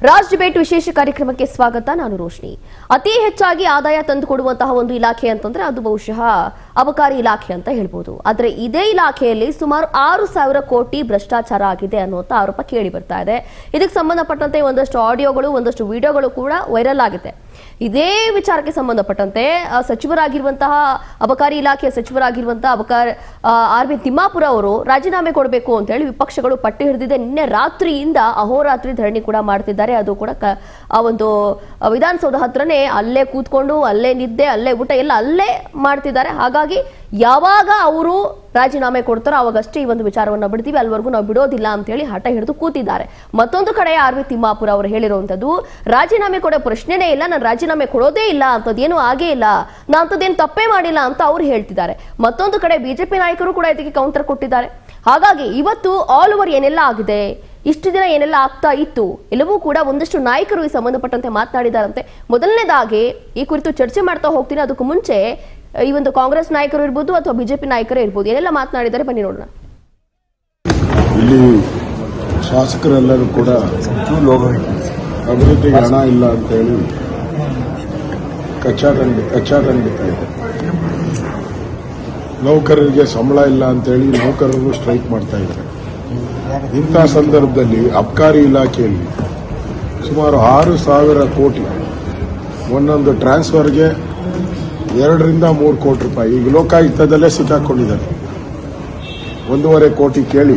Raj debate ವಿಶೇಷ ಕಾರ್ಯಕ್ರಮಕ್ಕೆ ಸ್ವಾಗತ. ನಾನು ರೋಶ್ನಿ. ಅತಿ ಹೆಚ್ಚಾಗಿ ಆದಾಯ ತಂದುಕೊಡುವಂತಹ ಒಂದು ಇಲಾಖೆ ಅಂತಂದ್ರೆ ಅದು ಬಹುಶಃ ಅಬಕಾರಿ ಇಲಾಖೆ ಅಂತ ಹೇಳ್ಬೋದು. ಆದ್ರೆ ಇದೇ ಇಲಾಖೆಯಲ್ಲಿ ಸುಮಾರು 6,000 ಕೋಟಿ ಭ್ರಷ್ಟಾಚಾರ ಆಗಿದೆ ಅನ್ನುವಂತ ಆರೋಪ ಕೇಳಿ ಬರ್ತಾ ಇದೆ. ಇದಕ್ಕೆ ಸಂಬಂಧಪಟ್ಟಂತೆ ಒಂದಷ್ಟು ಆಡಿಯೋಗಳು ಒಂದಷ್ಟು ವಿಡಿಯೋಗಳು ಕೂಡ ವೈರಲ್ ಆಗಿದೆ. ಇದೇ ವಿಚಾರಕ್ಕೆ ಸಂಬಂಧಪಟ್ಟಂತೆ ಸಚಿವರಾಗಿರುವಂತಹ ಅಬಕಾರಿ ಇಲಾಖೆಯ ಸಚಿವರಾಗಿರುವಂತಹ ಆರ್.ಬಿ. ತಿಮ್ಮಾಪುರ ಅವರು ರಾಜೀನಾಮೆ ಕೊಡಬೇಕು ಅಂತ ಹೇಳಿ ವಿಪಕ್ಷಗಳು ಪಟ್ಟು ಹಿಡಿದಿದೆ. ನಿನ್ನೆ ರಾತ್ರಿಯಿಂದ ಅಹೋರಾತ್ರಿ ಧರಣಿ ಕೂಡ ಮಾಡ್ತಿದ್ದಾರೆ. ಅದು ಕೂಡ ಆ ಒಂದು ವಿಧಾನಸೌಧ ಹತ್ರನೇ ಅಲ್ಲೇ ಕೂತ್ಕೊಂಡು ಅಲ್ಲೇ ನಿದ್ದೆ ಅಲ್ಲೇ ಊಟ ಎಲ್ಲ ಅಲ್ಲೇ ಮಾಡ್ತಿದ್ದಾರೆ. ಹಾಗಾಗಿ ಯಾವಾಗ ಅವರು ರಾಜೀನಾಮೆ ಕೊಡ್ತಾರೋ ಅವಾಗಷ್ಟೇ ಈ ಒಂದು ವಿಚಾರವನ್ನು ಬಿಡ್ತೀವಿ, ಅಲ್ಲಿವರೆಗೂ ನಾವು ಬಿಡೋದಿಲ್ಲ ಅಂತ ಹೇಳಿ ಹಠ ಹಿಡಿದು ಕೂತಿದ್ದಾರೆ. ಮತ್ತೊಂದು ಕಡೆ ಆರ್.ಬಿ. ತಿಮ್ಮಾಪುರ ಅವರು ಹೇಳಿರುವಂತದ್ದು ರಾಜೀನಾಮೆ ಕೊಡೋ ಪ್ರಶ್ನೆನೇ ಇಲ್ಲ, ನಾನು ರಾಜೀನಾಮೆ ಕೊಡೋದೇ ಇಲ್ಲ, ಅಂತದೇನು ಆಗೇ ಇಲ್ಲ, ನಾ ಅಂತದೇನು ತಪ್ಪೇ ಮಾಡಿಲ್ಲ ಅಂತ ಅವ್ರು ಹೇಳ್ತಿದ್ದಾರೆ. ಮತ್ತೊಂದು ಕಡೆ ಬಿಜೆಪಿ ನಾಯಕರು ಕೂಡ ಇದಕ್ಕೆ ಕೌಂಟರ್ ಕೊಟ್ಟಿದ್ದಾರೆ. ಹಾಗಾಗಿ ಇವತ್ತು ಆಲ್ ಓವರ್ ಏನೆಲ್ಲ ಆಗಿದೆ, ಇಷ್ಟು ದಿನ ಏನೆಲ್ಲ ಆಗ್ತಾ ಇತ್ತು, ಎಲ್ಲವೂ ಕೂಡ ಒಂದಷ್ಟು ನಾಯಕರು ಈ ಸಂಬಂಧಪಟ್ಟಂತೆ ಮಾತನಾಡಿದಾರಂತೆ. ಮೊದಲನೇದಾಗಿ ಈ ಕುರಿತು ಚರ್ಚೆ ಮಾಡ್ತಾ ಹೋಗ್ತೀನಿ. ಅದಕ್ಕೂ ಮುಂಚೆ ಈ ಒಂದು ಕಾಂಗ್ರೆಸ್ ನಾಯಕರು ಇರ್ಬೋದು ಅಥವಾ ಬಿಜೆಪಿ ನಾಯಕರೇ ಇರ್ಬೋದು, ಏನೆಲ್ಲ ಮಾತನಾಡಿದ್ದಾರೆ ಬನ್ನಿ ನೋಡೋಣ. ಇಲ್ಲಿ ಶಾಸಕರೆಲ್ಲರೂ ಕೂಡ ಅಭಿವೃದ್ಧಿಗೆ ಹಣ ಇಲ್ಲ ಅಂತ ಹೇಳಿ ಕಚ್ಚಾಟಂಡಿತಾ ಇದೆ. ನೌಕರರಿಗೆ ಸಂಬಳ ಇಲ್ಲ ಅಂತ ಹೇಳಿ ನೌಕರರು ಸ್ಟ್ರೈಕ್ ಮಾಡ್ತಾ ಇದ್ದಾರೆ. ಇಂಥ ಸಂದರ್ಭದಲ್ಲಿ ಅಬಕಾರಿ ಇಲಾಖೆಯಲ್ಲಿ ಸುಮಾರು 6,000 ಕೋಟಿ ಒಂದೊಂದು ಟ್ರಾನ್ಸ್ಫರ್ಗೆ 2 ರಿಂದ 3 ಕೋಟಿ ರೂಪಾಯಿ ಈಗ ಲೋಕಾಯುಕ್ತದಲ್ಲೇ ಸಿಕ್ಕಾಕೊಂಡಿದ್ದಾರೆ. 1.5 ಕೋಟಿ ಕೇಳಿ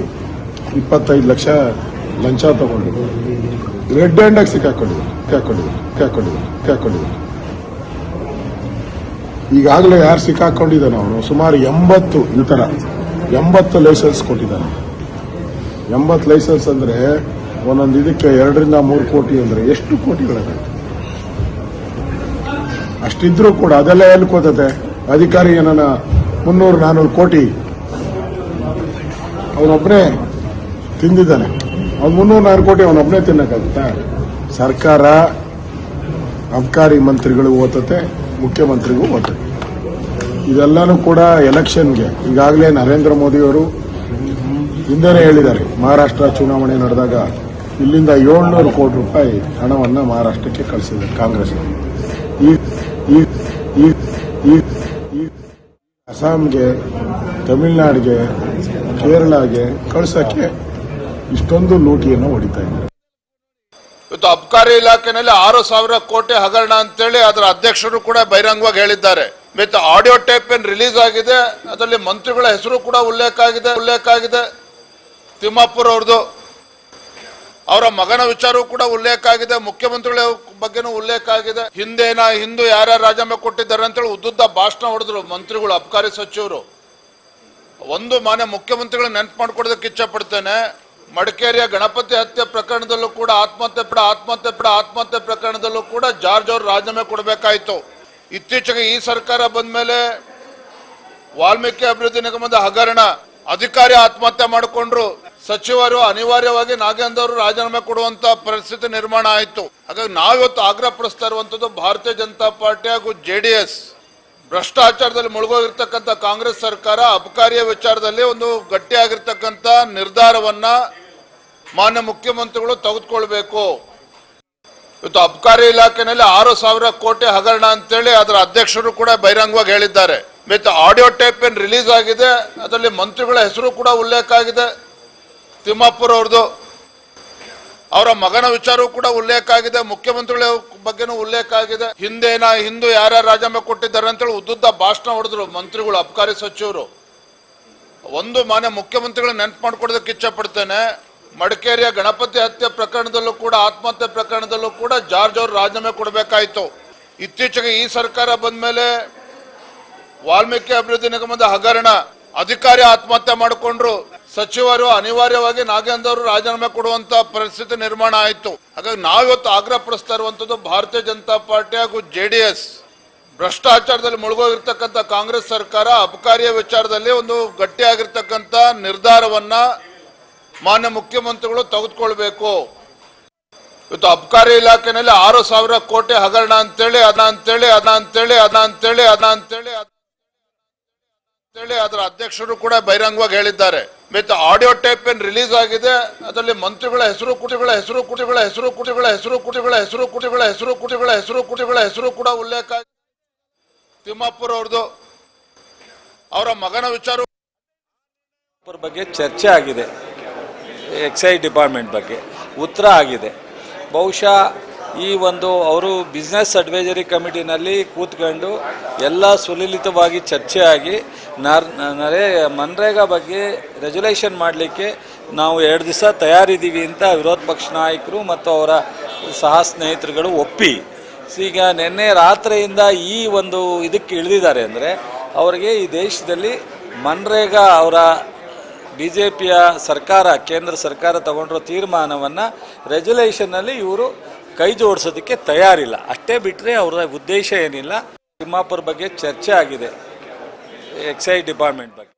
25 ಲಕ್ಷ ಲಂಚ ತಗೊಂಡು ರೆಡ್ ಹ್ಯಾಂಡ್ ಆಗಿ ಸಿಕ್ಕಾಕೊಂಡಿದ್ದಾರೆ. ಈಗಾಗಲೇ ಯಾರು ಸಿಕ್ಕಾಕೊಂಡಿದ್ದಾನೆ ಅವನು ಸುಮಾರು 80 ಈ ತರ 80 ಲೈಸೆನ್ಸ್ ಕೊಟ್ಟಿದ್ದಾನೆ. 80 ಲೈಸೆನ್ಸ್ ಅಂದ್ರೆ ಒಂದೊಂದು ಇದಕ್ಕೆ 2 ರಿಂದ 3 ಕೋಟಿ ಅಂದ್ರೆ ಎಷ್ಟು ಕೋಟಿಗಳಾಗುತ್ತೆ? ಅಷ್ಟಿದ್ರೂ ಕೂಡ ಅದೆಲ್ಲ ಎಲ್ಲಿ ಕೋತತೆ? ಅಧಿಕಾರಿ ಏನನ 300-400 ಕೋಟಿ ಅವನೊಬ್ಬನೇ ತಿಂದಿದ್ದಾನೆ. ಅವ್ನು 300-400 ಕೋಟಿ ಅವನೊಬ್ಬನೇ ತಿನ್ನಕ್ಕಾಗುತ್ತಾ? ಸರ್ಕಾರ ಅಬಕಾರಿ ಮಂತ್ರಿಗಳು ಓತತೆ, ಮುಖ್ಯಮಂತ್ರಿಗೂ ಓತತೆ. ಇದೆಲ್ಲಾನು ಕೂಡ ಎಲೆಕ್ಷನ್ಗೆ ಈಗಾಗಲೇ ನರೇಂದ್ರ ಮೋದಿ ಅವರು ಹಿಂದೆನೇ ಹೇಳಿದ್ದಾರೆ. ಮಹಾರಾಷ್ಟ್ರ ಚುನಾವಣೆ ನಡೆದಾಗ ಇಲ್ಲಿಂದ 700 ಕೋಟಿ ರೂಪಾಯಿ ಹಣವನ್ನು ಮಹಾರಾಷ್ಟ್ರಕ್ಕೆ ಕಳಿಸಿದ್ದಾರೆ ಕಾಂಗ್ರೆಸ್. ಈ ಅಸ್ಸಾಂಗೆ, ತಮಿಳುನಾಡಿಗೆ, ಕೇರಳಗೆ ಕಳಿಸಕ್ಕೆ ಇಷ್ಟೊಂದು ಲೂಟಿಯನ್ನು ಹೊಡಿತಾ ಇದ್ದಾರೆ. ಇವತ್ತು ಅಬಕಾರಿ ಇಲಾಖೆನಲ್ಲಿ 6,000 ಕೋಟಿ ಹಗರಣ ಅಂತೇಳಿ ಅದರ ಅಧ್ಯಕ್ಷರು ಕೂಡ ಬಹಿರಂಗವಾಗಿ ಹೇಳಿದ್ದಾರೆ. ಮತ್ತು ಆಡಿಯೋ ಟೇಪ್ ಏನ್ ರಿಲೀಸ್ ಆಗಿದೆ, ಅದರಲ್ಲಿ ಮಂತ್ರಿಗಳ ಹೆಸರು ಕೂಡ ಉಲ್ಲೇಖ ಆಗಿದೆ. ತಿಮ್ಮಾಪುರ ಅವ್ರದ್ದು, ಅವರ ಮಗನ ವಿಚಾರವೂ ಕೂಡ ಉಲ್ಲೇಖ ಆಗಿದೆ, ಮುಖ್ಯಮಂತ್ರಿಗಳ ಬಗ್ಗೆನೂ ಉಲ್ಲೇಖ ಆಗಿದೆ. ಹಿಂದೂ ಯಾರ್ಯಾರು ರಾಜೀನಾಮೆ ಕೊಟ್ಟಿದ್ದಾರೆ ಅಂತೇಳಿ ಉದ್ದುದ್ದ ಭಾಷಣ ಹೊಡೆದ್ರು ಮಂತ್ರಿಗಳು, ಅಬಕಾರಿ ಸಚಿವರು. ಒಂದು ಮಾನ್ಯ ಮುಖ್ಯಮಂತ್ರಿಗಳು ನೆನಪು ಮಾಡ್ಕೊಡೋದಕ್ಕೆ ಇಚ್ಛೆ ಪಡ್ತೇನೆ. ಮಡಿಕೇರಿಯ ಗಣಪತಿ ಹತ್ಯೆ ಪ್ರಕರಣದಲ್ಲೂ ಕೂಡ ಆತ್ಮಹತ್ಯೆ ಪ್ರಕರಣದಲ್ಲೂ ಕೂಡ ಜಾರ್ಜ್ ಅವರು ರಾಜೀನಾಮೆ ಕೊಡಬೇಕಾಯಿತು. ಇತ್ತೀಚೆಗೆ ಈ ಸರ್ಕಾರ ಬಂದ ಮೇಲೆ ವಾಲ್ಮೀಕಿ ಅಭಿವೃದ್ಧಿ ನಿಗಮದ ಹಗರಣ, ಅಧಿಕಾರಿ ಆತ್ಮಹತ್ಯೆ ಮಾಡಿಕೊಂಡ್ರು, ಸಚಿವರು ಅನಿವಾರ್ಯವಾಗಿ ನಾಗೇಂದ್ರ ಅವರು ರಾಜೀನಾಮೆ ಕೊಡುವಂತ ಪರಿಸ್ಥಿತಿ ನಿರ್ಮಾಣ ಆಯಿತು. ಹಾಗಾಗಿ ನಾವಿವತ್ತು ಆಗ್ರಹ ಪಡಿಸ್ತಾ ಇರುವಂತದ್ದು ಭಾರತೀಯ ಜನತಾ ಪಾರ್ಟಿ ಹಾಗೂ JDS ಭ್ರಷ್ಟಾಚಾರದಲ್ಲಿ ಮುಳುಗೋಗಿರ್ತಕ್ಕಂಥ ಕಾಂಗ್ರೆಸ್ ಸರ್ಕಾರ ಅಬಕಾರಿಯ ವಿಚಾರದಲ್ಲಿ ಒಂದು ಗಟ್ಟಿಯಾಗಿರ್ತಕ್ಕಂಥ ನಿರ್ಧಾರವನ್ನ ಮಾನ್ಯ ಮುಖ್ಯಮಂತ್ರಿಗಳು ತೆಗೆದುಕೊಳ್ಬೇಕು. ಇವತ್ತು ಅಬಕಾರಿ ಇಲಾಖೆನಲ್ಲಿ 6,000 ಕೋಟಿ ಹಗರಣ ಅಂತೇಳಿ ಅದರ ಅಧ್ಯಕ್ಷರು ಕೂಡ ಬಹಿರಂಗವಾಗಿ ಹೇಳಿದ್ದಾರೆ. ಮತ್ತು ಆಡಿಯೋ ಟೇಪ್ ಏನ್ ರಿಲೀಸ್ ಆಗಿದೆ, ಅದರಲ್ಲಿ ಮಂತ್ರಿಗಳ ಹೆಸರು ಕೂಡ ಉಲ್ಲೇಖ ಆಗಿದೆ. ತಿಮ್ಮಾಪುರ ಅವ್ರದ್ದು, ಅವರ ಮಗನ ವಿಚಾರವೂ ಕೂಡ ಉಲ್ಲೇಖ ಆಗಿದೆ, ಮುಖ್ಯಮಂತ್ರಿಗಳ ಬಗ್ಗೆನೂ ಉಲ್ಲೇಖ ಆಗಿದೆ. ಹಿಂದೂ ಯಾರ್ಯಾರು ರಾಜೀನಾಮೆ ಕೊಟ್ಟಿದ್ದಾರೆ ಅಂತೇಳಿ ಉದ್ದುದ್ದ ಭಾಷಣ ಹೊಡೆದ್ರು ಮಂತ್ರಿಗಳು, ಅಬಕಾರಿ ಸಚಿವರು. ಒಂದು ಮಾನ್ಯ ಮುಖ್ಯಮಂತ್ರಿಗಳು ನೆನಪು ಮಾಡ್ಕೊಡೋದಕ್ಕೆ ಇಚ್ಛೆ ಪಡ್ತೇನೆ. ಮಡಿಕೇರಿಯ ಗಣಪತಿ ಹತ್ಯೆ ಪ್ರಕರಣದಲ್ಲೂ ಕೂಡ ಆತ್ಮಹತ್ಯೆ ಪ್ರಕರಣದಲ್ಲೂ ಕೂಡ ಜಾರ್ಜ್ ಅವರು ರಾಜೀನಾಮೆ ಕೊಡಬೇಕಾಯಿತು. ಇತ್ತೀಚೆಗೆ ಈ ಸರ್ಕಾರ ಬಂದ ಮೇಲೆ ವಾಲ್ಮೀಕಿ ಅಭಿವೃದ್ಧಿ ನಿಗಮದ ಹಗರಣ, ಅಧಿಕಾರಿ ಆತ್ಮಹತ್ಯೆ ಮಾಡಿಕೊಂಡ್ರು, ಸಚಿವರು ಅನಿವಾರ್ಯವಾಗಿ ನಾಗೇಂದ್ರ ಅವರು ರಾಜೀನಾಮೆ ಕೊಡುವಂತ ಪರಿಸ್ಥಿತಿ ನಿರ್ಮಾಣ ಆಯಿತು. ಹಾಗಾಗಿ ನಾವಿವತ್ತು ಆಗ್ರಹ ಪಡಿಸ್ತಾ ಇರುವಂತದ್ದು ಭಾರತೀಯ ಜನತಾ ಪಾರ್ಟಿ ಹಾಗೂ JDS ಭ್ರಷ್ಟಾಚಾರದಲ್ಲಿ ಮುಳುಗೋಗಿರ್ತಕ್ಕಂಥ ಕಾಂಗ್ರೆಸ್ ಸರ್ಕಾರ ಅಬಕಾರಿಯ ವಿಚಾರದಲ್ಲಿ ಒಂದು ಗಟ್ಟಿಯಾಗಿರ್ತಕ್ಕಂಥ ನಿರ್ಧಾರವನ್ನ ಮಾನ್ಯ ಮುಖ್ಯಮಂತ್ರಿಗಳು ತೆಗೆದುಕೊಳ್ಬೇಕು. ಇವತ್ತು ಅಬಕಾರಿ ಇಲಾಖೆನಲ್ಲಿ 6,000 ಕೋಟಿ ಹಗರಣ ಅಂತೇಳಿ ಅದರ ಅಧ್ಯಕ್ಷರು ಕೂಡ ಬಹಿರಂಗವಾಗಿ ಹೇಳಿದ್ದಾರೆ. ವಿತ್ ಆಡಿಯೋ ಟೇಪ್ ಏನ್ ರಿಲೀಸ್ ಆಗಿದೆ ಅದರಲ್ಲಿ ಮಂತ್ರಿಗಳ ಹೆಸರು ಕೂಡ ಉಲ್ಲೇಖ ಆಗಿದೆ. ತಿಮ್ಮಾಪುರ್ ಅವ್ರದ್ದು ಅವರ ಮಗನ ವಿಚಾರ ಬಗ್ಗೆ ಚರ್ಚೆ ಆಗಿದೆ. ಎಕ್ಸೈಸ್ ಡಿಪಾರ್ಟ್ಮೆಂಟ್ ಬಗ್ಗೆ ಉತ್ತರ ಆಗಿದೆ. ಬಹುಶಃ ಈ ಒಂದು ಅವರು ಬಿಸ್ನೆಸ್ ಅಡ್ವೈಸರಿ ಕಮಿಟಿನಲ್ಲಿ ಕೂತ್ಕೊಂಡು ಎಲ್ಲ ಸುಲಲಿತವಾಗಿ ಚರ್ಚೆ ಆಗಿ ಮನ್ರೇಗಾ ಬಗ್ಗೆ ರೆಜುಲೇಷನ್ ಮಾಡಲಿಕ್ಕೆ ನಾವು 2 ದಿವಸ ತಯಾರಿದ್ದೀವಿ ಅಂತ ವಿರೋಧ ಪಕ್ಷ ನಾಯಕರು ಮತ್ತು ಅವರ ಸಹ ಸ್ನೇಹಿತರುಗಳು ಒಪ್ಪಿ ಈಗ ನಿನ್ನೆ ರಾತ್ರಿಯಿಂದ ಈ ಒಂದು ಇದಕ್ಕೆ ಇಳಿದಿದ್ದಾರೆ. ಅಂದರೆ ಅವರಿಗೆ ಈ ದೇಶದಲ್ಲಿ ಮನ್ರೇಗಾ ಅವರ BJPಯ ಸರ್ಕಾರ, ಕೇಂದ್ರ ಸರ್ಕಾರ ತಗೊಂಡಿರೋ ತೀರ್ಮಾನವನ್ನು ರೆಜುಲೇಷನ್ನಲ್ಲಿ ಇವರು ಕೈ ಜೋಡಿಸೋದಕ್ಕೆ ತಯಾರಿಲ್ಲ. ಅಷ್ಟೇ ಬಿಟ್ಟರೆ ಅವರ ಉದ್ದೇಶ ಏನಿಲ್ಲ. ತಿಮ್ಮಾಪುರ್ ಬಗ್ಗೆ ಚರ್ಚೆ ಆಗಿದೆ, ಎಕ್ಸೈಸ್ ಡಿಪಾರ್ಟ್ಮೆಂಟ್ ಬಗ್ಗೆ.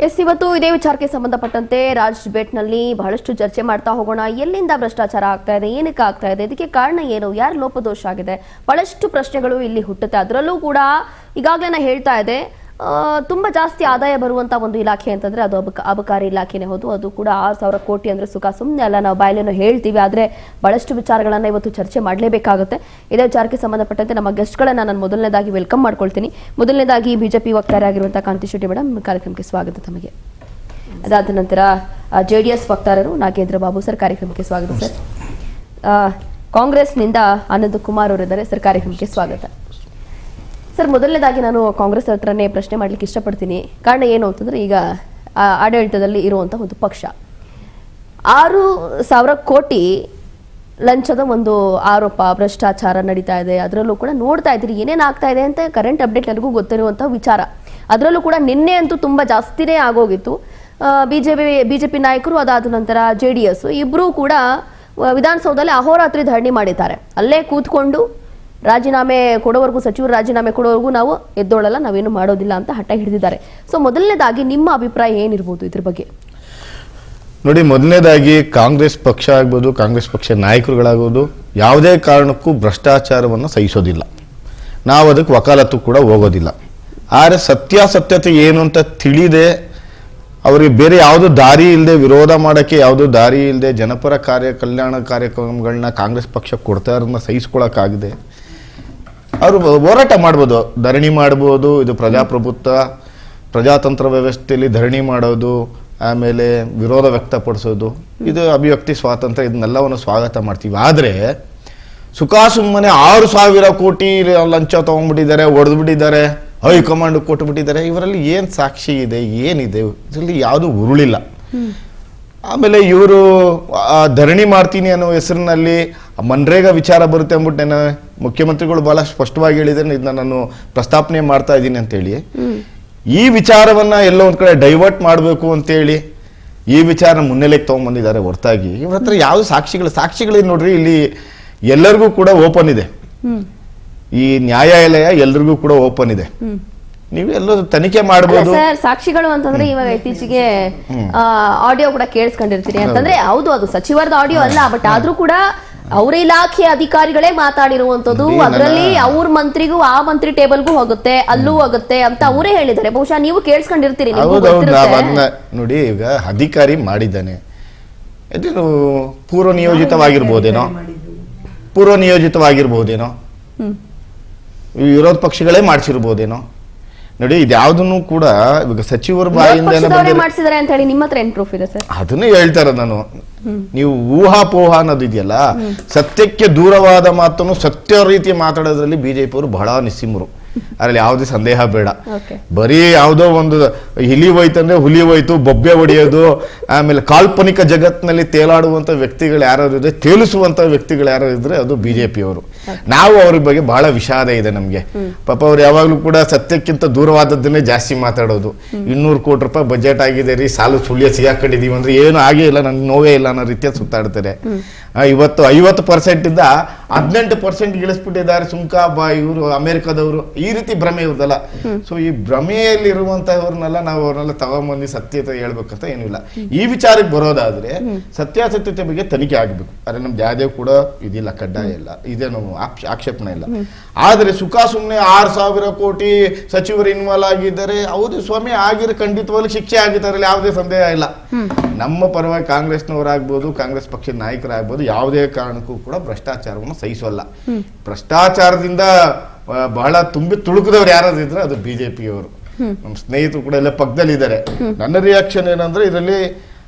ಎಸ್, ಇವತ್ತು ಇದೇ ವಿಚಾರಕ್ಕೆ ಸಂಬಂಧಪಟ್ಟಂತೆ ರಾಜ್ ಡಿಬೇಟ್ನಲ್ಲಿ ಬಹಳಷ್ಟು ಚರ್ಚೆ ಮಾಡ್ತಾ ಹೋಗೋಣ. ಎಲ್ಲಿಂದ ಭ್ರಷ್ಟಾಚಾರ ಆಗ್ತಾ ಇದೆ, ಏನಕ್ಕೆ ಆಗ್ತಾ ಇದೆ, ಇದಕ್ಕೆ ಕಾರಣ ಏನು, ಯಾರ ಲೋಪದೋಷ ಆಗಿದೆ, ಬಹಳಷ್ಟು ಪ್ರಶ್ನೆಗಳು ಇಲ್ಲಿ ಹುಟ್ಟುತ್ತೆ. ಅದರಲ್ಲೂ ಕೂಡ ಈಗಾಗಲೇ ನಾನು ಹೇಳ್ತಾ ಇದ್ದೆ, ತುಂಬ ಜಾಸ್ತಿ ಆದಾಯ ಬರುವಂಥ ಒಂದು ಇಲಾಖೆ ಅಂತಂದರೆ ಅದು ಅಬಕಾರಿ ಇಲಾಖೆನೇ ಹೌದು. ಅದು ಕೂಡ 6,000 ಕೋಟಿ ಅಂದರೆ ಸುಖ ಸುಮ್ಮನೆ ಅಲ್ಲ, ನಾವು ಬಾಯಲ್ಲೇನೋ ಹೇಳ್ತೀವಿ. ಆದರೆ ಭಾಳಷ್ಟು ವಿಚಾರಗಳನ್ನು ಇವತ್ತು ಚರ್ಚೆ ಮಾಡಲೇಬೇಕಾಗುತ್ತೆ. ಇದೇ ವಿಚಾರಕ್ಕೆ ಸಂಬಂಧಪಟ್ಟಂತೆ ನಮ್ಮ ಗೆಸ್ಟ್ಗಳನ್ನು ನಾನು ಮೊದಲನೇದಾಗಿ ವೆಲ್ಕಮ್ ಮಾಡ್ಕೊಳ್ತೀನಿ. ಮೊದಲನೇದಾಗಿ BJP ವಕ್ತಾರರಾಗಿರುವಂಥ ಕಾಂತಿ ಶೆಟ್ಟಿ ಮೇಡಮ್, ಕಾರ್ಯಕ್ರಮಕ್ಕೆ ಸ್ವಾಗತ ತಮಗೆ. ಅದಾದ ನಂತರ JDS ವಕ್ತಾರರು ನಾಗೇಂದ್ರ ಬಾಬು ಸರ್, ಕಾರ್ಯಕ್ರಮಕ್ಕೆ ಸ್ವಾಗತ ಸರ್. ಕಾಂಗ್ರೆಸ್ನಿಂದ ಆನಂದ್ ಕುಮಾರ್ ಅವರಿದ್ದಾರೆ ಸರ್, ಕಾರ್ಯಕ್ರಮಕ್ಕೆ ಸ್ವಾಗತ ಸರ್. ಮೊದಲನೇದಾಗಿ ನಾನು ಕಾಂಗ್ರೆಸ್ ಹತ್ರನೇ ಪ್ರಶ್ನೆ ಮಾಡಲಿಕ್ಕೆ ಇಷ್ಟಪಡ್ತೀನಿ. ಕಾರಣ ಏನು ಅಂತಂದರೆ, ಈಗ ಆಡಳಿತದಲ್ಲಿ ಇರುವಂಥ ಒಂದು ಪಕ್ಷ 6,000 ಕೋಟಿ ಲಂಚದ ಒಂದು ಆರೋಪ, ಭ್ರಷ್ಟಾಚಾರ ನಡೀತಾ ಇದೆ. ಅದರಲ್ಲೂ ಕೂಡ ನೋಡ್ತಾ ಇದ್ದೀರಿ ಏನೇನು ಆಗ್ತಾ ಇದೆ ಅಂತ ಕರೆಂಟ್ ಅಪ್ಡೇಟ್ ನನಗೂ ಗೊತ್ತಿರುವಂಥ ವಿಚಾರ. ಅದರಲ್ಲೂ ಕೂಡ ನಿನ್ನೆ ಅಂತೂ ತುಂಬ ಜಾಸ್ತಿನೇ ಆಗೋಗಿತ್ತು. BJP ನಾಯಕರು, ಅದಾದ ನಂತರ JDS ಇಬ್ಬರೂ ಕೂಡ ವಿಧಾನಸೌಧದಲ್ಲಿ ಅಹೋರಾತ್ರಿ ಧರಣಿ ಮಾಡಿದ್ದಾರೆ. ಅಲ್ಲೇ ಕೂತ್ಕೊಂಡು ರಾಜೀನಾಮೆ ಕೊಡೋವರೆಗೂ, ಸಚಿವರು ರಾಜೀನಾಮೆ ಕೊಡೋವರೆಗೂ ನಾವು ಎದ್ದೋಳಲ್ಲ, ನಾವೇನು ಮಾಡೋದಿಲ್ಲ ಅಂತ ಹಠ ಹಿಡಿದಿದ್ದಾರೆ. ಸೊ ಮೊದಲನೇದಾಗಿ ನಿಮ್ಮ ಅಭಿಪ್ರಾಯ ಏನಿರ್ಬೋದು ಇದ್ರ ಬಗ್ಗೆ? ನೋಡಿ, ಮೊದಲನೇದಾಗಿ ಕಾಂಗ್ರೆಸ್ ಪಕ್ಷ ಆಗ್ಬೋದು, ಕಾಂಗ್ರೆಸ್ ಪಕ್ಷ ನಾಯಕರುಗಳಾಗ್ಬೋದು, ಯಾವುದೇ ಕಾರಣಕ್ಕೂ ಭ್ರಷ್ಟಾಚಾರವನ್ನು ಸಹಿಸೋದಿಲ್ಲ. ನಾವು ಅದಕ್ಕೆ ವಕಾಲತ್ತು ಕೂಡ ಹೋಗೋದಿಲ್ಲ. ಆದರೆ ಸತ್ಯಾಸತ್ಯತೆ ಏನು ಅಂತ ತಿಳಿದೆ ಅವರಿಗೆ ಬೇರೆ ಯಾವುದೋ ದಾರಿ ಇಲ್ಲದೆ, ವಿರೋಧ ಮಾಡೋಕ್ಕೆ ಯಾವುದೋ ದಾರಿ ಇಲ್ಲದೆ ಜನಪರ ಕಲ್ಯಾಣ ಕಾರ್ಯಕ್ರಮಗಳನ್ನ ಕಾಂಗ್ರೆಸ್ ಪಕ್ಷ ಕೊಡ್ತಾ ಇರೋದನ್ನ ಸಹಿಸ್ಕೊಳ್ಳೋಕ್ಕಾಗಿದೆ. ಅವರು ಹೋರಾಟ ಮಾಡ್ಬೋದು, ಧರಣಿ ಮಾಡ್ಬೋದು. ಇದು ಪ್ರಜಾಪ್ರಭುತ್ವ, ಪ್ರಜಾತಂತ್ರ ವ್ಯವಸ್ಥೆಯಲ್ಲಿ ಧರಣಿ ಮಾಡೋದು, ಆಮೇಲೆ ವಿರೋಧ ವ್ಯಕ್ತಪಡಿಸೋದು, ಇದು ಅಭಿವ್ಯಕ್ತಿ ಸ್ವಾತಂತ್ರ್ಯ, ಇದನ್ನೆಲ್ಲವನ್ನು ಸ್ವಾಗತ ಮಾಡ್ತೀವಿ. ಆದರೆ ಸುಮ್ಮನೆ 6,000 ಕೋಟಿ ಲಂಚ ತೊಗೊಂಡ್ಬಿಟ್ಟಿದ್ದಾರೆ, ಹೊಡೆದ್ಬಿಟ್ಟಿದ್ದಾರೆ, ಹೈಕಮಾಂಡ್ ಕೊಟ್ಟುಬಿಟ್ಟಿದ್ದಾರೆ. ಇವರಲ್ಲಿ ಏನು ಸಾಕ್ಷಿ ಇದೆ, ಏನಿದೆ, ಇದರಲ್ಲಿ ಯಾವುದು ಉರುಳಿಲ್ಲ. ಆಮೇಲೆ ಇವರು ಧರಣಿ ಮಾಡ್ತೀನಿ ಅನ್ನೋ ಹೆಸರಿನಲ್ಲಿ ಮನ್ರೇಗಾ ವಿಚಾರ ಬರುತ್ತೆ ಅಂದ್ಬಿಟ್ಟು ನಾನು ಮುಖ್ಯಮಂತ್ರಿಗಳು ಬಹಳ ಸ್ಪಷ್ಟವಾಗಿ ಹೇಳಿದ್ರೆ ಇದನ್ನ ನಾನು ಪ್ರಸ್ತಾಪನೆ ಮಾಡ್ತಾ ಇದ್ದೀನಿ ಅಂತೇಳಿ, ಈ ವಿಚಾರವನ್ನ ಎಲ್ಲೋ ಒಂದ್ ಕಡೆ ಡೈವರ್ಟ್ ಮಾಡಬೇಕು ಅಂತೇಳಿ ಈ ವಿಚಾರ ಮುನ್ನೆಲೆಗೆ ತಗೊಂಡ್ಬಂದಿದ್ದಾರೆ. ಹೊರತಾಗಿ ಇವ್ರ ಹತ್ರ ಯಾವ್ದು ಸಾಕ್ಷಿಗಳು ನೋಡ್ರಿ, ಇಲ್ಲಿ ಎಲ್ಲರಿಗೂ ಕೂಡ ಓಪನ್ ಇದೆ. ಈ ನ್ಯಾಯಾಲಯ ಎಲ್ರಿಗೂ ಕೂಡ ಓಪನ್ ಇದೆ. ನೀವು ಎಲ್ಲೋ ತನಿಖೆ ಮಾಡಬಹುದು ಸರ್. ಸಾಕ್ಷಿಗಳು ಅಂತಂದ್ರೆ ಇವಾಗ ಇತ್ತೀಚೆಗೆ ಆಡಿಯೋ ಕೂಡ ಕೇಳಿಸ್ಕೊಂಡಿರ್ತೀನಿ. ಅಂತಂದ್ರೆ ಹೌದು, ಅದು ಸಚಿವರದ ಆಡಿಯೋ ಅಲ್ಲ, ಬಟ್ ಆದ್ರೂ ಕೂಡ ಅವ್ರ ಇಲಾಖೆ ಅಧಿಕಾರಿಗಳೇ ಮಾತಾಡಿರುವಂತದ್ದು. ಅದರಲ್ಲಿ ಅವ್ರ ಮಂತ್ರಿಗೂ ಆ ಮಂತ್ರಿ ಟೇಬಲ್ಗೂ ಹೋಗುತ್ತೆ, ಅಲ್ಲೂ ಹೋಗುತ್ತೆ ಅಂತ ಅವರೇ ಹೇಳಿದ್ದಾರೆ. ಬಹುಶಃ ನೀವು ಕೇಳಿಸ್ಕೊಂಡಿರ್ತೀರಿ. ನೋಡಿ, ಈಗ ಅಧಿಕಾರಿ ಮಾಡಿದ್ದಾನೆ, ಇದು ಪೂರ್ವ ನಿಯೋಜಿತವಾಗಿರ್ಬೋದೇನೋ, ವಿರೋಧ ಪಕ್ಷಗಳೇ ಮಾಡಿಸಿರ್ಬೋದೇನೋ. ನೋಡಿ, ಇದ್ಯಾವುದನ್ನು ಕೂಡ ಇವಾಗ ಸಚಿವರ ಬಾಯಿಂದ ಮಾಡಿಸಿದ್ದಾರೆ ಅಂತ ಹೇಳಿ ನಿಮ್ಮ ಹತ್ರ ಏನ್ ಪ್ರೂಫ್ ಇದೆ ಸರ್? ಅದನ್ನೇ ಹೇಳ್ತಾರ ನಾನು. ನೀವು ಊಹಾಪೋಹ ಅನ್ನೋದು ಇದೆಯಲ್ಲ, ಸತ್ಯಕ್ಕೆ ದೂರವಾದ ಮಾತನ್ನು ಸತ್ಯ ರೀತಿ ಮಾತಾಡೋದ್ರಲ್ಲಿ BJP ಅವರು ಬಹಳ ನಿಸ್ಸಿಮರು. ಅದ್ರಲ್ಲಿ ಯಾವುದೇ ಸಂದೇಹ ಬೇಡ. ಬರೀ ಯಾವುದೋ ಒಂದು ಇಲಿ ಹೋಯ್ತಂದ್ರೆ ಹುಲಿ ಹೋಯ್ತು, ಬೊಬ್ಬೆ ಹೊಡೆಯೋದು, ಆಮೇಲೆ ಕಾಲ್ಪನಿಕ ಜಗತ್ತಿನಲ್ಲಿ ತೇಲಾಡುವಂತ ವ್ಯಕ್ತಿಗಳು ಯಾರು ಇದ್ರೆ, ತೇಲಿಸುವಂತ ವ್ಯಕ್ತಿಗಳು ಯಾರು ಇದ್ರೆ ಅದು BJP ಅವರು. ನಾವು ಅವ್ರ ಬಗ್ಗೆ ಬಹಳ ವಿಷಾದ ಇದೆ ನಮ್ಗೆ. ಪಾಪ ಅವ್ರು ಯಾವಾಗ್ಲೂ ಕೂಡ ಸತ್ಯಕ್ಕಿಂತ ದೂರವಾದದ್ದನ್ನೇ ಜಾಸ್ತಿ ಮಾತಾಡೋದು. 200 ಕೋಟಿ ರೂಪಾಯಿ ಬಜೆಟ್ ಆಗಿದೆ ರೀ, ಸಾಲು ಸುಳ್ಯ ಸಿಗಾಕೊಂಡಿದೀವಿ ಅಂದ್ರೆ ಏನು ಆಗೇ ಇಲ್ಲ, ನನ್ಗೆ ನೋವೇ ಇಲ್ಲ ಅನ್ನೋ ರೀತಿಯ ಸುತ್ತಾಡ್ತಾರೆ. ಇವತ್ತು 50% ಇಂದ 18% ಇಳಿಸ್ಬಿಟ್ಟಿದ್ದಾರೆ ಸುಂಕ ಇವರು ಅಮೆರಿಕದವರು, ಈ ರೀತಿ ಭ್ರಮೆ ಇರುದಲ್ಲ. ಸೊ ಈ ಭ್ರಮೆಯಲ್ಲಿ ಇರುವಂತಹವ್ರನ್ನೆಲ್ಲ ನಾವು ಅವ್ರನ್ನೆಲ್ಲ ತಗೊಂಬಂದು ಸತ್ಯತೆ ಹೇಳ್ಬೇಕಂತ ಏನಿಲ್ಲ. ಈ ವಿಚಾರಕ್ಕೆ ಬರೋದಾದ್ರೆ ಸತ್ಯಾಸತ್ಯತೆ ಬಗ್ಗೆ ತನಿಖೆ ಆಗ್ಬೇಕು. ಆದ್ರೆ ನಮ್ದು ಯಾವ್ದೇ ಕೂಡ ಇದಿಲ್ಲ, ಕಡ್ಡಾಯ ಇಲ್ಲ, ಇದೇನು ಆಕ್ಷೇಪಣೆ ಇಲ್ಲ. ಆದ್ರೆ ಸುಖ ಸುಮ್ನೆ 6,000 ಕೋಟಿ ಸಚಿವರು ಇನ್ವಾಲ್ವ್ ಆಗಿದ್ದಾರೆ, ಹೌದು ಸ್ವಾಮಿ ಆಗಿರೋ ಖಂಡಿತವಾಗ್ಲೂ ಶಿಕ್ಷೆ ಆಗಿದ್ದಾರೆ, ಯಾವುದೇ ಸಂದೇಹ ಇಲ್ಲ. ನಮ್ಮ ಪರವಾಗಿ ಕಾಂಗ್ರೆಸ್ನವರಾಗ್ಬೋದು, ಕಾಂಗ್ರೆಸ್ ಪಕ್ಷದ ನಾಯಕರಾಗ್ಬೋದು, ಯಾವುದೇ ಕಾರಣಕ್ಕೂ ಕೂಡ ಭ್ರಷ್ಟಾಚಾರವನ್ನು ಸಹಿಸೋಲ್ಲ. ಭ್ರಷ್ಟಾಚಾರದಿಂದ ಬಹಳ ತುಂಬಿ ತುಳುಕಿದವ್ರು ಯಾರಾದ್ರೂ ಇದ್ರೆ ಅದು ಬಿಜೆಪಿಯವರು. ನಮ್ಮ ಸ್ನೇಹಿತರು ಕೂಡ ಎಲ್ಲ ಪಕ್ಕದಲ್ಲಿದ್ದಾರೆ. ನನ್ನ ರಿಯಾಕ್ಷನ್ ಏನಂದ್ರೆ ಇದರಲ್ಲಿ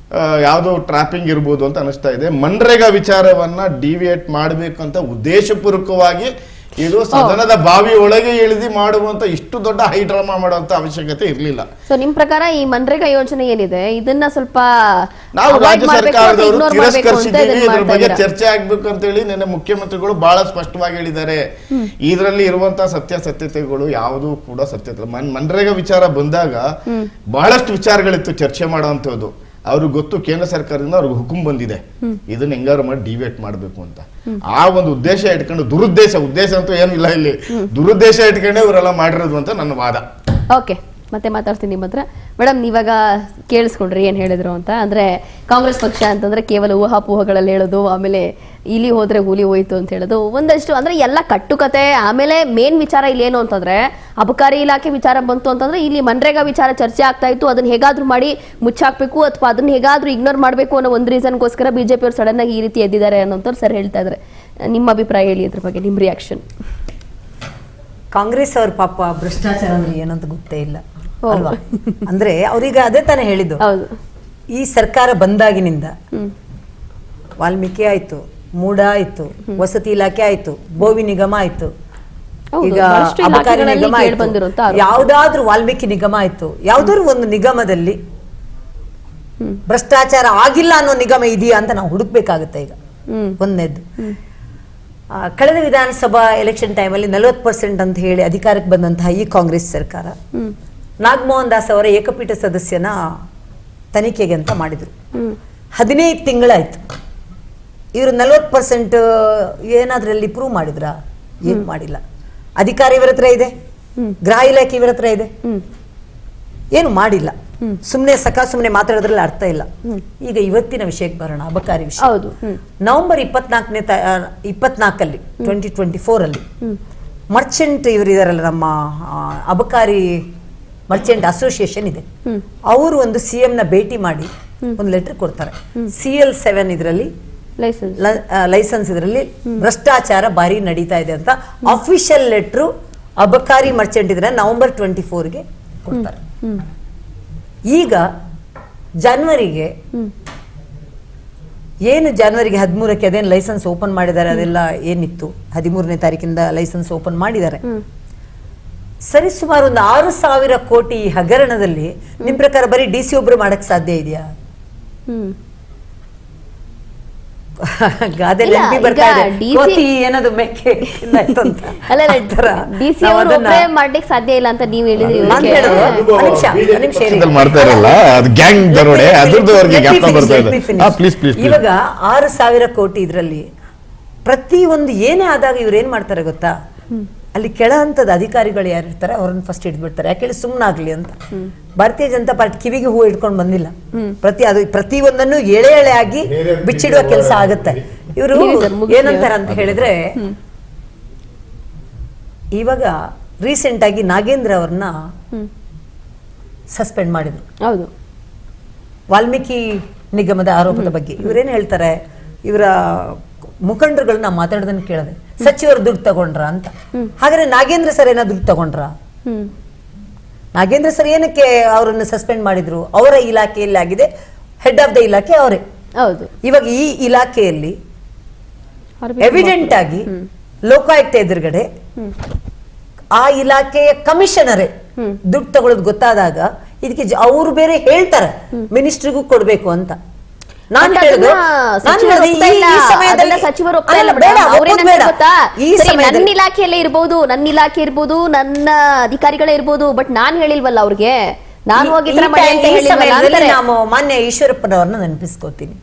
ಯಾವುದೋ ಟ್ರಾಪಿಂಗ್ ಇರ್ಬೋದು ಅಂತ ಅನಿಸ್ತಾ ಇದೆ. ಮನ್ರೇಗಾ ವಿಚಾರವನ್ನ ಡಿವಿಯೇಟ್ ಮಾಡಬೇಕು ಅಂತ ಉದ್ದೇಶಪೂರ್ವಕವಾಗಿ ಇದು ಸದನದ ಬಾವಿ ಒಳಗೆ ಇಳಿದು ಮಾಡುವಂತ ಇಷ್ಟು ದೊಡ್ಡ ಹೈ ಡ್ರಾಮಾ ಮಾಡುವಂತ ಅವಶ್ಯಕತೆ ಇರಲಿಲ್ಲ. ಸೊ ನಿಮ್ ಪ್ರಕಾರ ಈ ಮನ್ರೇಗಾ ಯೋಜನೆ ಏನಿದೆ ಇದನ್ನ ಸ್ವಲ್ಪ ನಾವು ರಾಜ್ಯ ಸರ್ಕಾರದವರು ತಿರಸ್ಕರಿಸಿದ್ದೀವಿ, ಇದ್ರ ಬಗ್ಗೆ ಚರ್ಚೆ ಆಗ್ಬೇಕು ಅಂತ ಹೇಳಿ ನಿನ್ನೆ ಮುಖ್ಯಮಂತ್ರಿಗಳು ಬಹಳ ಸ್ಪಷ್ಟವಾಗಿ ಹೇಳಿದ್ದಾರೆ. ಇದರಲ್ಲಿ ಇರುವಂತಹ ಸತ್ಯಾಸತ್ಯತೆಗಳು ಯಾವುದೂ ಕೂಡ ಸತ್ಯತೆ. ಮನ್ರೇಗಾ ವಿಚಾರ ಬಂದಾಗ ಬಹಳಷ್ಟು ವಿಚಾರಗಳಿತ್ತು ಚರ್ಚೆ ಮಾಡುವಂತದ್ದು. ಅವ್ರಿಗೆ ಗೊತ್ತು ಕೇಂದ್ರ ಸರ್ಕಾರದಿಂದ ಅವ್ರಿಗೆ ಹುಕುಂ ಬಂದಿದೆ ಇದನ್ನ ಹೆಂಗಾರು ಮಾಡಿ ಡಿವೇಟ್ ಮಾಡ್ಬೇಕು ಅಂತ. ಆ ಒಂದು ಉದ್ದೇಶ ಇಟ್ಕೊಂಡು ಉದ್ದೇಶ ಅಂತೂ ಏನು ಇಲ್ಲ ಇಲ್ಲಿ, ದುರುದ್ದೇಶ ಇಟ್ಕೊಂಡೆ ಇವರೆಲ್ಲ ಮಾಡಿರೋದು ಅಂತ ನನ್ನ ವಾದ. ಓಕೆ, ಮತ್ತೆ ಮಾತಾಡ್ತೀನಿ ನಿಮ್ಮ ಹತ್ರ. ಮೇಡಮ್, ನೀವಾಗ ಕೇಳಿಸ್ಕೊಂಡ್ರಿ ಏನ್ ಹೇಳಿದ್ರು ಅಂತ. ಅಂದ್ರೆ ಕಾಂಗ್ರೆಸ್ ಪಕ್ಷ ಅಂತಂದ್ರೆ ಕೇವಲ ಊಹಾಪೋಹಗಳಲ್ಲಿ ಹೇಳೋದು, ಆಮೇಲೆ ಇಲ್ಲಿ ಹೋದ್ರೆ ಹುಲಿ ಹೋಯ್ತು ಅಂತ ಹೇಳೋದು, ಒಂದಷ್ಟು ಅಂದ್ರೆ ಎಲ್ಲ ಕಟ್ಟುಕತೆ. ಆಮೇಲೆ ಮೇನ್ ವಿಚಾರ ಇಲ್ಲಿ ಏನು ಅಂತಂದ್ರೆ ಅಬಕಾರಿ ಇಲಾಖೆ ವಿಚಾರ ಬಂತು ಅಂತಂದ್ರೆ ಇಲ್ಲಿ ಮನ್ರೇಗಾ ವಿಚಾರ ಚರ್ಚೆ ಆಗ್ತಾ ಇತ್ತು. ಅದನ್ನ ಹೇಗಾದ್ರೂ ಮಾಡಿ ಮುಚ್ಚಾಕ್ಬೇಕು ಅಥವಾ ಅದನ್ನ ಹೇಗಾದ್ರೂ ಇಗ್ನೋರ್ ಮಾಡಬೇಕು ಅನ್ನೋ ಒಂದು ರೀಸನ್ಗೋಸ್ಕರ ಬಿಜೆಪಿ ಅವರು ಸಡನ್ ಆಗಿ ಈ ರೀತಿ ಎದ್ದಿದ್ದಾರೆ ಅನ್ನೋಂಥವ್ರು ಸರ್ ಹೇಳ್ತಾ ಇದ್ದಾರೆ. ನಿಮ್ಮ ಅಭಿಪ್ರಾಯ ಹೇಳಿ ಅದ್ರ ಬಗ್ಗೆ, ನಿಮ್ಮ ರಿಯಾಕ್ಷನ್. ಕಾಂಗ್ರೆಸ್ ಅವ್ರ ಪಾಪ ಭ್ರಷ್ಟಾಚಾರ ಅಂದ್ರೆ ಏನಂತ ಗೊತ್ತೇ ಇಲ್ಲ ಅಲ್ವಾ? ಅಂದ್ರೆ ಅವ್ರೀಗ ಅದೇ ತಾನೇ ಹೇಳಿದ್ದು. ಈ ಸರ್ಕಾರ ಬಂದಾಗಿನಿಂದ ವಾಲ್ಮೀಕಿ ಆಯ್ತು, ಮೂಡ ಆಯ್ತು, ವಸತಿ ಇಲಾಖೆ ಆಯ್ತು, ಬೋವಿ ನಿಗಮ ಆಯ್ತು, ಈಗ ಅಬಕಾರಿ ನಿಗಮ ಆಯ್ತು, ಯಾವ್ದಾದ್ರು ವಾಲ್ಮೀಕಿ ನಿಗಮ ಆಯ್ತು, ಯಾವ್ದಾದ್ರು ಒಂದು ನಿಗಮದಲ್ಲಿ ಭ್ರಷ್ಟಾಚಾರ ಆಗಿಲ್ಲ ಅನ್ನೋ ನಿಗಮ ಇದೆಯಾ ಅಂತ ನಾವು ಹುಡುಕ್ಬೇಕಾಗುತ್ತೆ. ಈಗ ಒಂದನೇದ್ದು, ಕಳೆದ ವಿಧಾನಸಭಾ ಎಲೆಕ್ಷನ್ ಟೈಮಲ್ಲಿ 40% ಅಂತ ಹೇಳಿ ಅಧಿಕಾರಕ್ಕೆ ಬಂದಂತಹ ಈ ಕಾಂಗ್ರೆಸ್ ಸರ್ಕಾರ ನಾಗಮೋಹನ್ ದಾಸ್ ಅವರ ಏಕಪೀಠ ಸದಸ್ಯನ ತನಿಖೆಗೆ ಅಂತ ಮಾಡಿದ್ರು. 15 ತಿಂಗಳಾಯ್ತು. ಇವರು 40% ಏನಾದ್ರಲ್ಲಿ ಪ್ರೂವ್ ಮಾಡಿದ್ರ? ಏನ್ ಮಾಡಿಲ್ಲ. ಅಧಿಕಾರ ಇವರ ಹತ್ರ ಇದೆ, ಗೃಹ ಇಲಾಖೆ ಇವರ ಹತ್ರ ಇದೆ, ಏನು ಮಾಡಿಲ್ಲ. ಸುಮ್ನೆ ಮಾತಾಡೋದ್ರಲ್ಲಿ ಅರ್ಥ ಇಲ್ಲ. ಈಗ ಇವತ್ತಿನ ವಿಷಯಕ್ಕೆ ಬರೋಣ, ಅಬಕಾರಿ ವಿಷಯ. ನವೆಂಬರ್ 24 2024 ಅಲ್ಲಿ ಮರ್ಚೆಂಟ್ ಇವರು ಇದಾರಲ್ಲ, ನಮ್ಮ ಅಬಕಾರಿ ಮರ್ಚೆಂಟ್ ಅಸೋಸಿಯೇಷನ್ ಇದೆ, ಅವರು ಒಂದು CM ನ ಭೇಟಿ ಮಾಡಿ ಒಂದು ಲೆಟರ್ ಕೊಡ್ತಾರೆ. CL7 ಇದರಲ್ಲಿ ಲೈಸೆನ್ಸ್ ಇದರಲ್ಲಿ ಭ್ರಷ್ಟಾಚಾರ ಭಾರಿ ನಡೀತಾ ಇದೆ ಅಂತ ಅಫಿಷಿಯಲ್ ಲೆಟ್ರು ಅಬಕಾರಿ ಮರ್ಚೆಂಟ್ ಇದ್ರೆ ನವೆಂಬರ್ 24ಗೆ ಕೊಡ್ತಾರೆ. ಈಗ ಜನವರಿಗೆ 13ಕ್ಕೆ ಅದೇನು ಲೈಸೆನ್ಸ್ ಓಪನ್ ಮಾಡಿದ್ದಾರೆ, ಅದೆಲ್ಲ ಏನಿತ್ತು 13ನೇ ತಾರೀಕಿಂದ ಲೈಸೆನ್ಸ್ ಓಪನ್ ಮಾಡಿದ್ದಾರೆ. ಸರಿಸುಮಾರು ಒಂದು 6,000 ಕೋಟಿ ಹಗರಣದಲ್ಲಿ ನಿಮ್ ಪ್ರಕಾರ ಬರೀ DC ಒಬ್ರು ಮಾಡಕ್ ಸಾಧ್ಯ ಇದೆಯಾ? ಮಾಡ್ಲಿಕ್ಕೆ ಸಾಧ್ಯ ಇಲ್ಲ ಅಂತ ನೀವು ಹೇಳಿದ್ರಿ. ಇವಾಗ 6,000 ಕೋಟಿ ಇದ್ರಲ್ಲಿ ಪ್ರತಿ ಒಂದು ಏನೇ ಆದಾಗ ಇವ್ರು ಏನ್ ಮಾಡ್ತಾರೆ ಗೊತ್ತಾ? ಅಲ್ಲಿ ಕೆಳ ಹಂತದ ಅಧಿಕಾರಿಗಳು ಯಾರು ಇರ್ತಾರೆ ಅವ್ರನ್ನ ಫಸ್ಟ್ ಹಿಡ್ಬಿಡ್ತಾರೆ. ಯಾಕೆ ಸುಮ್ಮನಾಗ್ಲಿ ಅಂತ. ಭಾರತೀಯ ಜನತಾ ಪಾರ್ಟಿ ಕಿವಿಗೆ ಹೂ ಇಟ್ಕೊಂಡು ಬಂದಿಲ್ಲ. ಪ್ರತಿ ಒಂದನ್ನು ಎಳೆ ಆಗಿ ಬಿಚ್ಚಿಡುವ ಕೆಲಸ ಆಗುತ್ತೆ. ಇವರು ಏನಂತಾರ ಅಂತ ಹೇಳಿದ್ರೆ, ಇವಾಗ ರೀಸೆಂಟ್ ಆಗಿ ನಾಗೇಂದ್ರ ಅವ್ರನ್ನ ಸಸ್ಪೆಂಡ್ ಮಾಡಿದ್ರು. ಹೌದು, ವಾಲ್ಮೀಕಿ ನಿಗಮದ ಆರೋಪದ ಬಗ್ಗೆ. ಇವ್ರೇನ್ ಹೇಳ್ತಾರೆ, ಇವರ ಮುಖಂಡರುಗಳನ್ನ ಮಾತಾಡೋದನ್ನ ಕೇಳದೆ ಸಚಿವರು ದುಡ್ಡು ತಗೊಂಡ್ರ ಅಂತ. ಹಾಗಾದ್ರೆ ನಾಗೇಂದ್ರ ಸರ್ ಏನೋ ದುಡ್ಡು ತಗೊಂಡ್ರ? ನಾಗೇಂದ್ರ ಸರ್ ಏನಕ್ಕೆ ಅವರನ್ನು ಸಸ್ಪೆಂಡ್ ಮಾಡಿದ್ರು? ಅವರ ಇಲಾಖೆಯಲ್ಲಿ ಆಗಿದೆ, ಹೆಡ್ ಆಫ್ ದ ಇಲಾಖೆ ಅವರೇ. ಹೌದು. ಇವಾಗ ಈ ಇಲಾಖೆಯಲ್ಲಿ ಎವಿಡೆಂಟ್ ಆಗಿ ಲೋಕಾಯುಕ್ತ ಎದುರುಗಡೆ ಆ ಇಲಾಖೆಯ ಕಮಿಷನರೇ ದುಡ್ಡು ತಗೊಳ್ಳೋದು ಗೊತ್ತಾದಾಗ ಇದಕ್ಕೆ ಅವ್ರು ಬೇರೆ ಹೇಳ್ತಾರೆ ಮಿನಿಸ್ಟ್ರಿಗೂ ಕೊಡ್ಬೇಕು ಅಂತ. ನನ್ನ ಇಲಾಖೆಯಲ್ಲೇ ಇರ್ಬೋದು, ನನ್ನ ಇಲಾಖೆ ಇರ್ಬೋದು, ನನ್ನ ಅಧಿಕಾರಿಗಳೇ ಇರ್ಬೋದು, ಬಟ್ ನಾನ್ ಹೇಳಿಲ್ವಲ್ಲ ಅವ್ರಿಗೆ. ನಾನು ಹೋಗಿ ಮಾನ್ಯ ಈಶ್ವರಪ್ಪನವ್ರನ್ನ ನೆನಪಿಸ್ಕೋತೀನಿ.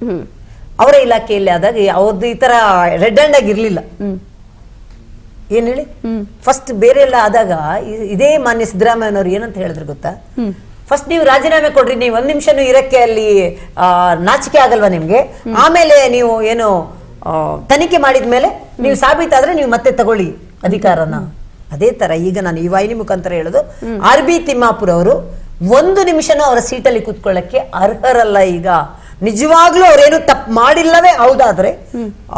ಅವರ ಇಲಾಖೆಯಲ್ಲಿ ಆದಾಗ ಅವ್ರದ್ದು ಈ ತರ ರೆಡ್ ಹ್ಯಾಂಡ್ ಆಗಿರ್ಲಿಲ್ಲ. ಏನ್ ಹೇಳಿ, ಫಸ್ಟ್ ಬೇರೆ ಎಲ್ಲ ಆದಾಗ ಇದೇ ಮಾನ್ಯ ಸಿದ್ದರಾಮಯ್ಯನವರು ಏನಂತ ಹೇಳಿದ್ರು ಗೊತ್ತಾ, ಫಸ್ಟ್ ನೀವು ರಾಜೀನಾಮೆ ಕೊಡ್ರಿ, ನೀವು 1 ನಿಮಿಷನೂ ಇರಕ್ಕೆ ಅಲ್ಲಿ ನಾಚಿಕೆ ಆಗಲ್ವಾ ನಿಮ್ಗೆ, ಆಮೇಲೆ ನೀವು ಏನು ತನಿಖೆ ಮಾಡಿದ್ಮೇಲೆ ನೀವು ಸಾಬೀತಾದ್ರೆ ನೀವು ಮತ್ತೆ ತಗೊಳ್ಳಿ ಅಧಿಕಾರನ. ಅದೇ ತರ ಈಗ ನಾನು ಈ ವಾಹಿನಿ ಮುಖಾಂತರ ಹೇಳೋದು, RB ತಿಮ್ಮಾಪುರ್ ಅವರು 1 ನಿಮಿಷನೂ ಅವರ ಸೀಟಲ್ಲಿ ಕೂತ್ಕೊಳ್ಳಕ್ಕೆ ಅರ್ಹರಲ್ಲ. ಈಗ ನಿಜವಾಗ್ಲೂ ಅವ್ರೇನು ತಪ್ಪು ಮಾಡಿಲ್ಲವೇ ಹೌದಾದ್ರೆ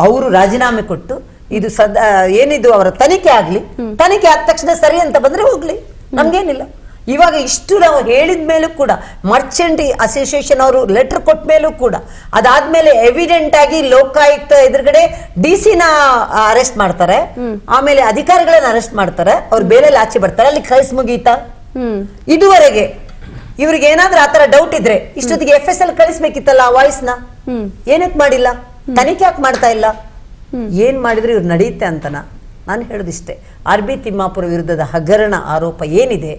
ಅವರು ರಾಜೀನಾಮೆ ಕೊಟ್ಟು ಇದು ಏನಿದು ಅವರ ತನಿಖೆ ಆಗ್ಲಿ, ತನಿಖೆ ಆದ ತಕ್ಷಣ ಸರಿ ಅಂತ ಬಂದ್ರೆ ಹೋಗ್ಲಿ, ನಮ್ಗೇನಿಲ್ಲ. ಇವಾಗ ಇಷ್ಟು ನಾವು ಹೇಳಿದ ಮೇಲೂ ಕೂಡ ಮರ್ಚೆಂಟ್ ಅಸೋಸಿಯೇಷನ್ ಅವರು ಲೆಟರ್ ಕೊಟ್ಟ ಮೇಲೂ ಕೂಡ ಅದಾದ್ಮೇಲೆ ಎವಿಡೆಂಟ್ ಆಗಿ ಲೋಕಾಯುಕ್ತ ಎದುರುಗಡೆ DC ನ ಅರೆಸ್ಟ್ ಮಾಡ್ತಾರೆ, ಆಮೇಲೆ ಅಧಿಕಾರಿಗಳನ್ನ ಅರೆಸ್ಟ್ ಮಾಡ್ತಾರೆ, ಅವ್ರು ಬೇರೆ ಆಚೆ ಬರ್ತಾರೆ, ಅಲ್ಲಿ ಕೇಸ್ ಮುಗೀತಾ? ಇದುವರೆಗೆ ಇವ್ರಿಗೆ ಏನಾದ್ರೂ ಆತರ ಡೌಟ್ ಇದ್ರೆ ಇಷ್ಟೊತ್ತಿಗೆ FSL ಕಳಿಸ್ಬೇಕಿತ್ತಲ್ಲ ಆ ವಾಯ್ಸ್ ನ, ಏನಕ್ಕೆ ಮಾಡಿಲ್ಲ? ತನಿಖೆ ಯಾಕೆ ಮಾಡ್ತಾ ಇಲ್ಲ? ಏನ್ ಮಾಡಿದ್ರು ಇವ್ರು ನಡೆಯುತ್ತೆ ಅಂತನ ನಾನು ಹೇಳೋದಿಷ್ಟೇ. RB ತಿಮ್ಮಾಪುರ ವಿರುದ್ಧದ ಹಗರಣ ಆರೋಪ ಏನಿದೆ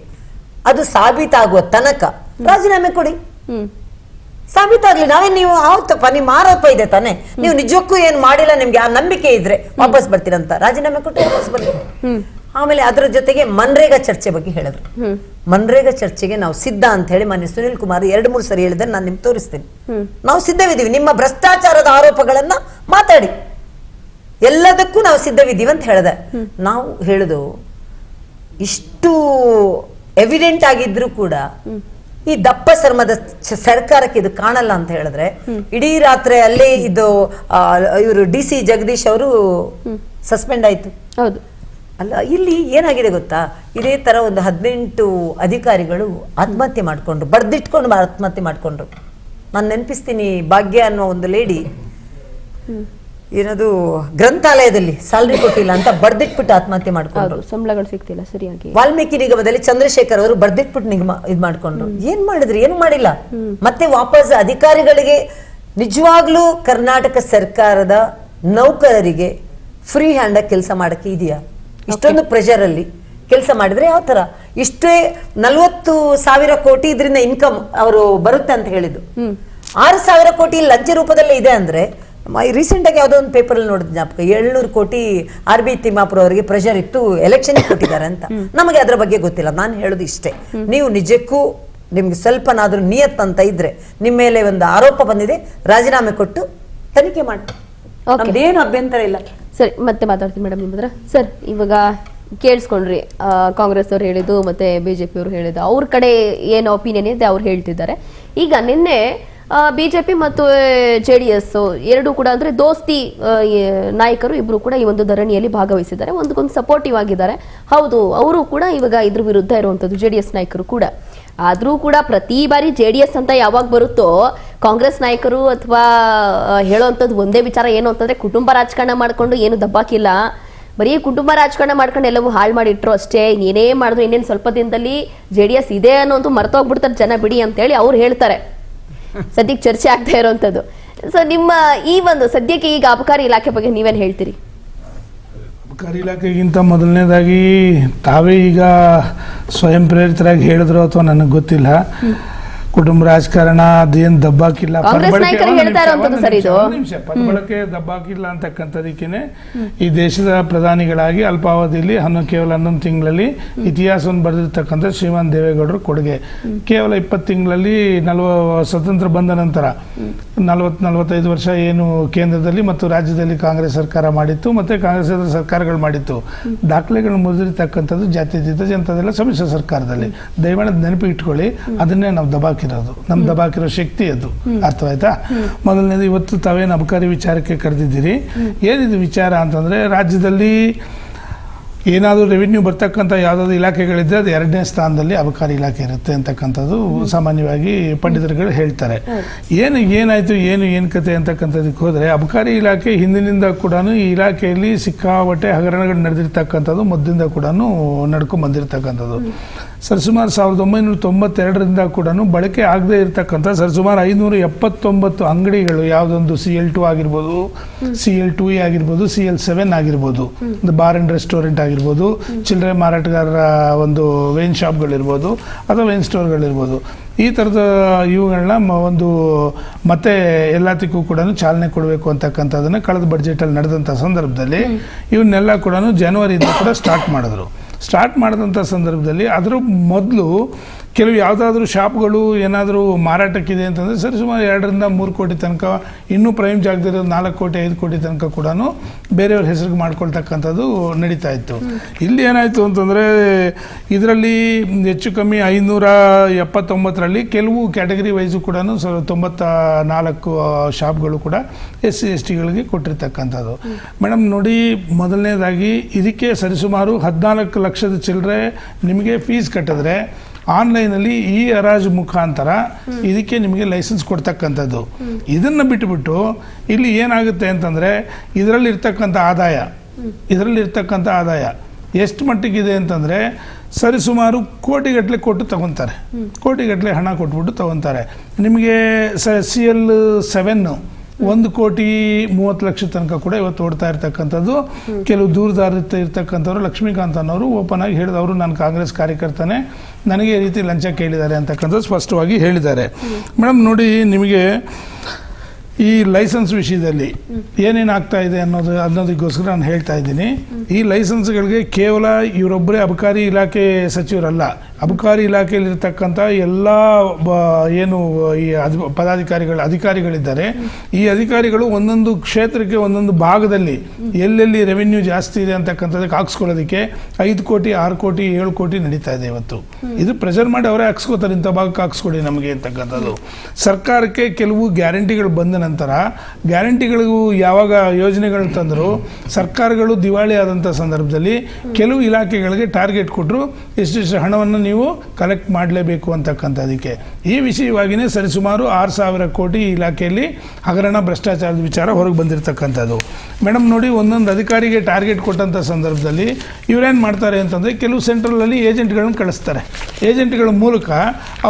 ಅದು ಸಾಬೀತಾಗುವ ತನಕ ರಾಜೀನಾಮೆ ಕೊಡಿ. ಸಾಬೀತಾಗ್ಲಿ, ನಾವೇ ನೀವು ಆವತ್ತಪ್ಪ ನಿಮ್ಮ ಆರೋಪ ಇದೆ ತಾನೆ, ನೀವು ನಿಜಕ್ಕೂ ಏನ್ ಮಾಡಿಲ್ಲ, ನಿಮ್ಗೆ ಆ ನಂಬಿಕೆ ಇದ್ರೆ ವಾಪಸ್ ಬರ್ತೀರಂತ ರಾಜೀನಾಮೆ ಕೊಟ್ಟು ವಾಪಸ್ ಬರ್ಲಿ. ಆಮೇಲೆ ಅದರ ಜೊತೆಗೆ ಮನ್ರೇಗಾ ಚರ್ಚೆ ಬಗ್ಗೆ ಹೇಳಿದ್ರು. ಮನ್ರೇಗಾ ಚರ್ಚೆಗೆ ನಾವು ಸಿದ್ಧ ಅಂತ ಹೇಳಿ ಮಾನ್ಯ ಸುನಿಲ್ ಕುಮಾರ್ 2-3 ಸರಿ ಹೇಳಿದ್ರೆ ನಾನು ನಿಮ್ಗೆ ತೋರಿಸ್ತೀನಿ. ನಾವು ಸಿದ್ಧವಿದ್ದೀವಿ, ನಿಮ್ಮ ಭ್ರಷ್ಟಾಚಾರದ ಆರೋಪಗಳನ್ನ ಮಾತಾಡಿ, ಎಲ್ಲದಕ್ಕೂ ನಾವು ಸಿದ್ಧವಿದ್ದೀವಿ ಅಂತ ಹೇಳಿದೆ. ನಾವು ಹೇಳುದು ಇಷ್ಟು ಎವಿಡೆಂಟ್ ಆಗಿದ್ರು ಕೂಡ ಈ ದಪ್ಪ ಚರ್ಮದ ಸರ್ಕಾರಕ್ಕೆ ಇದು ಕಾಣಲ್ಲ ಅಂತ ಹೇಳಿದ್ರೆ, ಇಡೀ ರಾತ್ರಿ ಅಲ್ಲೇ ಇದು ಇವರು DC ಜಗದೀಶ್ ಅವರು ಸಸ್ಪೆಂಡ್ ಆಯ್ತು. ಹೌದು ಅಲ್ಲ, ಇಲ್ಲಿ ಏನಾಗಿದೆ ಗೊತ್ತಾ, ಇದೇ ತರ ಒಂದು 18 ಅಧಿಕಾರಿಗಳು ಆತ್ಮಹತ್ಯೆ ಮಾಡ್ಕೊಂಡ್ರು, ಬರ್ದಿಟ್ಕೊಂಡು ಆತ್ಮಹತ್ಯೆ ಮಾಡ್ಕೊಂಡ್ರು. ನಾನು ನೆನಪಿಸ್ತೀನಿ, ಭಾಗ್ಯ ಅನ್ನೋ ಒಂದು ಲೇಡಿ ಏನದು ಗ್ರಂಥಾಲಯದಲ್ಲಿ ಸ್ಯಾಲರಿ ಕೊಟ್ಟಿಲ್ಲ ಅಂತ ಬರ್ದಿಟ್ಬಿಟ್ಟು ಆತ್ಮಹತ್ಯೆ ಮಾಡ್ಕೊಂಡ್ರು, ಸಂಬಳಗಳು ಸಿಗ್ತಿಲ್ಲ ಸರಿಯಾಗಿ. ವಾಲ್ಮೀಕಿ ನಿಗಮದಲ್ಲಿ ಚಂದ್ರಶೇಖರ್ ಅವರು ಬರ್ದಿಟ್ಬಿಟ್ಟು ಇದ್ ಮಾಡ್ಕೊಂಡ್ರು. ಏನ್ ಮಾಡಿದ್ರು? ಏನು ಮಾಡಿಲ್ಲ. ಮತ್ತೆ ವಾಪಸ್ ಅಧಿಕಾರಿಗಳಿಗೆ ನಿಜವಾಗ್ಲೂ ಕರ್ನಾಟಕ ಸರ್ಕಾರದ ನೌಕರರಿಗೆ ಫ್ರೀ ಹ್ಯಾಂಡ್ ಆಗಿ ಕೆಲಸ ಮಾಡಕ್ಕೆ ಇದೆಯಾ? ಇಷ್ಟೊಂದು ಪ್ರೆಷರ್ ಅಲ್ಲಿ ಕೆಲಸ ಮಾಡಿದ್ರೆ ಯಾವ ತರ? ಇಷ್ಟೇ 40,000 ಕೋಟಿ ಇದರಿಂದ ಇನ್ಕಮ್ ಅವರು ಬರುತ್ತೆ ಅಂತ ಹೇಳಿದ್ದು, 6,000 ಕೋಟಿ ಲಂಚ ರೂಪದಲ್ಲೇ ಇದೆ ಅಂದ್ರೆ, ರೀಸೆಂಟ್ ಆಗಿ ಯಾವುದೋ ಒಂದು ಪೇಪರ್ ಅಲ್ಲಿ ನೋಡಿದ ಜ್ಞಾಪಕ, 700 ಕೋಟಿ RB ತಿಮ್ಮಾಪುರ ಅವರಿಗೆ ಪ್ರೆಷರ್ ಇತ್ತು, ಎಲೆಕ್ಷನ್ ಕೊಟ್ಟಿದ್ದಾರೆ ಅಂತ. ನಮಗೆ ಅದರ ಬಗ್ಗೆ ಗೊತ್ತಿಲ್ಲ. ನಾನು ಹೇಳೋದು ಇಷ್ಟೇ, ನೀವು ನಿಜಕ್ಕೂ ನಿಮ್ಗೆ ಸ್ವಲ್ಪನಾದ್ರೂ ನಿಯತ್ ಅಂತ ಇದ್ರೆ, ನಿಮ್ಮ ಮೇಲೆ ಒಂದು ಆರೋಪ ಬಂದಿದೆ, ರಾಜೀನಾಮೆ ಕೊಟ್ಟು ತನಿಖೆ ಮಾಡಿ, ನಮ್ದೇನು ಅಭ್ಯಂತರ ಇಲ್ಲ. ಸರಿ, ಮತ್ತೆ ಮಾತಾಡ್ತೀನಿ ಮೇಡಮ್ ನಿಮ್ಮ ಹತ್ರ. ಸರ್, ಇವಾಗ ಕೇಳಿಸ್ಕೊಂಡ್ರಿ, ಕಾಂಗ್ರೆಸ್ ಅವ್ರು ಹೇಳಿದ್ದು ಮತ್ತೆ BJP ಅವರು ಹೇಳಿದ್ದು, ಅವ್ರ ಕಡೆ ಏನು ಒಪಿನಿಯನ್ ಇದೆ ಅವ್ರು ಹೇಳ್ತಿದ್ದಾರೆ. ಈಗ ನಿನ್ನೆ BJP ಮತ್ತು JDS ಎರಡೂ ಕೂಡ ಅಂದ್ರೆ ದೋಸ್ತಿ ನಾಯಕರು ಇಬ್ರು ಕೂಡ ಈ ಒಂದು ಧರಣಿಯಲ್ಲಿ ಭಾಗವಹಿಸಿದ್ದಾರೆ, ಒಂದಕ್ಕೊಂದು ಸಪೋರ್ಟಿವ್ ಆಗಿದ್ದಾರೆ. ಹೌದು, ಅವರು ಕೂಡ ಇವಾಗ ಇದ್ರ ವಿರುದ್ಧ ಇರುವಂತದ್ದು JDS ನಾಯಕರು ಕೂಡ. ಆದ್ರೂ ಕೂಡ ಪ್ರತಿ ಬಾರಿ JDS ಅಂತ ಯಾವಾಗ ಬರುತ್ತೋ ಕಾಂಗ್ರೆಸ್ ನಾಯಕರು ಅಥವಾ ಹೇಳೋವಂಥದ್ದು ಒಂದೇ ವಿಚಾರ ಏನು ಅಂತಂದ್ರೆ, ಕುಟುಂಬ ರಾಜಕಾರಣ ಮಾಡ್ಕೊಂಡು ಏನು ದಬ್ಬಾಕಿಲ್ಲ, ಬರೀ ಕುಟುಂಬ ರಾಜಕಾರಣ ಮಾಡ್ಕೊಂಡು ಎಲ್ಲವೂ ಹಾಳು ಮಾಡಿಟ್ರು ಅಷ್ಟೇ, ಏನೇ ಮಾಡಿದ್ರು ಇನ್ನೇನು ಸ್ವಲ್ಪ ದಿನದಲ್ಲಿ JDS ಇದೆ ಅನ್ನೋದು ಮರ್ತೋಗ್ಬಿಡ್ತಾರೆ ಜನ ಬಿಡಿ ಅಂತೇಳಿ ಅವ್ರು ಹೇಳ್ತಾರೆ. ಸದ್ಯಕ್ಕೆ ಚರ್ಚೆ ಆಗ್ತಾ ಇರೋವಂಥದ್ದು. ಸೊ ನಿಮ್ಮ ಈ ಒಂದು ಸದ್ಯಕ್ಕೆ ಈಗ ಅಬಕಾರಿ ಇಲಾಖೆ ಬಗ್ಗೆ ನೀವೇನು ಹೇಳ್ತೀರಿ? ಅಬಕಾರಿ ಇಲಾಖೆಗಿಂತ ಮೊದಲನೇದಾಗಿ ತಾವೇ ಈಗ ಸ್ವಯಂ ಪ್ರೇರಿತರಾಗಿ ಹೇಳಿದ್ರು ಅಥವಾ ನನಗೆ ಗೊತ್ತಿಲ್ಲ, ಕುಟುಂಬ ರಾಜಕಾರಣ ಅದೇನು ದಬ್ಬಾಕಿಲ್ಲ, ಪರಬಳಕೆ ದಬ್ಬಾಕಿಲ್ಲ ಅಂತಕ್ಕಂಥದಕ್ಕೇನೆ ಈ ದೇಶದ ಪ್ರಧಾನಿಗಳಾಗಿ ಅಲ್ಪಾವಧಿಯಲ್ಲಿ ಕೇವಲ 11 ತಿಂಗಳಲ್ಲಿ ಇತಿಹಾಸವನ್ನು ಬರೆದಿರ್ತಕ್ಕಂಥ ಶ್ರೀಮಾನ್ ದೇವೇಗೌಡರು ಕೊಡುಗೆ. ಕೇವಲ 20 ತಿಂಗಳಲ್ಲಿ ಸ್ವತಂತ್ರ ಬಂದ ನಂತರ 40-45 ವರ್ಷ ಏನು ಕೇಂದ್ರದಲ್ಲಿ ಮತ್ತು ರಾಜ್ಯದಲ್ಲಿ ಕಾಂಗ್ರೆಸ್ ಸರ್ಕಾರ ಮಾಡಿತ್ತು, ಮತ್ತೆ ಕಾಂಗ್ರೆಸ್ ಸರ್ಕಾರಗಳು ಮಾಡಿತ್ತು, ದಾಖಲೆಗಳನ್ನು ಮುರಿದಿರ್ತಕ್ಕಂಥದ್ದು ಜಾತ್ಯತೀತ ಜನತಾದಳ ಸಮ್ಮಿಶ್ರ ಸರ್ಕಾರದಲ್ಲಿ. ದಯಮಾಡಿ ನೆನಪು ಇಟ್ಕೊಳ್ಳಿ, ಅದನ್ನೇ ನಾವು ದಬಾಕಿರೋದು, ನಮ್ ದಬಾಕಿರೋ ಶಕ್ತಿ ಅದು. ಅರ್ಥವಾಯ್ತಾ? ಮೊದಲನೇದು, ಇವತ್ತು ತಾವೇನು ಅಬಕಾರಿ ವಿಚಾರಕ್ಕೆ ಕರೆದಿದ್ದೀರಿ, ಏನಿದು ವಿಚಾರ ಅಂತಂದ್ರೆ, ರಾಜ್ಯದಲ್ಲಿ ಏನಾದರೂ ರೆವಿನ್ಯೂ ಬರ್ತಕ್ಕಂಥ ಯಾವುದಾದ್ರು ಇಲಾಖೆಗಳಿದ್ರೆ ಅದು 2ನೇ ಸ್ಥಾನದಲ್ಲಿ ಅಬಕಾರಿ ಇಲಾಖೆ ಇರುತ್ತೆ ಅಂತಕ್ಕಂಥದ್ದು ಸಾಮಾನ್ಯವಾಗಿ ಪಂಡಿತರುಗಳು ಹೇಳ್ತಾರೆ. ಏನಾಯಿತು ಏನು ಕತೆ ಅಂತಕ್ಕಂಥದಕ್ಕೆ ಹೋದರೆ, ಅಬಕಾರಿ ಇಲಾಖೆ ಹಿಂದಿನಿಂದ ಕೂಡ ಈ ಇಲಾಖೆಯಲ್ಲಿ ಸಿಕ್ಕಾಪಟ್ಟೆ ಹಗರಣಗಳು ನಡೆದಿರ್ತಕ್ಕಂಥದ್ದು, ಮೊದಲಿಂದ ಕೂಡ ನಡ್ಕೊಂಡು ಬಂದಿರತಕ್ಕಂಥದ್ದು. ಸರಿಸುಮಾರು 1992ರಿಂದ ಕೂಡ ಬಳಕೆ ಆಗದೇ ಇರತಕ್ಕಂಥ ಸರಿಸುಮಾರು 579 ಅಂಗಡಿಗಳು, ಯಾವುದೊಂದು CL2 ಆಗಿರ್ಬೋದು, CL2E ಆಗಿರ್ಬೋದು, CL7 ಆಗಿರ್ಬೋದು, ಒಂದು ಬಾರ್ ಆ್ಯಂಡ್ ರೆಸ್ಟೋರೆಂಟ್ ಆಗಿರ್ಬೋದು, ಚಿಲ್ಲರೆ ಮಾರಾಟಗಾರರ ಒಂದು ವೈನ್ ಶಾಪ್ಗಳಿರ್ಬೋದು ಅಥವಾ ವೈನ್ ಸ್ಟೋರ್ಗಳಿರ್ಬೋದು, ಈ ಥರದ ಇವುಗಳನ್ನ ಒಂದು ಮತ್ತೆ ಎಲ್ಲದಕ್ಕೂ ಕೂಡ ಚಾಲನೆ ಕೊಡಬೇಕು ಅಂತಕ್ಕಂಥದ್ದನ್ನು ಕಳೆದ ಬಡ್ಜೆಟಲ್ಲಿ ನಡೆದಂಥ ಸಂದರ್ಭದಲ್ಲಿ ಇವನ್ನೆಲ್ಲ ಕೂಡ ಜನವರಿಯಿಂದ ಕೂಡ ಸ್ಟಾರ್ಟ್ ಮಾಡಿದಂಥ ಸಂದರ್ಭದಲ್ಲಿ ಅದರ ಮೊದಲು ಕೆಲವು ಯಾವುದಾದ್ರೂ ಶಾಪ್ಗಳು ಏನಾದರೂ ಮಾರಾಟಕ್ಕಿದೆ ಅಂತಂದರೆ ಸರಿಸುಮಾರು 2 ರಿಂದ 3 ಕೋಟಿ ತನಕ, ಇನ್ನೂ ಪ್ರೈಮ್ ಜಾಗದಲ್ಲಿ 4 ಕೋಟಿ 5 ಕೋಟಿ ತನಕ ಕೂಡ ಬೇರೆಯವ್ರ ಹೆಸರಿಗೆ ಮಾಡ್ಕೊಳ್ತಕ್ಕಂಥದ್ದು ನಡೀತಾ ಇತ್ತು. ಇಲ್ಲಿ ಏನಾಯಿತು ಅಂತಂದರೆ ಇದರಲ್ಲಿ ಹೆಚ್ಚು ಕಮ್ಮಿ 579ರಲ್ಲಿ ಕೆಲವು ಕ್ಯಾಟಗರಿ ವೈಸು ಕೂಡ 94 ಶಾಪ್ಗಳು ಕೂಡ SC/STಗಳಿಗೆ ಕೊಟ್ಟಿರ್ತಕ್ಕಂಥದ್ದು. ಮೇಡಮ್ ನೋಡಿ, ಮೊದಲನೇದಾಗಿ ಇದಕ್ಕೆ ಸರಿಸುಮಾರು 14 ಲಕ್ಷದ ಚಿಲ್ಲರೆ ನಿಮಗೆ ಫೀಸ್ ಕಟ್ಟಿದ್ರೆ ಆನ್ಲೈನಲ್ಲಿ ಈ ಹರಾಜು ಮುಖಾಂತರ ಇದಕ್ಕೆ ನಿಮಗೆ ಲೈಸೆನ್ಸ್ ಕೊಡ್ತಕ್ಕಂಥದ್ದು. ಇದನ್ನು ಬಿಟ್ಟುಬಿಟ್ಟು ಇಲ್ಲಿ ಏನಾಗುತ್ತೆ ಅಂತಂದರೆ ಇದರಲ್ಲಿರ್ತಕ್ಕಂಥ ಆದಾಯ ಎಷ್ಟು ಮಟ್ಟಿಗಿದೆ ಅಂತಂದರೆ ಸರಿಸುಮಾರು ಕೋಟಿಗಟ್ಟಲೆ ಕೊಟ್ಟು ತಗೊತಾರೆ, ಕೋಟಿಗಟ್ಟಲೆ ಹಣ ಕೊಟ್ಬಿಟ್ಟು ತಗೊತಾರೆ. ನಿಮಗೆ CL7 $1,30,00,000 ತನಕ ಕೂಡ ಇವತ್ತು ಓಡ್ತಾ ಇರ್ತಕ್ಕಂಥದ್ದು. ಕೆಲವು ದೂರದಾರಿತ ಇರ್ತಕ್ಕಂಥವ್ರು, ಲಕ್ಷ್ಮೀಕಾಂತ್ ಅನ್ನೋರು ಓಪನ್ ಆಗಿ ಹೇಳಿದವರು, ನಾನು ಕಾಂಗ್ರೆಸ್ ಕಾರ್ಯಕರ್ತನೇ, ನನಗೆ ಈ ರೀತಿ ಲಂಚ ಕೇಳಿದ್ದಾರೆ ಅಂತಕ್ಕಂಥದ್ದು ಸ್ಪಷ್ಟವಾಗಿ ಹೇಳಿದ್ದಾರೆ. ಮೇಡಮ್ ನೋಡಿ, ನಿಮಗೆ ಈ ಲೈಸೆನ್ಸ್ ವಿಷಯದಲ್ಲಿ ಏನೇನು ಆಗ್ತಾ ಇದೆ ಅನ್ನೋದಕ್ಕೋಸ್ಕರ ನಾನು ಹೇಳ್ತಾ ಇದ್ದೀನಿ. ಈ ಲೈಸೆನ್ಸ್ಗಳಿಗೆ ಕೇವಲ ಇವರೊಬ್ಬರೇ ಅಬಕಾರಿ ಇಲಾಖೆ ಸಚಿವರಲ್ಲ, ಅಬಕಾರಿ ಇಲಾಖೆಯಲ್ಲಿರ್ತಕ್ಕಂಥ ಎಲ್ಲ ಏನು ಈ ಅಧಿಕಾರಿಗಳಿದ್ದಾರೆ, ಈ ಅಧಿಕಾರಿಗಳು ಒಂದೊಂದು ಕ್ಷೇತ್ರಕ್ಕೆ ಒಂದೊಂದು ಭಾಗದಲ್ಲಿ ಎಲ್ಲೆಲ್ಲಿ ರೆವಿನ್ಯೂ ಜಾಸ್ತಿ ಇದೆ ಅಂತಕ್ಕಂಥದ್ದಕ್ಕೆ ಹಾಕ್ಸ್ಕೊಳ್ಳೋದಕ್ಕೆ 5 ಕೋಟಿ 6 ಕೋಟಿ 7 ಕೋಟಿ ನಡೀತಾ ಇದೆ ಇವತ್ತು. ಇದು ಪ್ರೆಷರ್ ಮಾಡಿ ಅವರೇ ಹಾಕ್ಸ್ಕೋತಾರೆ, ಇಂಥ ಭಾಗಕ್ಕೆ ಹಾಕ್ಸ್ಕೊಡಿ ನಮಗೆ ಅಂತಕ್ಕಂಥದ್ದು. ಸರ್ಕಾರಕ್ಕೆ ಕೆಲವು ಗ್ಯಾರಂಟಿಗಳು ಬಂದ ನಂತರ ಗ್ಯಾರಂಟಿಗಳಿಗೂ ಯಾವಾಗ ಯೋಜನೆಗಳು ತಂದರು, ಸರ್ಕಾರಗಳು ದಿವಾಳಿ ಆದಂಥ ಸಂದರ್ಭದಲ್ಲಿ ಕೆಲವು ಇಲಾಖೆಗಳಿಗೆ ಟಾರ್ಗೆಟ್ ಕೊಟ್ಟರು, ಇಷ್ಟಿಷ್ಟು ಹಣವನ್ನು ನೀವು ಕಲೆಕ್ಟ್ ಮಾಡಲೇಬೇಕು ಅಂತಕ್ಕಂಥದಕ್ಕೆ. ಈ ವಿಷಯವಾಗಿಯೇ ಸರಿಸುಮಾರು 6,000 ಕೋಟಿ ಇಲಾಖೆಯಲ್ಲಿ ಹಗರಣ ಭ್ರಷ್ಟಾಚಾರದ ವಿಚಾರ ಹೊರಗೆ ಬಂದಿರತಕ್ಕಂಥದ್ದು. ಮೇಡಮ್ ನೋಡಿ, ಒಂದೊಂದು ಅಧಿಕಾರಿಗೆ ಟಾರ್ಗೆಟ್ ಕೊಟ್ಟಂಥ ಸಂದರ್ಭದಲ್ಲಿ ಇವರೇನು ಮಾಡ್ತಾರೆ ಅಂತಂದರೆ ಕೆಲವು ಸೆಂಟ್ರಲಲ್ಲಿ ಏಜೆಂಟ್ಗಳನ್ನ ಕಳಿಸ್ತಾರೆ. ಏಜೆಂಟ್ಗಳ ಮೂಲಕ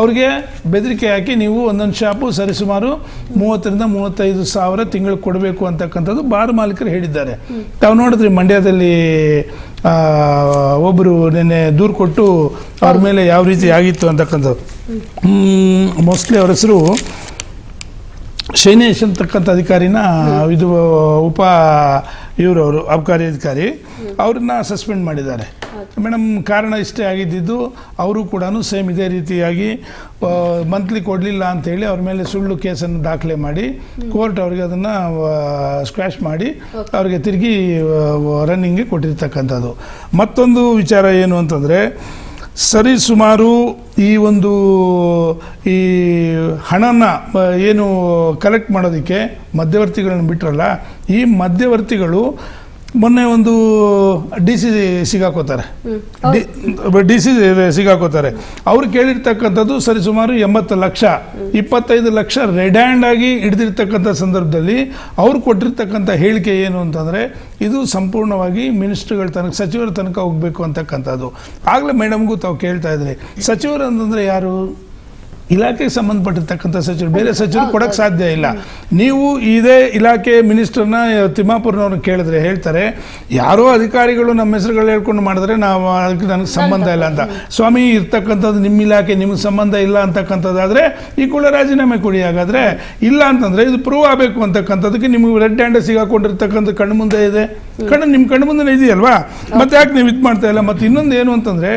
ಅವ್ರಿಗೆ ಬೆದರಿಕೆ ಹಾಕಿ ನೀವು ಒಂದೊಂದು ಶಾಪು ಸರಿಸುಮಾರು 30,000 ರಿಂದ 35,000 ತಿಂಗಳು ಕೊಡಬೇಕು ಅಂತಕ್ಕಂಥದ್ದು ಬಾರ್ ಮಾಲೀಕರು ಹೇಳಿದ್ದಾರೆ. ತಾವು ನೋಡಿದ್ರಿ ಮಂಡ್ಯದಲ್ಲಿ ಒಬ್ಬರು ನಿನ್ನೆ ದೂರು ಕೊಟ್ಟು ಅವ್ರ ಮೇಲೆ ಯಾವ ರೀತಿ ಆಗಿತ್ತು ಅಂತಕ್ಕಂಥದ್ದು. ಮೋಸ್ಟ್ಲಿ ಅವ್ರ ಹೆಸರು ಶೈನೇಶ್ ಅಂತಕ್ಕಂಥ ಅಧಿಕಾರಿನ ಇದು ಇವರು ಅಬಕಾರಿ ಅಧಿಕಾರಿ, ಅವ್ರನ್ನ ಸಸ್ಪೆಂಡ್ ಮಾಡಿದ್ದಾರೆ. ಮೇಡಮ್ ಕಾರಣ ಇಷ್ಟೇ ಆಗಿದ್ದು, ಅವರು ಕೂಡ ಸೇಮ್ ಇದೇ ರೀತಿಯಾಗಿ ಮಂತ್ಲಿ ಕೊಡಲಿಲ್ಲ ಅಂಥೇಳಿ ಅವ್ರ ಮೇಲೆ ಸುಳ್ಳು ಕೇಸನ್ನು ದಾಖಲೆ ಮಾಡಿ ಕೋರ್ಟ್ ಅವ್ರಿಗೆ ಅದನ್ನು ಸ್ಕ್ವಾಶ್ ಮಾಡಿ ಅವ್ರಿಗೆ ತಿರುಗಿ ರನ್ನಿಂಗ್ಗೆ ಕೊಟ್ಟಿರ್ತಕ್ಕಂಥದ್ದು. ಮತ್ತೊಂದು ವಿಚಾರ ಏನು ಅಂತಂದರೆ, ಸರಿ ಸುಮಾರು ಈ ಒಂದು ಈ ಹಣನ ಏನು ಕಲೆಕ್ಟ್ ಮಾಡೋದಕ್ಕೆ ಮಧ್ಯವರ್ತಿಗಳನ್ನು ಬಿಟ್ರಲ್ಲ, ಈ ಮಧ್ಯವರ್ತಿಗಳು ಮೊನ್ನೆ ಒಂದು DC ಸಿಗಾಕೋತಾರೆ, ಅವ್ರು ಕೇಳಿರ್ತಕ್ಕಂಥದ್ದು ಸರಿಸುಮಾರು 80 ಲಕ್ಷ, 25 ಲಕ್ಷ ರೆಡ್ ಹ್ಯಾಂಡ್ ಆಗಿ ಹಿಡಿದಿರ್ತಕ್ಕಂಥ ಸಂದರ್ಭದಲ್ಲಿ ಅವ್ರು ಕೊಟ್ಟಿರ್ತಕ್ಕಂಥ ಹೇಳಿಕೆ ಏನು ಅಂತಂದರೆ, ಇದು ಸಂಪೂರ್ಣವಾಗಿ ಮಿನಿಸ್ಟ್ರಿಗಳ ತನಕ, ಸಚಿವರ ತನಕ ಹೋಗಬೇಕು ಅಂತಕ್ಕಂಥದ್ದು. ಆಗಲೇ ಮೇಡಮ್ಗೂ ತಾವು ಕೇಳ್ತಾ ಇದ್ರಿ, ಸಚಿವರು ಅಂತಂದರೆ ಯಾರು? ಇಲಾಖೆಗೆ ಸಂಬಂಧಪಟ್ಟಿರ್ತಕ್ಕಂಥ ಸಚಿವರು, ಬೇರೆ ಸಚಿವರು ಕೊಡೋಕ್ಕೆ ಸಾಧ್ಯ ಇಲ್ಲ. ನೀವು ಇದೇ ಇಲಾಖೆ ಮಿನಿಸ್ಟರ್ನ ತಿಮ್ಮಾಪುರನವ್ರನ್ನ ಕೇಳಿದ್ರೆ ಹೇಳ್ತಾರೆ, ಯಾರೋ ಅಧಿಕಾರಿಗಳು ನಮ್ಮ ಹೆಸರುಗಳು ಹೇಳ್ಕೊಂಡು ಮಾಡಿದ್ರೆ ನಾವು ಅದಕ್ಕೆ ನನಗೆ ಸಂಬಂಧ ಇಲ್ಲ ಅಂತ. ಸ್ವಾಮಿ, ಇರ್ತಕ್ಕಂಥದ್ದು ನಿಮ್ಮ ಇಲಾಖೆ, ನಿಮಗೆ ಸಂಬಂಧ ಇಲ್ಲ ಅಂತಕ್ಕಂಥದ್ದಾದರೆ ಈ ಕೂಡ ರಾಜೀನಾಮೆ ಕೊಡಿ. ಹಾಗಾದರೆ ಇಲ್ಲ ಅಂತಂದರೆ ಇದು ಪ್ರೂವ್ ಆಗಬೇಕು ಅಂತಕ್ಕಂಥದ್ದಕ್ಕೆ ನಿಮಗೆ ರೆಡ್ ಹ್ಯಾಂಡ್ ಸಿಗಾಕೊಂಡಿರ್ತಕ್ಕಂಥ ಕಣ್ಣು ಮುಂದೆ ಇದೆ, ನಿಮ್ಮ ಕಣ್ಣು ಮುಂದೆ ಇದೆಯಲ್ವಾ, ಮತ್ತೆ ಯಾಕೆ ನೀವು ಇದು ಮಾಡ್ತಾ ಇಲ್ಲ? ಮತ್ತು ಇನ್ನೊಂದು ಏನು ಅಂತಂದರೆ,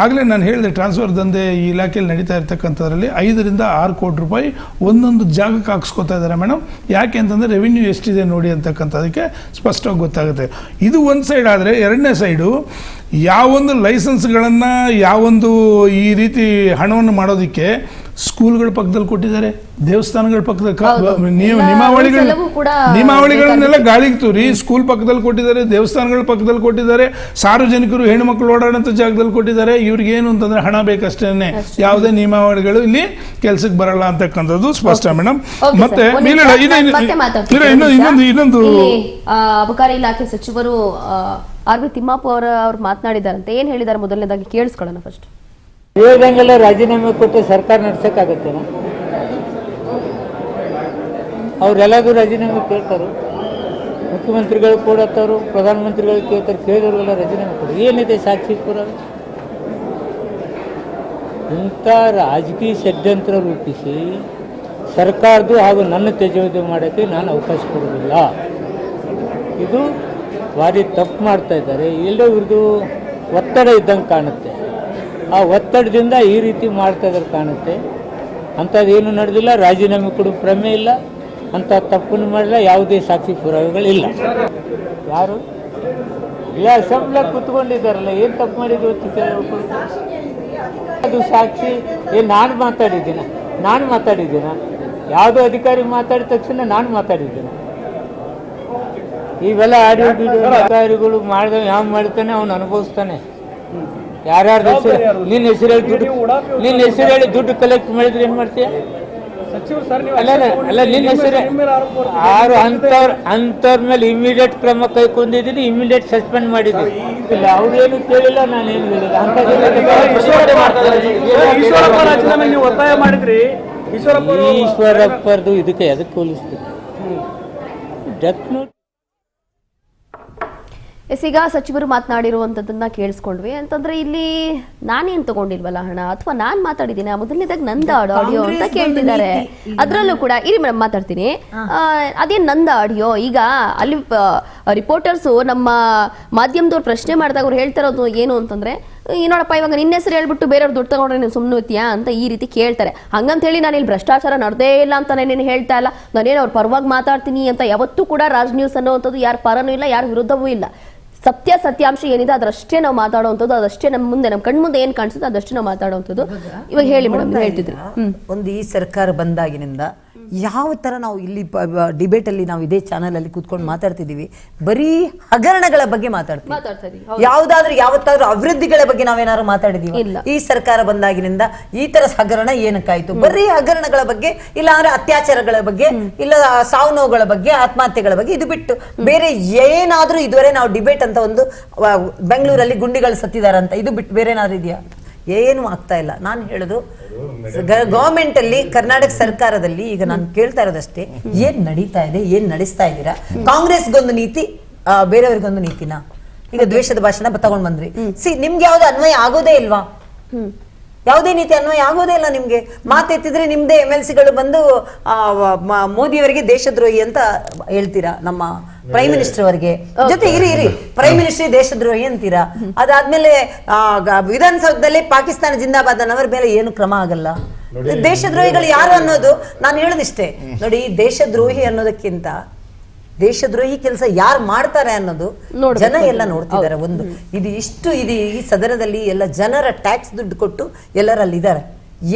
ಆಗಲೇ ನಾನು ಹೇಳಿದೆ, ಟ್ರಾನ್ಸ್ಫರ್ ದಂಧೆ ಈ ಇಲಾಖೆಯಲ್ಲಿ ನಡೀತಾ ಇರ್ತಕ್ಕಂಥದ್ರಲ್ಲಿ 5 ರಿಂದ 6 ಕೋಟಿ ರೂಪಾಯಿ ಒಂದೊಂದು ಜಾಗಕ್ಕೆ ಹಾಕ್ಸ್ಕೊತಾ ಇದ್ದಾರೆ ಮೇಡಮ್. ಯಾಕೆ ಅಂತಂದರೆ ರೆವಿನ್ಯೂ ಎಷ್ಟಿದೆ ನೋಡಿ ಅಂತಕ್ಕಂಥದಕ್ಕೆ ಸ್ಪಷ್ಟವಾಗಿ ಗೊತ್ತಾಗುತ್ತೆ. ಇದು ಒಂದು ಸೈಡ್ ಆದರೆ, ಎರಡನೇ ಸೈಡು ಯಾವೊಂದು ಲೈಸೆನ್ಸ್ಗಳನ್ನು ಯಾವೊಂದು ಈ ರೀತಿ ಹಣವನ್ನು ಮಾಡೋದಕ್ಕೆ ಸ್ಕೂಲ್ಗಳ ಪಕ್ಕದಲ್ಲಿ ಕೊಟ್ಟಿದ್ದಾರೆ, ದೇವಸ್ಥಾನಗಳ ಪಕ್ಕದಲ್ಲಿ ನಿಯಮಾವಳಿಗಳನ್ನೆಲ್ಲ ಗಾಳಿಗೆ ತೂರಿ ಸ್ಕೂಲ್ ಪಕ್ಕದಲ್ಲಿ ಕೊಟ್ಟಿದ್ದಾರೆ, ದೇವಸ್ಥಾನಗಳ ಪಕ್ಕದಲ್ಲಿ ಕೊಟ್ಟಿದ್ದಾರೆ, ಸಾರ್ವಜನಿಕರು ಹೆಣ್ಣು ಮಕ್ಕಳು ಓಡಾಡೋಂಥ ಜಾಗದಲ್ಲಿ ಕೊಟ್ಟಿದ್ದಾರೆ. ಇವ್ರಿಗೆ ಏನು ಅಂತಂದ್ರೆ ಹಣ ಬೇಕಷ್ಟೇನೆ, ಯಾವುದೇ ನಿಯಮಾವಳಿಗಳು ಇಲ್ಲಿ ಕೆಲ್ಸಕ್ಕೆ ಬರಲ್ಲ ಅಂತಕ್ಕಂಥದ್ದು ಸ್ಪಷ್ಟ ಮೇಡಮ್. ಮತ್ತೆ ಇನ್ನೊಂದು ಅಬಕಾರಿ ಇಲಾಖೆ ಸಚಿವರು RV ತಿಮ್ಮಾಪುರ ಅವ್ರು ಮಾತನಾಡಿದಾರಂತೆ, ಏನ್ ಹೇಳಿದ್ದಾರೆ ಮೊದಲನೇದಾಗಿ ಕೇಳಿಸ್ಕೊಳ್ಳೋಣ ಫಸ್ಟ್. ಹೇಳ್ದಂಗೆಲ್ಲ ರಾಜೀನಾಮೆ ಕೊಟ್ಟು ಸರ್ಕಾರ ನಡ್ಸೋಕ್ಕಾಗತ್ತೇನ? ಅವರೆಲ್ಲರೂ ರಾಜೀನಾಮೆ ಕೇಳ್ತಾರೆ, ಮುಖ್ಯಮಂತ್ರಿಗಳು ಕೊಡತ್ತವರು, ಪ್ರಧಾನಮಂತ್ರಿಗಳು ಕೇಳ್ತಾರೆ, ಕೇಳಿದವ್ರಿಗೆಲ್ಲ ರಾಜೀನಾಮೆ ಕೊಡಿ. ಏನಿದೆ ಸಾಕ್ಷಿ ಪುರಾವೆ? ಇಂಥ ರಾಜಕೀಯ ಷಡ್ಯಂತ್ರ ರೂಪಿಸಿ ಸರ್ಕಾರದ್ದು ಹಾಗೂ ನನ್ನ ತೆಜೋದ್ಯ ಮಾಡೋಕ್ಕೆ ನಾನು ಅವಕಾಶ ಕೊಡೋದಿಲ್ಲ. ಇದು ಭಾರಿ ತಪ್ಪು ಮಾಡ್ತಾ ಇದ್ದಾರೆ. ಎಲ್ಲೋ ಇವ್ರದ್ದು ಒತ್ತಡ ಇದ್ದಂಗೆ ಕಾಣುತ್ತೆ. ಆ ಒತ್ತಡದಿಂದ ಈ ರೀತಿ ಮಾಡ್ತಾ ಇದ್ದಾರೆ ಕಾಣುತ್ತೆ. ಅಂಥದ್ದೇನು ನಡೆದಿಲ್ಲ, ರಾಜೀನಾಮೆ ಕೊಡೋ ಪ್ರಮೇಯ ಇಲ್ಲ, ಅಂಥ ತಪ್ಪನ್ನು ಮಾಡಿಲ್ಲ, ಯಾವುದೇ ಸಾಕ್ಷಿ ಪುರಾವೆಗಳಿಲ್ಲ. ಯಾರು ಇಲ್ಲ ಅಸೆಂಬ್ಲಿಯಾಗ ಕೂತ್ಕೊಂಡಿದ್ದಾರಲ್ಲ, ಏನು ತಪ್ಪು ಮಾಡಿದ್ರು ಅದು ಸಾಕ್ಷಿ. ನಾನು ಮಾತಾಡಿದ್ದೀನ ಯಾವುದೋ ಅಧಿಕಾರಿ ಮಾತಾಡಿದ ತಕ್ಷಣ ನಾನು ಮಾತಾಡಿದ್ದೇನೆ. ಇವೆಲ್ಲ ಆಡಿಯೋ ವಿಡಿಯೋ ಅಧಿಕಾರಿಗಳು ಮಾಡಿದ ಯಾವ ಮಾಡ್ತಾನೆ ಅವನು ಅನುಭವಿಸ್ತಾನೆ. ಯಾರ್ಯಾರ್ದು ಹೆಸರು ನಿನ್ನ ಹೆಸರು ಹೇಳಿ ದುಡ್ಡು ಕಲೆಕ್ಟ್ ಮಾಡಿದ್ರೆ ಏನು ಮಾಡ್ತೀಯ? ಅಲ್ಲ ನಿನ್ನ ಹೆಸರು ಯಾರು ಅಂಥವ್ರ ಮೇಲೆ ಇಮಿಡಿಯೇಟ್ ಕ್ರಮ ಕೈಗೊಂಡಿದ್ದೀನಿ, ಇಮಿಡಿಯೇಟ್ ಸಸ್ಪೆಂಡ್ ಮಾಡಿದ್ದೀನಿ. ಇಲ್ಲ ಅವ್ರೇನು ಕೇಳಿಲ್ಲ, ನಾನೇನು ಹೇಳಿಲ್ಲ. ಈಶ್ವರಪ್ಪರದು ಇದಕ್ಕೆ ಎದಕ್ಕೆ ಹೋಲಿಸ್ತೀನಿ? ಡೆತ್ ನೋಟ್ ಈಗ ಸಚಿವರು ಮಾತನಾಡಿರುವಂಥದ್ದನ್ನ ಕೇಳಿಸ್ಕೊಂಡ್ವಿ ಅಂತಂದ್ರೆ ಇಲ್ಲಿ ನಾನೇನ್ ತಗೊಂಡಿಲ್ವಲ್ಲ ಹಣ, ಅಥವಾ ನಾನ್ ಮಾತಾಡಿದ್ದೀನಿ ಮೊದಲನೇದಾಗ ನಂದ ಆಡಿಯೋ ಅಂತ ಕೇಳ್ತಿದ್ದಾರೆ. ಅದ್ರಲ್ಲೂ ಕೂಡ ಇರಿ ಮೇಡಮ್ ಮಾತಾಡ್ತೀನಿ. ಅದೇನ್ ನಂದ ಆಡಿಯೋ? ಈಗ ಅಲ್ಲಿ ರಿಪೋರ್ಟರ್ಸ್ ನಮ್ಮ ಮಾಧ್ಯಮದವ್ರು ಪ್ರಶ್ನೆ ಮಾಡಿದಾಗ ಅವ್ರು ಹೇಳ್ತಾ ಇರೋದು ಏನು ಅಂತಂದ್ರೆ, ನೋಡಪ್ಪ ಇವಾಗ ನಿನ್ನ ಹೆಸರು ಹೇಳ್ಬಿಟ್ಟು ಬೇರೆಯವ್ರು ದುಡ್ಡು ತಗೊಂಡ್ರೆ ನೀನು ಸುಮ್ಮನೆ ಇರ್ತೀಯಾ ಅಂತ ಈ ರೀತಿ ಕೇಳ್ತಾರೆ. ಹಂಗಂತ ಹೇಳಿ ನಾನು ಇಲ್ಲಿ ಭ್ರಷ್ಟಾಚಾರ ನಡೆದೇ ಇಲ್ಲ ಅಂತ ನಾನೇನು ಹೇಳ್ತಾ ಇಲ್ಲ, ನಾನೇನು ಅವ್ರ ಪರವಾಗಿ ಮಾತಾಡ್ತೀನಿ ಅಂತ ಯಾವತ್ತೂ ಕೂಡ ರಾಜ್ ನ್ಯೂಸ್ ಅನ್ನೋವಂಥದ್ದು ಯಾರ ಪರನೂ ಇಲ್ಲ, ಯಾರ ವಿರುದ್ಧವೂ ಇಲ್ಲ. ಸತ್ಯಾಂಶ ಏನಿದೆ ಅದರಷ್ಟೇ ನಾವು ಮಾತಾಡುವಂಥದ್ದು, ಅದಷ್ಟೇ ನಮ್ಮ ಮುಂದೆ ನಮ್ಮ ಕಣ್ಮುಂದೆ ಏನು ಕಾಣಿಸುತ್ತೆ ಅದಷ್ಟೇ ನಾವು ಮಾತಾಡುವಂಥದ್ದು. ಇವಾಗ ಹೇಳಿ ಮೇಡಮ್, ಹೇಳ್ತಿದ್ರು ಒಂದು ಈ ಸರ್ಕಾರ ಬಂದಾಗಿನಿಂದ ಯಾವ ತರ ನಾವು ಇಲ್ಲಿ ಡಿಬೇಟ್ ಅಲ್ಲಿ ನಾವು ಇದೇ ಚಾನಲ್ ಅಲ್ಲಿ ಕೂತ್ಕೊಂಡು ಮಾತಾಡ್ತಿದೀವಿ, ಬರೀ ಹಗರಣಗಳ ಬಗ್ಗೆ ಮಾತಾಡ್ತೀವಿ. ಯಾವತ್ತಾದ್ರೂ ಅಭಿವೃದ್ಧಿಗಳ ಬಗ್ಗೆ ನಾವೇನಾದ್ರು ಮಾತಾಡಿದೀವಿ? ಈ ಸರ್ಕಾರ ಬಂದಾಗಿನಿಂದ ಈ ತರ ಹಗರಣ ಏನಕ್ಕಾಯ್ತು? ಬರೀ ಹಗರಣಗಳ ಬಗ್ಗೆ, ಇಲ್ಲ ಅಂದ್ರೆ ಅತ್ಯಾಚಾರಗಳ ಬಗ್ಗೆ, ಇಲ್ಲ ಸಾವು ನೋವುಗಳ ಬಗ್ಗೆ, ಆತ್ಮಹತ್ಯೆಗಳ ಬಗ್ಗೆ, ಇದು ಬಿಟ್ಟು ಬೇರೆ ಏನಾದ್ರೂ ಇದುವರೆ ನಾವು ಡಿಬೇಟ್ ಅಂತ ಒಂದು ಬೆಂಗಳೂರಲ್ಲಿ ಗುಂಡಿಗಳು ಸತ್ತಿದಾರಂತ ಇದು ಬಿಟ್ಟು ಬೇರೆ ಏನಾದ್ರು ಇದೆಯಾ? ಏನು ಆಗ್ತಾ ಇಲ್ಲ. ನಾನು ಹೇಳುದು ಗವರ್ಮೆಂಟ್ ಅಲ್ಲಿ, ಕರ್ನಾಟಕ ಸರ್ಕಾರದಲ್ಲಿ ಈಗ ನಾನು ಕೇಳ್ತಾ ಇರೋದಷ್ಟೇ, ಏನ್ ನಡೀತಾ ಇದೆ, ಏನ್ ನಡೆಸ್ತಾ ಇದ್ದೀರಾ? ಕಾಂಗ್ರೆಸ್ಗೊಂದು ನೀತಿ, ಬೇರೆಯವ್ರಿಗೊಂದು ನೀತಿನ? ಈಗ ದ್ವೇಷದ ಭಾಷಣ ತಗೊಂಡ್ ಬಂದ್ರಿ. ನಿಮ್ಗೆ ಯಾವ್ದು ಅನ್ವಯ ಆಗೋದೇ ಇಲ್ವಾ? ಯಾವುದೇ ನೀತಿ ಅನ್ವಯ ಆಗೋದೇ ಇಲ್ಲ ನಿಮ್ಗೆ. ಮಾತೆತ್ತಿದ್ರೆ ನಿಮ್ದೇ MLCಗಳು ಬಂದು ಮೋದಿಯವರಿಗೆ ದೇಶದ್ರೋಹಿ ಅಂತ ಹೇಳ್ತೀರಾ, ನಮ್ಮ ಪ್ರೈಮ್ ಮಿನಿಸ್ಟರ್ ಅವರಿಗೆ. ಜೊತೆ ಇರಿ ಪ್ರೈಮ್ ಮಿನಿಸ್ಟರ್ ದೇಶದ್ರೋಹಿ ಅಂತೀರಾ. ಅದಾದ್ಮೇಲೆ ವಿಧಾನಸೌಧದಲ್ಲಿ ಪಾಕಿಸ್ತಾನ ಜಿಂದಾಬಾದ್ ಅನ್ನೋರ ಮೇಲೆ ಏನು ಕ್ರಮ ಆಗಲ್ಲ. ದೇಶದ್ರೋಹಿಗಳು ಯಾರು ಅನ್ನೋದು ನಾನು ಹೇಳೋದಿಷ್ಟೇ. ನೋಡಿ, ದೇಶದ್ರೋಹಿ ಅನ್ನೋದಕ್ಕಿಂತ ದೇಶದ್ರೋಹಿ ಕೆಲಸ ಯಾರು ಮಾಡ್ತಾರೆ ಅನ್ನೋದು ಜನ ಎಲ್ಲ ನೋಡ್ತಿದ್ದಾರೆ. ಒಂದು ಇದು ಈ ಸದನದಲ್ಲಿ ಎಲ್ಲ ಜನರ ಟ್ಯಾಕ್ಸ್ ದುಡ್ಡು ಕೊಟ್ಟು ಎಲ್ಲರಲ್ಲಿ ಇದ್ದಾರೆ.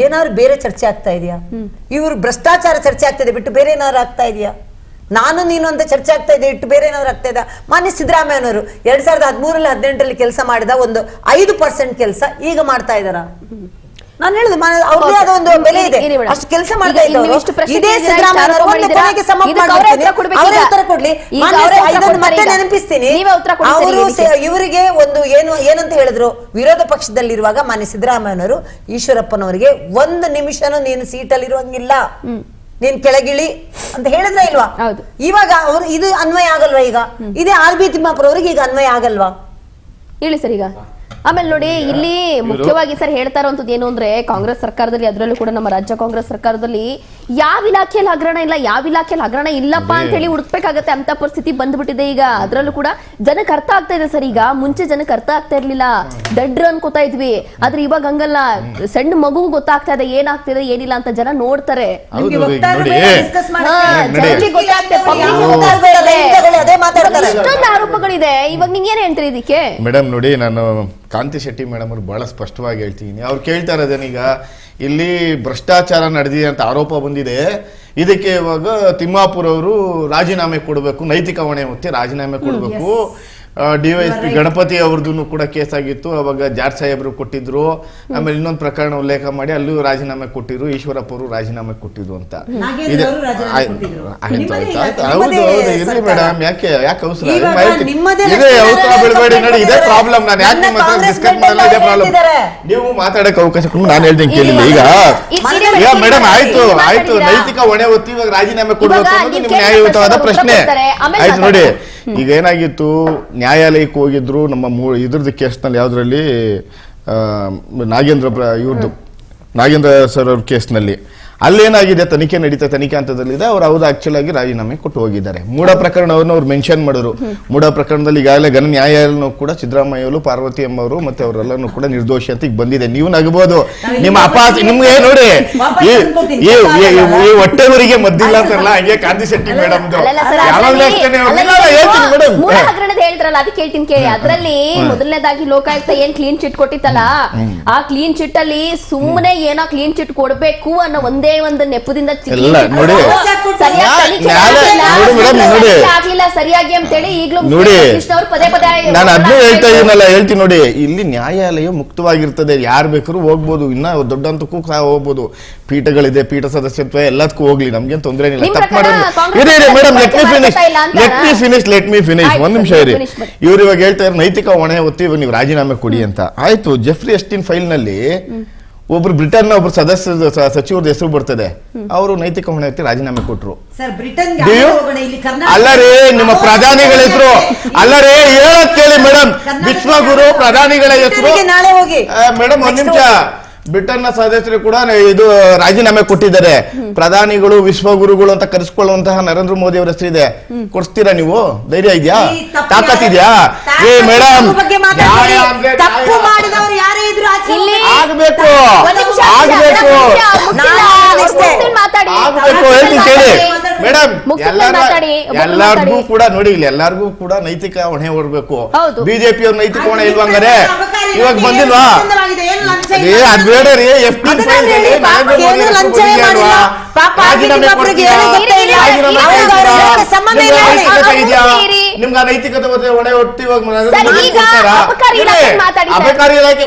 ಏನಾದ್ರು ಬೇರೆ ಚರ್ಚೆ ಆಗ್ತಾ ಇದೆಯಾ? ಇವರು ಭ್ರಷ್ಟಾಚಾರ ಚರ್ಚೆ ಆಗ್ತಾ ಇದೆ ಬಿಟ್ಟು ಬೇರೆ ಏನಾದ್ರು ಆಗ್ತಾ ಇದೆಯಾ? ನಾನು ನೀನು ಅಂತ ಚರ್ಚೆ ಆಗ್ತಾ ಇದೆ ಇಟ್ಟು ಬೇರೆ ಏನಾದ್ರು ಆಗ್ತಾ ಇದೆ? ಮಾನ್ಯ ಸಿದ್ದರಾಮಯ್ಯನವರು 2013 18 ಕೆಲಸ ಮಾಡಿದ ಒಂದು 5% ಕೆಲಸ ಈಗ ಮಾಡ್ತಾ ಇದಾರ? ನಾನು ಹೇಳುದು ಅವ್ರದೇ ಆದ ಒಂದು ಬೆಲೆ ಇದೆ, ಅಷ್ಟು ಕೆಲಸ ಮಾಡ್ತಾ ಇದ್ದವರು. ಇದೇ ಅವರೇ ಉತ್ತರ ಕೊಡ್ಲಿ. ಇದನ್ನು ಮತ್ತೆ ನೆನಪಿಸ್ತೀನಿ, ಅವರು ಇವರಿಗೆ ಒಂದು ಏನಂತ ಹೇಳಿದ್ರು, ವಿರೋಧ ಪಕ್ಷದಲ್ಲಿರುವಾಗ ಮಾನ್ಯ ಸಿದ್ದರಾಮಯ್ಯನವರು ಈಶ್ವರಪ್ಪನವರಿಗೆ 1 ನಿಮಿಷನೂ ನೀನು ಸೀಟಲ್ಲಿ ಇರುವಂಗಿಲ್ಲ, ನೀನ್ ಕೆಳಗಿಳಿ ಅಂತ ಹೇಳಿದ್ರ ಇಲ್ವಾ? ಇವಾಗ ಅವ್ರು ಇದು ಅನ್ವಯ ಆಗಲ್ವಾ? ಈಗ ಇದೇ RB ತಿಮ್ಮಾಪುರ ಅವ್ರಿಗೆ ಈಗ ಅನ್ವಯ ಆಗಲ್ವಾ? ಹೇಳಿ ಸರ್. ಈಗ ಆಮೇಲೆ ನೋಡಿ, ಇಲ್ಲಿ ಮುಖ್ಯವಾಗಿ ಸರ್ ಹೇಳ್ತಾ ಇರುವಂತದ್ದು ಏನು ಅಂದ್ರೆ, ಕಾಂಗ್ರೆಸ್ ಸರ್ಕಾರದಲ್ಲಿ, ಅದರಲ್ಲೂ ಕೂಡ ನಮ್ಮ ರಾಜ್ಯ ಕಾಂಗ್ರೆಸ್ ಸರ್ಕಾರದಲ್ಲಿ ಯಾವ ಇಲಾಖೆಯಲ್ಲಿ ಹಗರಣ ಇಲ್ಲ, ಯಾವ ಇಲಾಖೆಯಲ್ಲಿ ಹಗರಣ ಇಲ್ಲಪ್ಪ ಅಂತ ಹೇಳಿ ಹುಡುಕ್ಬೇಕಾಗತ್ತೆ ಅಂತ ಪರಿಸ್ಥಿತಿ ಬಂದ್ಬಿಟ್ಟಿದೆ ಈಗ. ಅದರಲ್ಲೂ ಕೂಡ ಜನಕ್ಕೆ ಅರ್ಥ ಆಗ್ತಾ ಇದೆ ಸರ್. ಈಗ ಮುಂಚೆ ಜನಕ್ಕೆ ಅರ್ಥ ಆಗ್ತಾ ಇರ್ಲಿಲ್ಲ, ದಡ್ರು ಅನ್ಕೋತಾ ಇದ್ವಿ. ಆದ್ರೆ ಇವಾಗ ಹಂಗಲ್ಲ, ಸಣ್ಣ ಮಗು ಗೊತ್ತಾಗ್ತಾ ಇದೆ ಏನಾಗ್ತಿದೆ ಏನಿಲ್ಲ ಅಂತ ಜನ ನೋಡ್ತಾರೆ. ಇಷ್ಟೊಂದು ಆರೋಪಗಳಿದೆ. ಇವಾಗ ನಿಂಗೆ ಏನ್ ಹೇಳ್ತೀರಿ ಇದಕ್ಕೆ? ಮೇಡಮ್ ನೋಡಿ, ನಾನು ಕಾಂತಿ ಶೆಟ್ಟಿ ಮೇಡಮ್ ಅವ್ರು ಬಹಳ ಸ್ಪಷ್ಟವಾಗಿ ಹೇಳ್ತೀನಿ. ಅವ್ರು ಕೇಳ್ತಾ ಇರೋದೇನೀಗ, ಇಲ್ಲಿ ಭ್ರಷ್ಟಾಚಾರ ನಡೆದಿದೆ ಅಂತ ಆರೋಪ ಬಂದಿದೆ, ಇದಕ್ಕೆ ಇವಾಗ ತಿಮ್ಮಾಪುರ ಅವರು ರಾಜೀನಾಮೆ ಕೊಡಬೇಕು, ನೈತಿಕ ಹೊಣೆ ಹೊತ್ತಿ ರಾಜೀನಾಮೆ ಕೊಡಬೇಕು, ಡಿವೈಎಸ್ಪಿ ಗಣಪತಿ ಅವ್ರದ್ದು ಕೂಡ ಕೇಸ್ ಆಗಿತ್ತು. ಅವಾಗ ಜಾರ್ಜ್ ಸಾಹೇಬ್ರು ಕೊಟ್ಟಿದ್ರು. ಆಮೇಲೆ ಇನ್ನೊಂದು ಪ್ರಕರಣ ಉಲ್ಲೇಖ ಮಾಡಿ ಅಲ್ಲೂ ರಾಜೀನಾಮೆ ಕೊಟ್ಟಿದ್ರು, ಈಶ್ವರಪ್ಪ ಅವರು ರಾಜೀನಾಮೆ ಕೊಟ್ಟಿದ್ರು ಅಂತ. ನಾಗೇಂದ್ರ ಅವರು ರಾಜೀನಾಮೆ ಕೊಟ್ಟಿದ್ರು. ಹೌದು ಇರ್ಲಿ ಮೇಡಮ್, ಯಾಕೆ ಅವಸರ ನಿಮ್ಮದೇ ಇದೇ ಅವಸರ ಬಿಡಬೇಡಿ. ನೋಡಿ ಇದೇ ಪ್ರಾಬ್ಲಮ್. ನಾನು ಯಾಕೆ ನಿಮ್ಮ ಹತ್ರ ಡಿಸ್ಕಸ್ ಮಾಡಲ್ಲ, ಇದೇ ಪ್ರಾಬ್ಲಮ್. ನೀವು ಮಾತಾಡಕ್ಕೆ ಅವಕಾಶ ಕೊಟ್ಟು ನಾನು ಹೇಳ್ದಂಗೆ ಕೇಳಿಲ್ಲ. ಈಗ ಮೇಡಮ್ ಆಯ್ತು ನೈತಿಕ ಹೊಣೆ ಹೊತ್ತಿ ಇವಾಗ ರಾಜೀನಾಮೆ ಕೊಡ್ಬೇಕು ಅನ್ನೋದು ನಿಮ್ಮ ನ್ಯಾಯಯುತವಾದ ಪ್ರಶ್ನೆ ಆಯ್ತು. ನೋಡಿ ಈಗ ಏನಾಗಿತ್ತು, ನ್ಯಾಯಾಲಯಕ್ಕೆ ಹೋಗಿದ್ರು ನಮ್ಮ ಇದ್ರದ್ದು ಕೇಸ್ನಲ್ಲಿ, ಯಾವ್ದ್ರಲ್ಲಿ ನಾಗೇಂದ್ರ ಸರ್ ಅವ್ರ ಕೇಸ್ನಲ್ಲಿ. ಅಲ್ಲೇನಾಗಿದೆ, ತನಿಖೆ ನಡೀತಾ, ತನಿಖೆ ಹಂತದಲ್ಲಿದೆ. ಅವ್ರು ಹೌದು ಆಕ್ಚುಲ್ ಆಗಿ ರಾಜೀನಾಮೆ ಕೊಟ್ಟು ಹೋಗಿದ್ದಾರೆ. ಮೂಢ ಪ್ರಕರಣವನ್ನು ಅವ್ರು ಮೆನ್ಷನ್ ಮಾಡಿದ್ರು. ಮೂಢ ಪ್ರಕರಣದಲ್ಲಿ ಈಗಾಗಲೇ ಘನ ನ್ಯಾಯಾಲಯನೂ ಕೂಡ ಸಿದ್ದರಾಮಯ್ಯವರು, ಪಾರ್ವತಿ ಅಮ್ಮವರು ಮತ್ತೆ ಅವರೆಲ್ಲನೂ ಕೂಡ ನಿರ್ದೋಷಿ ಅಂತ ಈಗ ಬಂದಿದೆ. ನೀವು ನಗಬಹುದು, ನಿಮ್ಮ ನಿಮ್ಗೆ ನೋಡಿ ಈ ಹೊಟ್ಟೆವರಿಗೆ ಮದ್ದಿಲ್ಲ ಅಂತಾರಲ್ಲ, ಹಂಗೆ ಕಾಂತಿ ಶೆಟ್ಟಿ ಮೇಡಮ್ ಹೇಳಿದ್ರಲ್ಲ, ಅದಕ್ಕೆ ಹೇಳ್ತೀನಿ ಕೇಳಿ. ಅದ್ರಲ್ಲಿ ಮೊದಲನೇದಾಗಿ ಲೋಕಾಯುಕ್ತ ಏನ್ ಕ್ಲೀನ್ ಚಿಟ್ ಕೊಟ್ಟಿತ್ತಲ್ಲ, ಆ ಕ್ಲೀನ್ ಚಿಟ್ ಅಲ್ಲಿ ಸುಮ್ಮನೆ ಏನೋ ಕ್ಲೀನ್ ಚಿಟ್ ಕೊಡ್ಬೇಕು ಅನ್ನೋ ಒಂದು ನೆಪದಿಂದ ಸರಿಯಾಗಿ ಅಂತೇಳಿ ಈಗಲೂ ಪದೇ ಪದೇ ನಾನು ಅದನ್ನೂ ಹೇಳ್ತಾ ಇದೀನಲ್ಲ, ಹೇಳ್ತೀನಿ ನೋಡಿ, ಇಲ್ಲಿ ನ್ಯಾಯಾಲಯ ಮುಕ್ತವಾಗಿರ್ತದೆ, ಯಾರು ಬೇಕಾದ್ರೂ ಹೋಗ್ಬೋದು, ಇನ್ನ ದೊಡ್ಡ ಹಂತಕ್ಕೂ ಹೋಗ್ಬೋದು. ಪೀಠಗಳಿದೆ, ಪೀಠ ಸದಸ್ಯತ್ವ ಎಲ್ಲದಕ್ಕೂ ಹೋಗ್ಲಿ, ನಮ್ಗೇನು ತೊಂದರೆ ಇಲ್ಲ. ತಪ್ಪು ಮಾಡೋದು ಮೇಡಮ್, ಲೆಟ್ ಮಿ ಫಿನಿಶ್ ಒಂದ್ ನಿಮಿಷ ಇರಿ. ಇವ್ರು ಇವಾಗ ಹೇಳ್ತಾ ಇರೋ ನೈತಿಕ ಹೊಣೆ ಹೊತ್ತಿ ಇವಾಗ ನೀವು ರಾಜೀನಾಮೆ ಕೊಡಿ ಅಂತ. ಆಯ್ತು, ಜೆಫ್ರಿ ಎಸ್ಟಿನ್ ಫೈಲ್ ನಲ್ಲಿ ಒಬ್ರು ಬ್ರಿಟನ್ ಒಬ್ರು ಸಚಿವರದ ಹೆಸರು ಬರ್ತದೆ, ಅವರು ನೈತಿಕ ಹೊಣೆ ಹೊತ್ತಿ ರಾಜೀನಾಮೆ ಕೊಟ್ರು. ಅಲ್ಲರೇ ನಿಮ್ಮ ಪ್ರಧಾನಿಗಳ ಹೆಸರು, ಅಲ್ಲರೇ ಹೇಳಕ್ ಕೇಳಿ ಮೇಡಮ್, ವಿಶ್ವಗುರು ಪ್ರಧಾನಿಗಳ ಹೆಸರು ಮೇಡಮ್. ಒಂದ್ ನಿಮಿಷ, ಬ್ರಿಟನ್ ನ ಸದಸ್ಯರು ಕೂಡ ಇದು ರಾಜೀನಾಮೆ ಕೊಟ್ಟಿದ್ದಾರೆ. ಪ್ರಧಾನಿಗಳು ವಿಶ್ವಗುರುಗಳು ಅಂತ ಕರೆಸ್ಕೊಳ್ಳುವಂತಹ ನರೇಂದ್ರ ಮೋದಿ ಅವರ ಹೆಸರಿದೆ. ಕೊಡ್ಸ್ತೀರಾ ನೀವು? ಧೈರ್ಯ ಇದೆಯಾ? ತಾಕತ್ತಿದ್ಯಾ? ಮೇಡಮ್ ಆಗ್ಬೇಕು ಹೇಳ್ತೀನಿ ಕೇಳಿ ಮೇಡಮ್. ಎಲ್ಲಾರ್ಗೂ ಕೂಡ ನೋಡಿ, ಇಲ್ಲಿ ಎಲ್ಲಾರ್ಗೂ ಕೂಡ ನೈತಿಕ ಹೊಣೆ ಹೊರಬೇಕು. ಬಿಜೆಪಿ ಅವ್ರ ನೈತಿಕ ಹೊಣೆ ಇಲ್ವಂಗಾರೆ ಇವಾಗ ಬಂದಿಲ್ವಾ? ಅದ್ ಬೇಡ ರೀ, ನಿಮ್ಗೆ ನೈತಿಕತೆ ಹೊಣೆ ಹೊಟ್ಟಿ ಅಬಕಾರಿ ಇಲಾಖೆ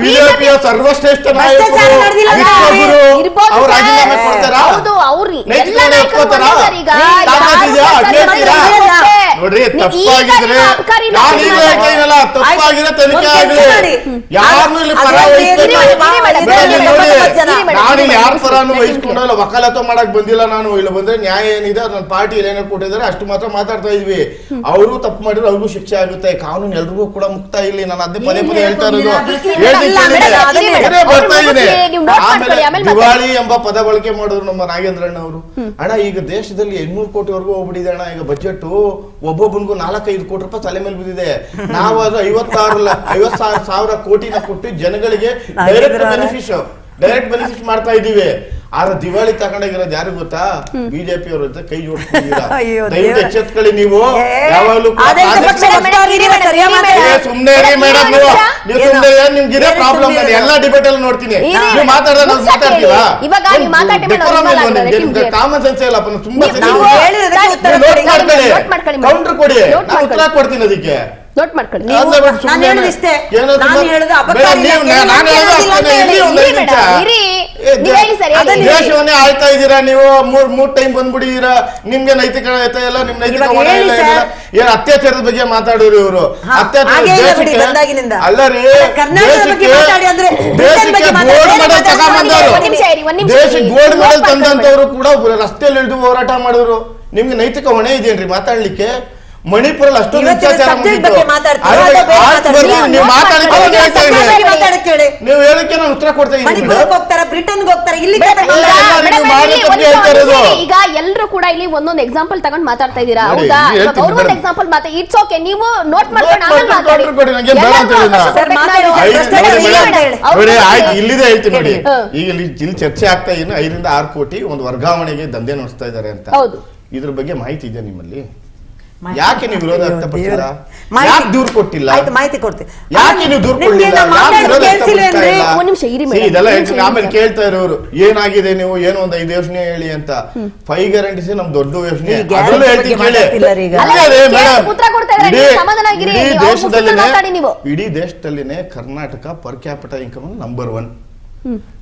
ಬಿಜೆಪಿಯ ಸರ್ವಶ್ರೇಷ್ಠ ನಾಯಕರು ಅವ್ರು ರಾಜೀನಾಮೆ ಕೊಡ್ತಾರಾ? ನೋಡ್ರಿ, ತಪ್ಪಾಗಿದ್ರೆ ತಪ್ಪಾಗಿದ್ರೆ ತನಿಖೆ ಆಗಲಿ. ಯಾರನ್ನು ಇಲ್ಲಿ ಪರ ನಾನು ಇಲ್ಲಿ ಯಾರ ಪರಾನು ವಹಿಸ್ಕೊಂಡಲ್ಲ, ವಕಾಲತ್ತು ಮಾಡಕ್ ಬಂದಿಲ್ಲ ನಾನು. ಇಲ್ಲಿ ಬಂದ್ರೆ ನ್ಯಾಯ ಏನಿದೆ ನನ್ನ ಪಾರ್ಟಿ ಏನೇನೋ ಕೊಟ್ಟಿದ್ದಾರೆ ಅಷ್ಟು ಮಾತ್ರ ಮಾತಾಡ್ತಾ ಇದ್ವಿ. ಅವರು ತಪ್ಪು ಮಾಡಿದ್ರೆ ಅವ್ರಿಗೂ ಶಿಕ್ಷೆ ಆಗುತ್ತೆ. ಕಾನೂನು ಎಲ್ರಿಗೂ ಕೂಡ ಮುಕ್ತ ಇಲ್ಲಿ. ನಾನು ಅದೇ ಪದೇ ಪದೇ ಹೇಳ್ತಾ ಇರೋದು, ಬರ್ತಾ ಇದ್ದೀನಿ. ಆಮೇಲೆ ದಿವಾಳಿ ಎಂಬ ಪದ ಬಳಕೆ ಮಾಡಿದ್ರು ನಮ್ಮ ನಾಗೇಂದ್ರಣ್ಣ ಅವರು. ಅಣ್ಣ, ಈಗ ದೇಶದಲ್ಲಿ 800 ಕೋಟಿವರೆಗೂ ಹೋಗ್ಬಿಟ್ಟಿದೆ ಅಣ್ಣ. ಈಗ ಬಜೆಟ್ ಒಬ್ಬೊಬ್ಬನಿಗೂ 4-5 ಕೋಟಿ ರೂಪಾಯಿ ತಲೆ ಮೇಲೆ ಬಿದ್ದಿದೆ. ನಾವು ಅದು 56,000 ಕೋಟಿನ ಕೊಟ್ಟು ಜನಗಳಿಗೆ ಡೈರೆಕ್ಟ್ ಬೆನಿಫಿಟ್ ಮಾಡ್ತಾ ಇದೀವಿ. ಆದ್ರೆ ದಿವಾಳಿ ತಗೊಂಡಾಗಿರೋದು ಯಾರು ಗೊತ್ತಾ? ಬಿಜೆಪಿ ಅವ್ರ ಜೊತೆ ಕೈ ಜೋಡಿಸ್ಕೊಂಡಿದ್ದೀರಾ. ದಯವಿಟ್ಟು ಎಚ್ಚೆತ್ಕೊಳ್ಳಿ. ನೀವು ಯಾವಾಗಲೂ ಸುಮ್ನೆ ರೀ ಮೇಡಮ್, ನೀವು ಸುಮ್ನೆ ನಿಮ್ಗೆ ಇದೇ ಪ್ರಾಬ್ಲಮ್. ನಾನು ಎಲ್ಲಾ ಡಿಬೇಟ್ ಅಲ್ಲಿ ನೋಡ್ತೀನಿ, ನೀವು ಮಾತಾಡಿದ್ರೆ ನಾವು ಮಾತಾಡ್ತೀರಾ? ನಿಮ್ಗೆ ಕಾಮನ್ ಸೆನ್ಸ್ ಇಲ್ಲಪ್ಪ. ತುಂಬಾ ಕೌಂಟರ್ ಕೊಡಿ, ಉತ್ತರ ಕೊಡ್ತೀನಿ ಅದಕ್ಕೆ. ನೋಟ್ ಮಾಡ್ಕೊಳ್ಳಿ. ದೇಶವನ್ನೇ ಆಳ್ತಾ ಇದ್ದೀರಾ ನೀವು. ಮೂರ್ ಟೈಮ್ ಬಂದ್ಬಿಟ್ಟಿದ್ದೀರಾ. ನಿಮ್ಗೆ ನೈತಿಕತೆ ಇಲ್ಲ, ನಿಮ್ ನೈತಿಕ ಹೊಣೆ ಇಲ್ಲ. ಏನ್ ಅತ್ಯಾಚಾರದ ಬಗ್ಗೆ ಮಾತಾಡೋರು ಇವರು? ಅತ್ಯಾಚಾರ ಅಲ್ಲ ರೀ, ದೇಶಕ್ಕೆ ಗೋಲ್ಡ್ ಮೆಡಲ್ ತಗೊಂಡ್ಬಂದವರು, ದೇಶಕ್ಕೆ ಗೋಲ್ಡ್ ಮೆಡಲ್ ತಂದಂತವ್ರು ಕೂಡ ರಸ್ತೆಯಲ್ಲಿ ಇಳಿದು ಹೋರಾಟ ಮಾಡಿದ್ರು. ನಿಮ್ಗೆ ನೈತಿಕ ಹೊಣೆ ಇದೆಯೇನ್ರಿ ಮಾತಾಡ್ಲಿಕ್ಕೆ? ಮಣಿಪುರಲ್ಲಿ ಅಷ್ಟೊಂದು ಅತ್ಯಾಚಾರ ನೀವು ಹೇಳಕ್ಕೆ ನಾನು ಉತ್ತರ ಕೊಡ್ತಾ ಇದ್ದೀನಿ. ಈಗ ಎಲ್ಲರೂ ಕೂಡ ಇಲ್ಲಿ ಒಂದೊಂದು ಎಕ್ಸಾಂಪಲ್ ತಗೊಂಡು ಮಾತಾಡ್ತಾ ಇದ್ದೀರಾ, ಹೌದಾ? ಅವ್ರೊಂದು ಎಕ್ಸಾಂಪಲ್ ಇಟ್ಸ್ ಓಕೆ, ನೀವು ನೋಟ್ ಮಾಡ್ಕೊಂಡು ಇಲ್ಲಿದೆ ಹೇಳ್ತೀನಿ ನೋಡಿ. ಈಗ ಇಲ್ಲಿ ಚರ್ಚೆ ಆಗ್ತಾ ಏನು 5-6 ಕೋಟಿ ಒಂದು ವರ್ಗಾವಣೆಗೆ ದಂಧೆ ನಡೆಸ್ತಾ ಇದ್ದಾರೆ ಅಂತ. ಇದ್ರ ಬಗ್ಗೆ ಮಾಹಿತಿ ಇದೆ ನಿಮ್ಮಲ್ಲಿ? ಯಾಕೆ ನೀವು ವಿರೋಧ ವ್ಯಕ್ತಪಡಿಸಿಲ್ಲ? ಮಾಹಿತಿ- ಯಾಕೆ ದೂರು ಕೊಟ್ಟಿಲ್ಲ? ಆಯ್ತು, ಮಾಹಿತಿ ಕೊಡ್ತೀನಿ. ಯಾಕೆ ನೀವು ದೂರು ನಿಮ್ಗೆ ಕೊಟ್ಟಿಲ್ಲ? ನಾವು ಯಾಕೆ ಮಾತಾಡೋದು ವಿರೋಧ ಕೇಳಿಸಿಲ್ಲ ವ್ಯಕ್ತಪಡಿಸ್ತಾ ಅಂದ್ರೆ ಇಲ್ಲ? ಒಂದ್ ನಿಮಿಷ ಇರಿ See, ಮೇಡಮ್, ಇದೆಲ್ಲ ಒಂದ್ ನಿಮಿಷ ಆಮೇಲೆ ಇರಿ. ಕೇಳ್ತಾ ಇರೋರು ಏನಾಗಿದೆ, ನೀವು ಏನೋ ಒಂದು 5 ಯೋಜನೆ ಹೇಳಿ ಅಂತ. 5 ಗ್ಯಾರಂಟೀಸ್ ನಮ್ ದೊಡ್ಡ ಯೋಜನೆ, ಈ ಅದರಲ್ಲೂ guarantee ಹೇಳ್ತೀನಿ ಬಗ್ಗೆ ಕೇಳಿ. ಮಾತಾಡ್ತಿಲ್ಲ ಈಗ. ಅಲ್ಲ, ಅದೇ ಕೇಳಿ ಮೇಡಮ್, ಉತ್ತರ ಕೊಡ್ತಾ ಇದ್ದಾರೆ, ನೀವು ಸಮಾಧಾನವಾಗಿರಿ, ಇಡೀ ನೀವು ಅವ್ರ ಮುಖದಲ್ಲಿ ಮಾತಾಡಿ ನೀವು. ಇಡೀ ದೇಶದಲ್ಲಿನೇ Karnataka per capital income number 1,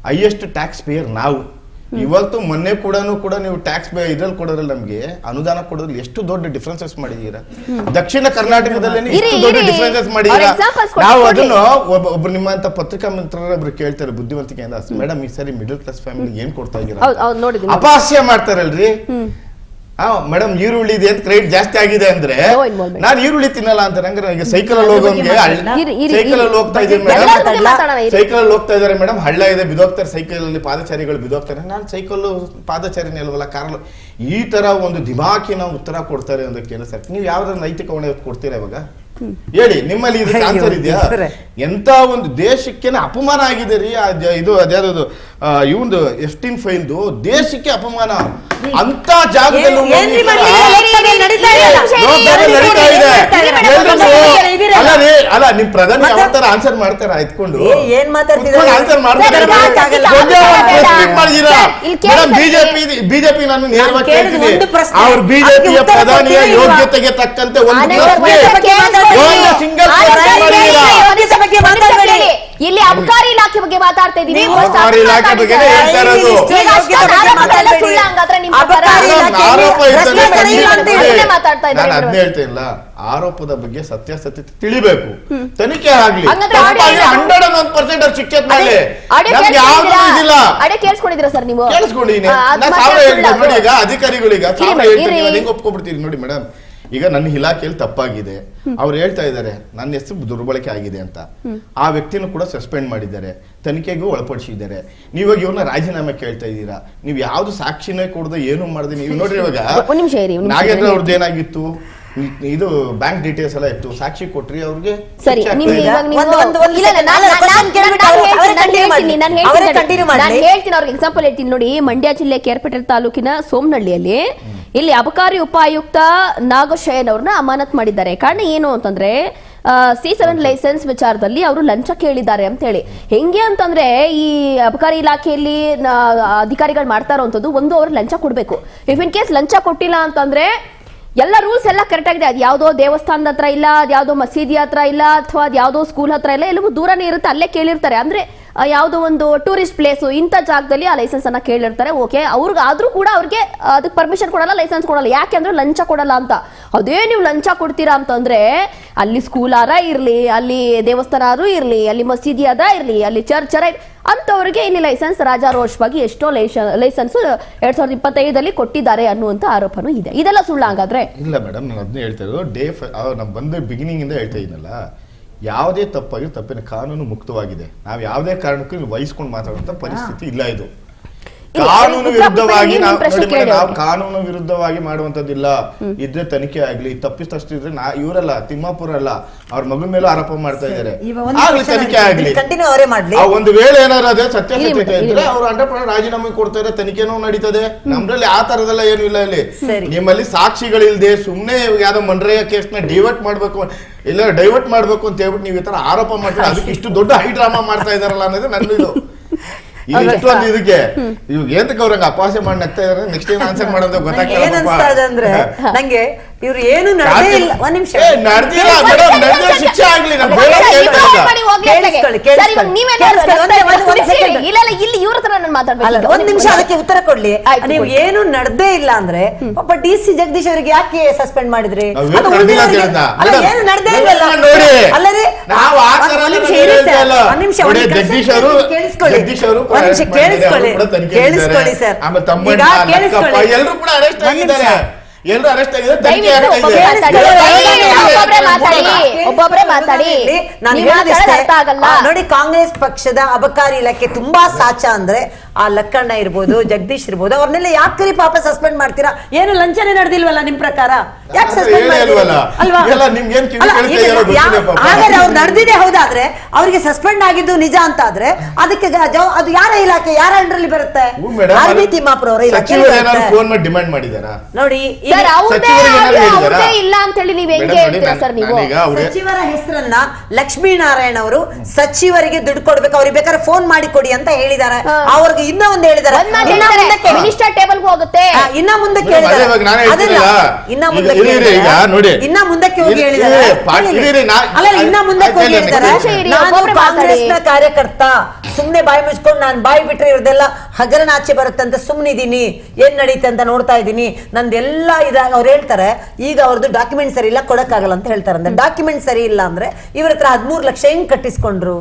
highest tax payer ನಾವು. ಇವತ್ತು ಮೊನ್ನೆ ಕೂಡ ನೀವು ಟ್ಯಾಕ್ಸ್ ಇದ್ರಲ್ಲಿ ಕೊಡೋದ್ರಲ್ಲಿ ನಮ್ಗೆ ಅನುದಾನ ಕೊಡೋದ್ರಲ್ಲಿ ಎಷ್ಟು ದೊಡ್ಡ ಡಿಫ್ರೆನ್ಸಸ್ ಮಾಡಿದೀರಾ. ದಕ್ಷಿಣ ಕರ್ನಾಟಕದಲ್ಲಿ ಇರಿ, ಎಷ್ಟು ದೊಡ್ಡ ಇರಿ. ಡಿಫ್ರೆನ್ಸಸ್ ಅವ್ರ ಮಾಡಿದೀರಾ. examples ಕೊಡಿ, ನಾವು ಕೊಡಿ. ಅದನ್ನು ಒಬ್ರು ನಿಮ್ಮಂತ ಪತ್ರಿಕಾ ಮಿತ್ರರೊಬ್ರು ಕೇಳ್ತಾರೆ ಬುದ್ಧಿವಂತಿಕೆಯಿಂದ, ಮೇಡಮ್ ಈ ಸರಿ ಮಿಡಲ್ ಕ್ಲಾಸ್ ಫ್ಯಾಮಿಲಿ ಏನ್ ಕೊಡ್ತಾ ಹೌದು, ಇದೀರಾ? ಹೌದು, ನೋಡಿದ್ದೀನಿ. ಅಪಹಾಸ್ಯ ಮಾಡ್ತಾರಲ್ರಿ. ಮೇಡಮ್ ಈರುಳ್ಳಿ ಇದೆ ಅಂತ ರೇಟ್ ಜಾಸ್ತಿ ಆಗಿದೆ ಅಂದ್ರೆ No involvement. ನಾನು ಈರುಳ್ಳಿ ತಿನ್ನಲ್ಲ ಅಂತ ನಂಗೆ ನನಗೆ ಸೈಕಲ್ ಅಲ್ಲಿ ಹೋಗೋಂಗೆ ಇರಿ, ಇರಿ, ಸೈಕಲ್ ಅಲ್ಲಿ ಹೋಗ್ತಾ ಇದ್ದೀನಿ ಎಲ್ಲರ ಮೇಡಮ್, ಬಗ್ಗೆ ಮಾತಾಡೋಣ, ಇರಿ. ಸೈಕಲ್ ಅಲ್ಲಿ ಹೋಗ್ತಾ ಇದಾರೆ ಮೇಡಮ್, ಹಳ್ಳ ಇದೆ ಬಿದೋಗ್ತಾರೆ, ಸೈಕಲ್ ಅಲ್ಲಿ ಪಾದಚಾರಿಗಳು ಬಿದೋಗ್ತಾರೆ, ನಾನು ಸೈಕಲ್ ಪಾದಚಾರಿನೇ ಅಲ್ವಲ್ಲ, ಕಾರಲ್ಲಿ. ಈ ತರ ಒಂದು ದಿಮಾಕಿನ ಉತ್ತರ ಕೊಡ್ತಾರೆ ಅದಕ್ಕೆ ಕೆಲಸ. ನೀವು ಯಾವ್ದಾದ್ರು ನೈತಿಕ ಹೊಣೆ ಕೊಡ್ತೀರಾ ಇವಾಗ? ಹೇಳಿ, ನಿಮ್ಮಲ್ಲಿ ಇದಕ್ಕೆ ಆನ್ಸರ್ ಇದೆಯಾ? ಎಂತ ಒಂದು ದೇಶಕ್ಕೆ ಅಪಮಾನ ಆಗಿದೆ ರೀ. ಇದು ಅದ್ಯಾವುದು ಇವಂದು ಎಫ್ಟಿನ್ ಫೈಲ್ದು ದೇಶಕ್ಕೆ ಅಪಮಾನ. ಅಂತ ಜಾಗದಲ್ಲಿ ಏನ್ರಿ ಮಾಡಿ? ನಡೀತಾ ಇಲ್ಲ. ಅಲ್ಲ ರೀ, ಅಲ್ಲ ನಿಮ್ ಪ್ರಧಾನಿ ಯಾವ ತರ ಆನ್ಸರ್ ಮಾಡ್ತಾರ ಎತ್ಕೊಂಡು ಏನ್ ಮಾತಾಡ್ತಿದ್ದಾರೆ? ಆನ್ಸರ್ ಮಾಡ್ತಾರೆ ಮೇಡಮ್. ಬಿಜೆಪಿ ನಾನು ನೇರವಾಗಿ ಕೇಳ್ತೀನಿ, ಅವ್ರ ಬಿಜೆಪಿಯ ಪ್ರಧಾನಿಯ ಯೋಗ್ಯತೆಗೆ ತಕ್ಕಂತೆ ಒಂದು ಸಿಂಗಲ್ ಇಲ್ಲಿ ಅಬಕಾರಿ ಇಲಾಖೆ ಬಗ್ಗೆ ಮಾತಾಡ್ತಾ ಇದೀವಿ. ಅಬಕಾರಿ ಇಲಾಖೆ ಬಗ್ಗೆ ಹೇಳ್ತಾ ಇರೋದು. ಆರೋಪ ನಾನು ಅದನ್ನೇ ಹೇಳ್ತೇನಿಲ್ಲ, ಆರೋಪದ ಬಗ್ಗೆ ಸತ್ಯಾಸತ್ಯತೆ ತಿಳಿಬೇಕು, ತನಿಖೆ ಆಗ್ಲಿ. 101% ಶಿಕ್ಷೆ ಮೇಲೆ ನಮ್ಗೆ ಯಾವ್ದು ಇದಿಲ್ಲ. ಕೇಳಿಸ್ಕೊಂಡಿದ್ದೀರಾ ಸರ್ ನೀವು? ಕೇಳಿಸ್ಕೊಂಡಿದ್ದೀನಿ. ನಾನು ಸಾವಿರ ಹೇಳ್ತೀನಿ ನೋಡಿ, ಈಗ ಅಧಿಕಾರಿಗಳಿಗೆ ಸಾವಿರ ಹೇಳ್ತೀನಿ, ಹೆಂಗ್ ಒಪ್ಕೊಬಿಡ್ತೀರಿ ನೋಡಿ ಮೇಡಮ್. ಈಗ ನನ್ನ ಇಲಾಖೆಯಲ್ಲಿ ತಪ್ಪಾಗಿದೆ, ಅವ್ರು ಹೇಳ್ತಾ ಇದ್ದಾರೆ ನನ್ನ ಹೆಸರು ದುರ್ಬಳಕೆ ಆಗಿದೆ ಅಂತ. ಆ ವ್ಯಕ್ತಿನೂ ಕೂಡ ಸಸ್ಪೆಂಡ್ ಮಾಡಿದ್ದಾರೆ, ತನಿಖೆಗೂ ಒಳಪಡಿಸಿದ್ದಾರೆ. ನೀವಾಗ ಇವ್ರನ್ನ ರಾಜೀನಾಮೆ ಕೇಳ್ತಾ ಇದ್ದೀರಾ. ನೀವು ಯಾವ್ದು ಸಾಕ್ಷಿನೇ ಕೊಡದೆ ಏನು ಮಾಡದೆ ನೀವು ನೋಡ್ರಿ. ಇವಾಗ ನಾಗೇಂದ್ರ ಅವ್ರದ್ದು ಏನಾಗಿತ್ತು, ಇದು ಬ್ಯಾಂಕ್ ಡೀಟೇಲ್ಸ್ ಎಲ್ಲ ಇತ್ತು, ಸಾಕ್ಷಿ ಕೊಟ್ರಿ ಅವ್ರಿಗೆ. ಸರಿ, ನಾನು ಹೇಳ್ತೀನಿ ಅವ್ರಿಗೆ ಎಕ್ಸಾಂಪಲ್ ಹೇಳ್ತೀನಿ ನೋಡಿ. ಮಂಡ್ಯ ಜಿಲ್ಲೆ ಕೇರ್ಪೇಟೆ ತಾಲೂಕಿನ ಸೋಮನಹಳ್ಳಿಯಲ್ಲಿ ಇಲ್ಲಿ ಅಬಕಾರಿ ಉಪಾಯುಕ್ತ ನಾಗಶಯನ್ ಅವ್ರನ್ನ ಅಮಾನತ್ ಮಾಡಿದ್ದಾರೆ. ಕಾರಣ ಏನು ಅಂತಂದ್ರೆ C7 ಲೈಸೆನ್ಸ್ ವಿಚಾರದಲ್ಲಿ ಅವರು ಲಂಚ ಕೇಳಿದ್ದಾರೆ ಅಂತ ಹೇಳಿ. ಹೆಂಗೆ ಅಂತಂದ್ರೆ ಈ ಅಬಕಾರಿ ಇಲಾಖೆಯಲ್ಲಿ ಅಧಿಕಾರಿಗಳು ಮಾಡ್ತಾ ಇರೋಂಥದ್ದು, ಒಂದು ಅವ್ರು ಲಂಚ ಕೊಡ್ಬೇಕು. ಇಫ್ ಇನ್ ಕೇಸ್ ಲಂಚ ಕೊಟ್ಟಿಲ್ಲ ಅಂತಂದ್ರೆ ಎಲ್ಲ ರೂಲ್ಸ್ ಎಲ್ಲ ಕರೆಕ್ಟ್ ಆಗಿದೆ. ಅದು ಯಾವುದೋ ದೇವಸ್ಥಾನದ ಹತ್ರ ಇಲ್ಲ, ಅದು ಯಾವುದೋ ಮಸೀದಿ ಹತ್ರ ಇಲ್ಲ, ಅಥವಾ ಅದು ಯಾವುದೋ ಸ್ಕೂಲ್ ಹತ್ರ ಇಲ್ಲ, ಎಲ್ಲವೂ ದೂರನೇ ಇರುತ್ತೆ, ಅಲ್ಲೇ ಕೇಳಿರ್ತಾರೆ. ಅಂದ್ರೆ ಯಾವುದೋ ಒಂದು ಟೂರಿಸ್ಟ್ ಪ್ಲೇಸು ಇಂಥ ಜಾಗದಲ್ಲಿ ಆ ಲೈಸೆನ್ಸ್ ಅನ್ನ ಕೇಳಿರ್ತಾರೆ. ಓಕೆ, ಅವ್ರಿಗೆ ಆದ್ರೂ ಕೂಡ ಅವ್ರಿಗೆ ಅದಕ್ಕೆ ಪರ್ಮಿಷನ್ ಕೊಡಲ್ಲ, ಲೈಸೆನ್ಸ್ ಕೊಡಲ್ಲ. ಯಾಕೆ ಅಂದ್ರೆ ಲಂಚ ಕೊಡಲ್ಲ ಅಂತ. ಅದೇ ನೀವು ಲಂಚ ಕೊಡ್ತೀರಾ ಅಂತಂದ್ರೆ ಅಲ್ಲಿ ಸ್ಕೂಲ್ ಆರ ಇರ್ಲಿ, ಅಲ್ಲಿ ದೇವಸ್ಥಾನ ಇರ್ಲಿ, ಅಲ್ಲಿ ಮಸೀದಿ ಅದ ಇರ್ಲಿ, ಅಲ್ಲಿ ಚರ್ಚ್ ಅಂತವ್ರಿಗೆ ಇಲ್ಲಿ ಲೈಸೆನ್ಸ್ ರಾಜಾರೋಷವಾಗಿ ಎಷ್ಟೋ ಲೈಸೆನ್ಸ್ 2025 ಕೊಟ್ಟಿದ್ದಾರೆ ಅನ್ನುವಂತ ಆರೋಪನೂ ಇದೆ. ಇದೆಲ್ಲ ಸುಳ್ಳು ಹಾಗಾದ್ರೆ? ಇಲ್ಲ ಮೇಡಮ್, ನಾನು ಅದನ್ನೇ ಹೇಳ್ತಾ ಇರೋದು. ನಾವು ಬಂದ ಬಿಗಿನಿಂಗ್ ಇಂದ ಹೇಳ್ತಾ ಇದ್ದೀನಲ್ಲ, ಯಾವುದೇ ತಪ್ಪಾಗಿ ತಪ್ಪಿನ ಕಾನೂನು ಮುಕ್ತವಾಗಿದೆ. ನಾವು ಯಾವುದೇ ಕಾರಣಕ್ಕೂ ವಹಿಸ್ಕೊಂಡು ಮಾತಾಡುವಂತ ಪರಿಸ್ಥಿತಿ ಇಲ್ಲ. ಇದು ಕಾನೂನು ವಿರುದ್ಧವಾಗಿ ನಾವು ಕಾನೂನು ವಿರುದ್ಧವಾಗಿ ಮಾಡುವಂತದ್ದಿಲ್ಲ. ಇದ್ರೆ ತನಿಖೆ ಆಗ್ಲಿ, ತಪ್ಪಿತಸ್ಥಿದ್ರೆ ಇವರಲ್ಲ, ತಿಮ್ಮಾಪುರ ಅಲ್ಲ, ಅವ್ರ ಮಗನ ಮೇಲೂ ಆರೋಪ ಮಾಡ್ತಾ ಇದ್ದಾರೆ, ಆಗ್ಲಿ ತನಿಖೆ ಆಗ್ಲಿ. ಒಂದು ವೇಳೆ ಏನಾದ್ರು ಅದೇ ಸತ್ಯಾಸತ್ಯತೆ ಇದ್ರೆ ಅವ್ರು 100% ರಾಜೀನಾಮೆ ಕೊಡ್ತಾರೆ, ತನಿಖೆನೂ ನಡೀತದೆ. ನಮ್ದ್ರಲ್ಲಿ ಆ ತರದೆಲ್ಲ ಏನು ಇಲ್ಲ. ಇಲ್ಲಿ ನಿಮ್ಮಲ್ಲಿ ಸಾಕ್ಷಿಗಳಿಲ್ದೆ ಸುಮ್ನೆ ಯಾವ್ದೋ ಮಂಡ್ರೆಯ ಕೇಸ್ ನ ಡೈವರ್ಟ್ ಮಾಡ್ಬೇಕು ಅಂತ ಹೇಳ್ಬಿಟ್ಟು ನೀವು ಈ ತರ ಆರೋಪ ಮಾಡ್ತಾರೆ. ಅದಕ್ಕೆ ಇಷ್ಟು ದೊಡ್ಡ ಹೈ ಡ್ರಾಮಾ ಮಾಡ್ತಾ ಇದಾರಲ್ಲ ಅನ್ನೋದು ನನ್ನದು. ಇಷ್ಟೊಂದು ಇದಕ್ಕೆ ಇವಾಗ ಏಂತಕ್ಕೆ ಅವ್ರಂಗ ಅಪಹಾಸ್ಯ ಮಾಡಿ ನಗ್ತಾ ಇದಾರೆ. ನೆಕ್ಸ್ಟ್ ಏನ್ ಆನ್ಸರ್ ಮಾಡೋದು ಗೊತ್ತಾಗ್ತದೆ ಅಂದ್ರೆ ನಂಗೆ ಇವ್ರು ಏನು ಶಿಕ್ಷೆ ಆಗ್ಲಿ. ಒಂದ್ ನಿಮಿಷ ಅದಕ್ಕೆ ಉತ್ತರ ಕೊಡ್ಲಿ. ನೀವು ಏನು ನಡೆದೇ ಇಲ್ಲ ಅಂದ್ರೆ ಒಬ್ಬ DC ಜಗದೀಶ್ ಅವರಿಗೆ ಯಾಕೆ ಸಸ್ಪೆಂಡ್ ಮಾಡಿದ್ರಿ? ಏನು ನಡೆದೇ ಇಲ್ವಲ್ಲ. ಕೇಳಿಸ್ಕೊಳ್ಳಿ ಸರ್, ಎಲ್ಲರೂ ಕೂಡ ಅರೆಸ್ಟ್ ಆಗಿದ್ದಾರೆ. ಎಲ್ಲರೂ ಅರೆಸ್ಟ್ ಆಗಿದ್ದಾರೆ. ನೋಡಿ, ಕಾಂಗ್ರೆಸ್ ಪಕ್ಷದ ಅಬಕಾರಿ ಇಲಾಖೆ ತುಂಬಾ ಸಾಚ ಅಂದ್ರೆ ಆ ಲಕ್ಕಣ್ಣ ಇರ್ಬೋದು, ಜಗದೀಶ್ ಇರ್ಬೋದು, ಅವ್ರನ್ನೆಲ್ಲ ಯಾಕೆ ಪಾಪ ಸಸ್ಪೆಂಡ್ ಮಾಡ್ತೀರಾ? ಏನು ಲಂಚನೆ ನಡೆದಿಲ್ವಲ್ಲ ನಿಮ್ ಪ್ರಕಾರ? ಯಾಕೆ ಸಸ್ಪೆಂಡ್ ಅಲ್ವಾ? ಹಾಗಾದ್ರೆ ಅವ್ರು ನಡೆದಿದೆ ಹೌದಾದ್ರೆ ಅವ್ರಿಗೆ ಸಸ್ಪೆಂಡ್ ಆಗಿದ್ದು ನಿಜ ಅಂತ ಆದ್ರೆ ಅದಕ್ಕೆ ಅದು ಯಾರ ಇಲಾಖೆ, ಯಾರ ಅಂಡರಲ್ಲಿ ಬರುತ್ತೆ? ತಿಮ್ಮಾಪುರ ಅವರ ಇಲಾಖೆ ಡಿಮ್ಯಾಂಡ್ ಮಾಡಿದಾರಾ ನೋಡಿ. ಇಲ್ಲ ಅಂತ ಹೇಳಿ ನೀವ್ ಹೆಂಗೆ ಹೇಳ್ತೀರಾ ಸರ್? ನೀವು ಸಚಿವರ ಹೆಸರನ್ನ ಲಕ್ಷ್ಮೀನಾರಾಯಣ ಅವರು ಸಚಿವರಿಗೆ ದುಡ್ಡು ಕೊಡ್ಬೇಕು, ಅವ್ರಿಗೆ ಬೇಕಾದ್ರೆ ಫೋನ್ ಮಾಡಿ ಕೊಡಿ ಅಂತ ಹೇಳಿದ್ದಾರೆ. ಅವ್ರಿಗೆ ಇನ್ನೂ ಒಂದು ಹೇಳಿದ್ದಾರೆ, ಮಿನಿಸ್ಟರ್ ಟೇಬಲ್ ಹೋಗುತ್ತೆ, ಇನ್ನ ಮುಂದಕ್ಕೆ ಹೇಳಿದ್ದಾರೆ, ಇನ್ನ ಮುಂದಕ್ಕೆ ಹೋಗಿ ಹೇಳಿದ್ದಾರೆ. ಅಲ್ಲ, ಇನ್ನ ಮುಂದಕ್ಕೆ ಹೋಗಿ ಹೇಳಿದ್ದಾರೆ, ನಾನು ಕಾಂಗ್ರೆಸ್ನ ಕಾರ್ಯಕರ್ತ, ಸುಮ್ನೆ ಬಾಯಿ ಮುಚ್ಕೊಂಡು ನಾನು ಬಾಯಿ ಬಿಟ್ರೆ ಇವ್ರದೆಲ್ಲ ಹಗರಣ ಆಚೆ ಬರುತ್ತೆ ಅಂತ ಸುಮ್ನಿದೀನಿ, ಏನ್ ನಡೀತೆ ಅಂತ ನೋಡ್ತಾ ಇದ್ದೀನಿ, ನಂದೆಲ್ಲ ಇದಾಗ ಅವ್ರು ಹೇಳ್ತಾರೆ. ಈಗ ಅವ್ರದ್ದು ಡಾಕ್ಯುಮೆಂಟ್ ಸರಿ ಇಲ್ಲ, ಕೊಡಕ್ಕಾಗಲ್ಲ ಅಂತ ಹೇಳ್ತಾರೆ. ಅಂದ್ರೆ ಡಾಕ್ಯುಮೆಂಟ್ ಸರಿ ಇಲ್ಲ ಅಂದ್ರೆ ಇವ್ರ ಹತ್ರ 13 ಲಕ್ಷ ಹೆಂಗ್ ಕಟ್ಟಿಸ್ಕೊಂಡ್ರು?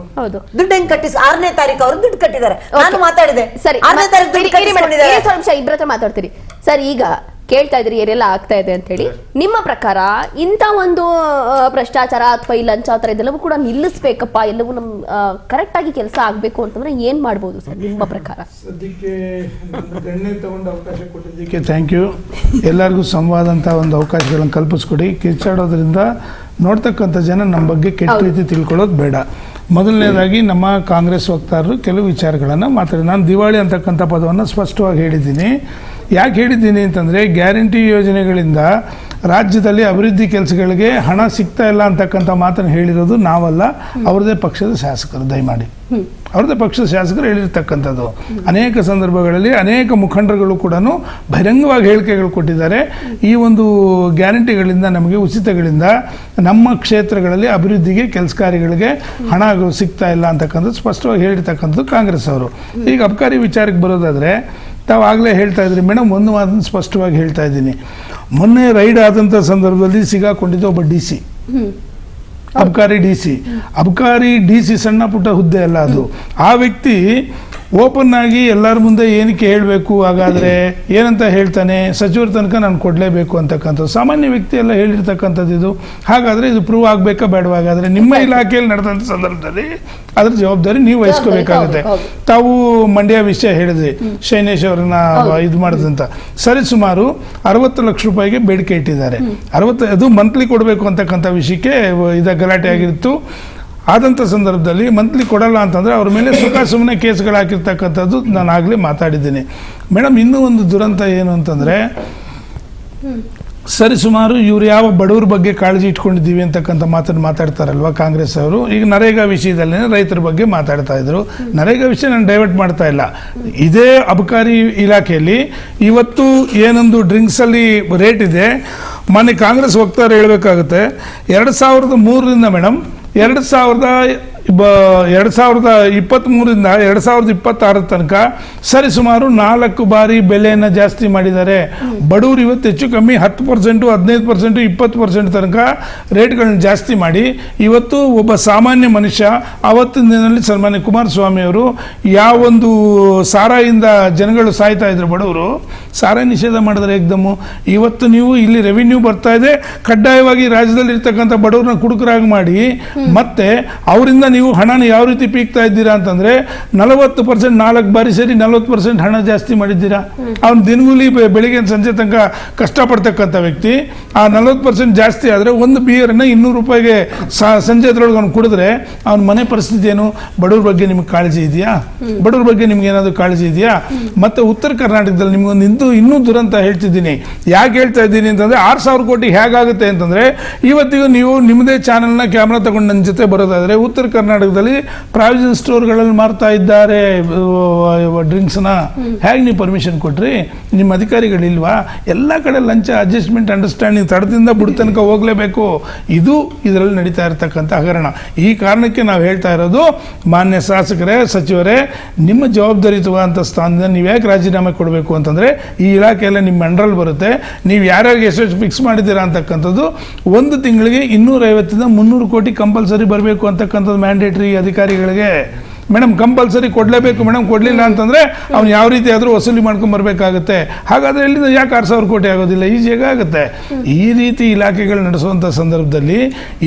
ದುಡ್ಡು ಹೆಂಗ್ 6ನೇ ತಾರೀಕು ಅವರು ದುಡ್ಡು ಕಟ್ಟಿದ್ದಾರೆ. ನಾನು ಮಾತಾಡಿದೆ, 6ನೇ ತಾರೀಕು ದುಡ್ಡು ಕಟ್ಟಿಸ್ಕೊಂಡಿದ್ದಾರೆ. ಇಬ್ಬರ ಹತ್ರ ಮಾತಾಡ್ತೀರಿ ಸರ್. ಈಗ ಕೇಳ್ತಾ ಇದ್ರಿ ಏನೆಲ್ಲ ಆಗ್ತಾ ಇದೆ ಅಂತ ಹೇಳಿ, ನಿಮ್ಮ ಪ್ರಕಾರ ಇಂಥ ಒಂದು ಭ್ರಷ್ಟಾಚಾರ ಅಥವಾ ಈ ಲಂಚ ಆತರ ಇದೆಲ್ಲವೂ ಕೂಡ ನಿಲ್ಲಿಸ್ಬೇಕಪ್ಪ, ಎಲ್ಲವೂ ನಮ್ ಕರೆಕ್ಟ್ ಆಗಿ ಕೆಲಸ ಆಗ್ಬೇಕು ಅಂತಂದ್ರೆ ಏನ್ ಮಾಡ್ಬೋದು ಸರ್ ನಿಮ್ಮ ಪ್ರಕಾರ? ಸದ್ಯಕ್ಕೆ ಗಣ್ಯ ತಗೊಂಡು ಅವಕಾಶ ಕೊಟ್ಟಿದ್ದಕ್ಕೆ ಥ್ಯಾಂಕ್ ಯು. ಎಲ್ಲರಿಗೂ ಸಂವಾದ ಅಂತ ಒಂದು ಅವಕಾಶಗಳನ್ನು ಕಲ್ಪಿಸ್ಕೊಡಿ. ಕಿರ್ಚಾಡೋದ್ರಿಂದ ನೋಡ್ತಕ್ಕಂಥ ಜನ ನಮ್ಮ ಬಗ್ಗೆ ಕೆಟ್ಟ ರೀತಿ ತಿಳ್ಕೊಳ್ಳೋದು ಬೇಡ. ಮೊದಲನೇದಾಗಿ ನಮ್ಮ ಕಾಂಗ್ರೆಸ್ ವಕ್ತಾರರು ಕೆಲವು ವಿಚಾರಗಳನ್ನು ಮಾತಾಡಿ, ನಾನು ದಿವಾಳಿ ಅಂತಕ್ಕಂಥ ಪದವನ್ನು ಸ್ಪಷ್ಟವಾಗಿ ಹೇಳಿದ್ದೀನಿ. ಯಾಕೆ ಹೇಳಿದ್ದೀನಿ ಅಂತಂದರೆ, ಗ್ಯಾರಂಟಿ ಯೋಜನೆಗಳಿಂದ ರಾಜ್ಯದಲ್ಲಿ ಅಭಿವೃದ್ಧಿ ಕೆಲಸಗಳಿಗೆ ಹಣ ಸಿಗ್ತಾ ಇಲ್ಲ ಅಂತಕ್ಕಂಥ ಮಾತನ್ನು ಹೇಳಿರೋದು ನಾವಲ್ಲ, ಅವ್ರದ್ದೇ ಪಕ್ಷದ ಶಾಸಕರು. ದಯಮಾಡಿ ಅವ್ರದ್ದೇ ಪಕ್ಷದ ಶಾಸಕರು ಹೇಳಿರ್ತಕ್ಕಂಥದ್ದು. ಅನೇಕ ಸಂದರ್ಭಗಳಲ್ಲಿ ಅನೇಕ ಮುಖಂಡರುಗಳು ಕೂಡ ಬಹಿರಂಗವಾಗಿ ಹೇಳಿಕೆಗಳು ಕೊಟ್ಟಿದ್ದಾರೆ. ಈ ಒಂದು ಗ್ಯಾರಂಟಿಗಳಿಂದ, ನಮಗೆ ಉಚಿತಗಳಿಂದ ನಮ್ಮ ಕ್ಷೇತ್ರಗಳಲ್ಲಿ ಅಭಿವೃದ್ಧಿಗೆ ಕೆಲಸ ಕಾರ್ಯಗಳಿಗೆ ಹಣ ಸಿಗ್ತಾ ಇಲ್ಲ ಅಂತಕ್ಕಂಥದ್ದು ಸ್ಪಷ್ಟವಾಗಿ ಹೇಳಿರ್ತಕ್ಕಂಥದ್ದು ಕಾಂಗ್ರೆಸ್ ಅವರು. ಈಗ ಅಬಕಾರಿ ವಿಚಾರಕ್ಕೆ ಬರೋದಾದರೆ, ತಾವು ಆಗಲೇ ಹೇಳ್ತಾ ಇದ್ರಿ ಮೇಡಮ್, ಒಂದು ಮಾತನ್ನು ಸ್ಪಷ್ಟವಾಗಿ ಹೇಳ್ತಾ ಇದ್ದೀನಿ. ಮೊನ್ನೆ ರೈಡ್ ಆದಂಥ ಸಂದರ್ಭದಲ್ಲಿ ಸಿಗಾಕೊಂಡಿದ್ದು ಒಬ್ಬ DC, ಅಬಕಾರಿ ಡಿ ಸಿ ಸಣ್ಣ ಪುಟ್ಟ ಹುದ್ದೆ ಅಲ್ಲ ಅದು. ಆ ವ್ಯಕ್ತಿ ಓಪನ್ ಆಗಿ ಎಲ್ಲರ ಮುಂದೆ ಏನಕ್ಕೆ ಹೇಳಬೇಕು, ಹಾಗಾದರೆ ಏನಂತ ಹೇಳ್ತಾನೆ, ಸಚಿವರ ತನಕ ನಾನು ಕೊಡಲೇಬೇಕು ಅಂತಕ್ಕಂಥದ್ದು. ಸಾಮಾನ್ಯ ವ್ಯಕ್ತಿ ಎಲ್ಲ ಹೇಳಿರ್ತಕ್ಕಂಥದ್ದು ಇದು. ಹಾಗಾದರೆ ಇದು ಪ್ರೂವ್ ಆಗಬೇಕಾ ಬೇಡವಾ? ಹಾಗಾದರೆ ನಿಮ್ಮ ಇಲಾಖೆಯಲ್ಲಿ ನಡೆದಂಥ ಸಂದರ್ಭದಲ್ಲಿ ಅದ್ರ ಜವಾಬ್ದಾರಿ ನೀವು ವಹಿಸ್ಕೋಬೇಕಾಗುತ್ತೆ. ತಾವು ಮಂಡ್ಯ ವಿಷಯ ಹೇಳಿದ್ರಿ, ಶೈನೇಶ್ ಅವರನ್ನ ಇದು ಮಾಡಿದಂತ, ಸರಿ ಸುಮಾರು 60 ಲಕ್ಷ ರೂಪಾಯಿಗೆ ಬೇಡಿಕೆ ಇಟ್ಟಿದ್ದಾರೆ. ಅದು ಮಂತ್ಲಿ ಕೊಡಬೇಕು ಅಂತಕ್ಕಂಥ ವಿಷಯಕ್ಕೆ ಗಲಾಟೆ ಆಗಿತ್ತು. ಆದಂಥ ಸಂದರ್ಭದಲ್ಲಿ ಮಂತ್ಲಿ ಕೊಡಲ್ಲ ಅಂತಂದರೆ ಅವ್ರ ಮೇಲೆ ಸುಮ್ಮನೆ ಕೇಸ್ಗಳು ಹಾಕಿರ್ತಕ್ಕಂಥದ್ದು ನಾನು ಆಗಲೇ ಮಾತಾಡಿದ್ದೀನಿ. ಮೇಡಮ್, ಇನ್ನೂ ಒಂದು ದುರಂತ ಏನು ಅಂತಂದರೆ, ಸರಿ ಸುಮಾರು ಇವ್ರು ಯಾವ ಬಡವ್ರ ಬಗ್ಗೆ ಕಾಳಜಿ ಇಟ್ಕೊಂಡಿದ್ದೀವಿ ಅಂತಕ್ಕಂಥ ಮಾತನ್ನು ಮಾತಾಡ್ತಾರಲ್ವ ಕಾಂಗ್ರೆಸ್ ಅವರು. ಈಗ ನರೇಗಾ ವಿಷಯದಲ್ಲೇ ರೈತರ ಬಗ್ಗೆ ಮಾತಾಡ್ತಾ ಇದ್ರು. ನರೇಗಾ ವಿಷಯ ನಾನು ಡೈವರ್ಟ್ ಮಾಡ್ತಾ ಇಲ್ಲ. ಇದೇ ಅಬಕಾರಿ ಇಲಾಖೆಯಲ್ಲಿ ಇವತ್ತು ಏನೊಂದು ಡ್ರಿಂಕ್ಸಲ್ಲಿ ರೇಟ್ ಇದೆ, ಮೊನ್ನೆ ಕಾಂಗ್ರೆಸ್ ವಕ್ತಾರ ಹೇಳಬೇಕಾಗುತ್ತೆ, 2003ರಿಂದ ಮೇಡಮ್ 2023ರಿಂದ 2026 ತನಕ ಸರಿ ಸುಮಾರು 4 ಬಾರಿ ಬೆಲೆಯನ್ನು ಜಾಸ್ತಿ ಮಾಡಿದ್ದಾರೆ. ಬಡವರು ಇವತ್ತು ಹೆಚ್ಚು ಕಮ್ಮಿ 10%, 15%, 20% ತನಕ ರೇಟ್ಗಳನ್ನ ಜಾಸ್ತಿ ಮಾಡಿ ಇವತ್ತು ಒಬ್ಬ ಸಾಮಾನ್ಯ ಮನುಷ್ಯ, ಆವತ್ತಿನ ದಿನದಲ್ಲಿ ಸನ್ಮಾನ್ಯ ಕುಮಾರಸ್ವಾಮಿ ಅವರು ಯಾವೊಂದು ಸಾರಾಯಿಂದ ಜನಗಳು ಸಾಯ್ತಾ ಇದ್ರು, ಬಡವರು ಸಾರಾಯಿ ನಿಷೇಧ ಮಾಡಿದ್ರೆ ಏಕ್ದಮ್ಮು. ಇವತ್ತು ನೀವು ಇಲ್ಲಿ ರೆವಿನ್ಯೂ ಬರ್ತಾ ಇದೆ, ಕಡ್ಡಾಯವಾಗಿ ರಾಜ್ಯದಲ್ಲಿ ಇರ್ತಕ್ಕಂಥ ಬಡವ್ರನ್ನ ಕುಡುಕರಾಗಿ ಮಾಡಿ ಮತ್ತೆ ಅವರಿಂದ ನೀವು ಹಣನ ಯಾವ ರೀತಿ ಪೀಕ್ತಾ ಇದ್ದೀರಾ ಅಂತಂದ್ರೆ 40%, 4 ಬಾರಿ ಸೇರಿ 40% ಹಣ ಜಾಸ್ತಿ ಮಾಡಿದ್ದೀರಾ. ಅವ್ನು ದಿನಗೂಲಿ ಬೆಳಿಗ್ಗೆ ಸಂಜೆ ತನಕ ಕಷ್ಟಪಡ್ತಕ್ಕಂಥ ವ್ಯಕ್ತಿ, ಆ 40% ಜಾಸ್ತಿ ಆದರೆ ಒಂದು ಬಿಯರನ್ನು 200 ರೂಪಾಯಿಗೆ ಸಂಜೆ ಅದ್ರೊಳಗೆ ಅವ್ನು ಕುಡಿದ್ರೆ ಅವ್ನ ಮನೆ ಪರಿಸ್ಥಿತಿ ಏನು? ಬಡವ್ರ ಬಗ್ಗೆ ನಿಮ್ಗೆ ಕಾಳಜಿ ಇದೆಯಾ? ಬಡವ್ರ ಬಗ್ಗೆ ನಿಮ್ಗೆ ಏನಾದರೂ ಕಾಳಜಿ ಇದೆಯಾ? ಮತ್ತೆ ಉತ್ತರ ಕರ್ನಾಟಕದಲ್ಲಿ ನಿಮ್ಗೊಂದು ಇನ್ನೂ ದುರಂತ ಹೇಳ್ತಿದ್ದೀನಿ. ಯಾಕೆ ಹೇಳ್ತಾ ಇದ್ದೀನಿ ಅಂತಂದ್ರೆ, 6,000 ಕೋಟಿ ಹೇಗಾಗುತ್ತೆ ಅಂತಂದ್ರೆ, ಇವತ್ತಿಗೂ ನೀವು ನಿಮ್ಮದೇ ಚಾನೆಲ್ನ ಕ್ಯಾಮ್ರಾ ತಗೊಂಡು ನನ್ನ ಜೊತೆ ಬರೋದಾದರೆ, ಉತ್ತರ ಕರ್ನಾಟಕದಲ್ಲಿ ಪ್ರಾವಿಷನ್ ಸ್ಟೋರ್ಗಳಲ್ಲಿ ಮಾರ್ತಾ ಇದ್ದಾರೆ ಡ್ರಿಂಕ್ಸ್ನ. ಹೇಗೆ ನೀವು ಪರ್ಮಿಷನ್ ಕೊಟ್ರಿ? ನಿಮ್ಮ ಅಧಿಕಾರಿಗಳಿಲ್ವಾ? ಎಲ್ಲ ಕಡೆ ಲಂಚ, ಅಡ್ಜಸ್ಟ್ಮೆಂಟ್, ಅಂಡರ್ಸ್ಟ್ಯಾಂಡಿಂಗ್, ತಡದಿಂದ ಬುಡ ತನಕ ಹೋಗಲೇಬೇಕು. ಇದು ಇದರಲ್ಲಿ ನಡೀತಾ ಇರತಕ್ಕಂಥ ಹಗರಣ. ಈ ಕಾರಣಕ್ಕೆ ನಾವು ಹೇಳ್ತಾ ಇರೋದು, ಮಾನ್ಯ ಶಾಸಕರೇ, ಸಚಿವರೇ, ನಿಮ್ಮ ಜವಾಬ್ದಾರಿಯುತವಾದಂಥ ಸ್ಥಾನದಿಂದ ನೀವು ಯಾಕೆ ರಾಜೀನಾಮೆ ಕೊಡಬೇಕು ಅಂತಂದರೆ, ಈ ಇಲಾಖೆಯೆಲ್ಲ ನಿಮ್ಮ ಅಂಡರಲ್ಲಿ ಬರುತ್ತೆ. ನೀವು ಯಾರ್ಯಾರಿಗೆ ಎಷ್ಟು ಫಿಕ್ಸ್ ಮಾಡಿದ್ದೀರಾ ಅಂತಕ್ಕಂಥದ್ದು, ಒಂದು ತಿಂಗಳಿಗೆ 250ರಿಂದ 300 ಕೋಟಿ ಕಂಪಲ್ಸರಿ ಬರಬೇಕು ಅಂತಕ್ಕಂಥದ್ದು ಮ್ಯಾಂಡೇಟ್ರಿ ಅಧಿಕಾರಿಗಳಿಗೆ. ಮೇಡಮ್ ಕಂಪಲ್ಸರಿ ಕೊಡಲೇಬೇಕು ಮೇಡಮ್, ಕೊಡಲಿಲ್ಲ ಅಂತಂದರೆ ಅವ್ನು ಯಾವ ರೀತಿ ಆದರೂ ವಸೂಲಿ ಮಾಡ್ಕೊಂಡು ಬರಬೇಕಾಗುತ್ತೆ. ಹಾಗಾದರೆ ಎಲ್ಲಿಂದ ಯಾಕೆ 6,000 ಕೋಟಿ ಆಗೋದಿಲ್ಲ? ಈಸಿಯಾಗಿ ಆಗುತ್ತೆ. ಈ ರೀತಿ ಇಲಾಖೆಗಳು ನಡೆಸುವಂಥ ಸಂದರ್ಭದಲ್ಲಿ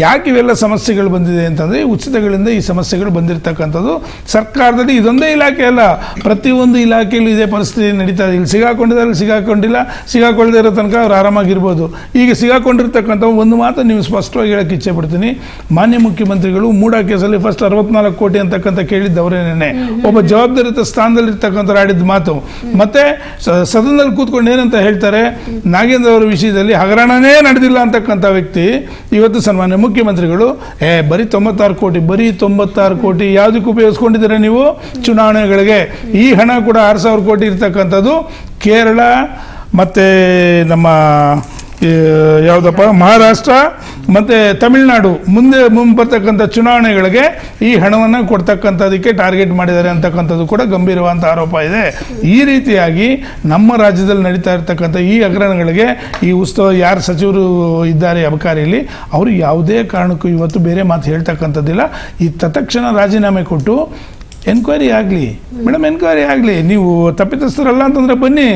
ಯಾಕೆ ಇವೆಲ್ಲ ಸಮಸ್ಯೆಗಳು ಬಂದಿದೆ ಅಂತಂದರೆ ಉಚಿತಗಳಿಂದ ಈ ಸಮಸ್ಯೆಗಳು ಬಂದಿರತಕ್ಕಂಥದ್ದು. ಸರ್ಕಾರದಲ್ಲಿ ಇದೊಂದೇ ಇಲಾಖೆ ಅಲ್ಲ, ಪ್ರತಿಯೊಂದು ಇಲಾಖೆಯಲ್ಲೂ ಇದೇ ಪರಿಸ್ಥಿತಿ ನಡೀತಾ ಇದೆ. ಇಲ್ಲಿ ಸಿಗಾಕೊಂಡಿದ್ದಾರೆ, ಸಿಗಾಕೊಂಡಿಲ್ಲ, ಸಿಗಾಕೊಳ್ಳದೇ ಇರೋ ತನಕ ಅವ್ರು ಆರಾಮಾಗಿರ್ಬೋದು. ಈಗ ಸಿಗಾಕೊಂಡಿರ್ತಕ್ಕಂಥ ಒಂದು ಮಾತು ನೀವು ಸ್ಪಷ್ಟವಾಗಿ ಹೇಳಕ್ಕೆ ಇಚ್ಛೆ ಪಡ್ತೀನಿ. ಮಾನ್ಯ ಮುಖ್ಯಮಂತ್ರಿಗಳು ಮೂಡಾ ಕೇಸಲ್ಲಿ ಫಸ್ಟ್ 64 ಕೋಟಿ ಅಂತಕ್ಕಂಥ ಕೇಳಿದ್ದವರೇನೆ, ಒಬ್ಬ ಜವಾಬ್ದಾರಿತ ಸ್ಥಾನದಲ್ಲಿರ್ತಕ್ಕಂಥವ್ರು ಆಡಿದ ಮಾತು. ಮತ್ತೆ ಸದನದಲ್ಲಿ ಕೂತ್ಕೊಂಡು ಏನಂತ ಹೇಳ್ತಾರೆ, ನಾಗೇಂದ್ರ ಅವರ ವಿಷಯದಲ್ಲಿ ಹಗರಣನೇ ನಡೆದಿಲ್ಲ ಅಂತಕ್ಕಂಥ ವ್ಯಕ್ತಿ ಇವತ್ತು ಸನ್ಮಾನ್ಯ ಮುಖ್ಯಮಂತ್ರಿಗಳು ಬರೀ 96 ಕೋಟಿ ಯಾವುದಕ್ಕೆ ಉಪಯೋಗಿಸ್ಕೊಂಡಿದ್ದೀರಾ ನೀವು? ಚುನಾವಣೆಗಳಿಗೆ. ಈ ಹಣ ಕೂಡ 6,000 ಕೋಟಿ ಇರ್ತಕ್ಕಂಥದ್ದು ಕೇರಳ ಮತ್ತು ನಮ್ಮ ಯಾವುದಪ್ಪ ಮಹಾರಾಷ್ಟ್ರ ಮತ್ತು ತಮಿಳುನಾಡು ಮುಂದೆ ಬರ್ತಕ್ಕಂಥ ಚುನಾವಣೆಗಳಿಗೆ ಈ ಹಣವನ್ನು ಕೊಡ್ತಕ್ಕಂಥದಕ್ಕೆ ಟಾರ್ಗೆಟ್ ಮಾಡಿದ್ದಾರೆ ಅಂತಕ್ಕಂಥದ್ದು ಕೂಡ ಗಂಭೀರವಾದ ಆರೋಪ ಇದೆ. ಈ ರೀತಿಯಾಗಿ ನಮ್ಮ ರಾಜ್ಯದಲ್ಲಿ ನಡೀತಾ ಇರ್ತಕ್ಕಂಥ ಈ ಹಗರಣಗಳಿಗೆ ಈ ಉತ್ಸವ ಯಾರು ಸಚಿವರು ಇದ್ದಾರೆ ಅಬಕಾರಿಯಲ್ಲಿ, ಅವರು ಯಾವುದೇ ಕಾರಣಕ್ಕೂ ಇವತ್ತು ಬೇರೆ ಮಾತು ಹೇಳ್ತಕ್ಕಂಥದ್ದಿಲ್ಲ. ಈ ತತ್ಕ್ಷಣ ರಾಜೀನಾಮೆ ಕೊಟ್ಟು ಎನ್ಕ್ವೈರಿ ಆಗಲಿ ಮೇಡಮ್, ಎನ್ಕ್ವೈರಿ ಆಗಲಿ. ನೀವು ತಪ್ಪಿತಸ್ಥರಲ್ಲ ಅಂತಂದರೆ ಬನ್ನಿ,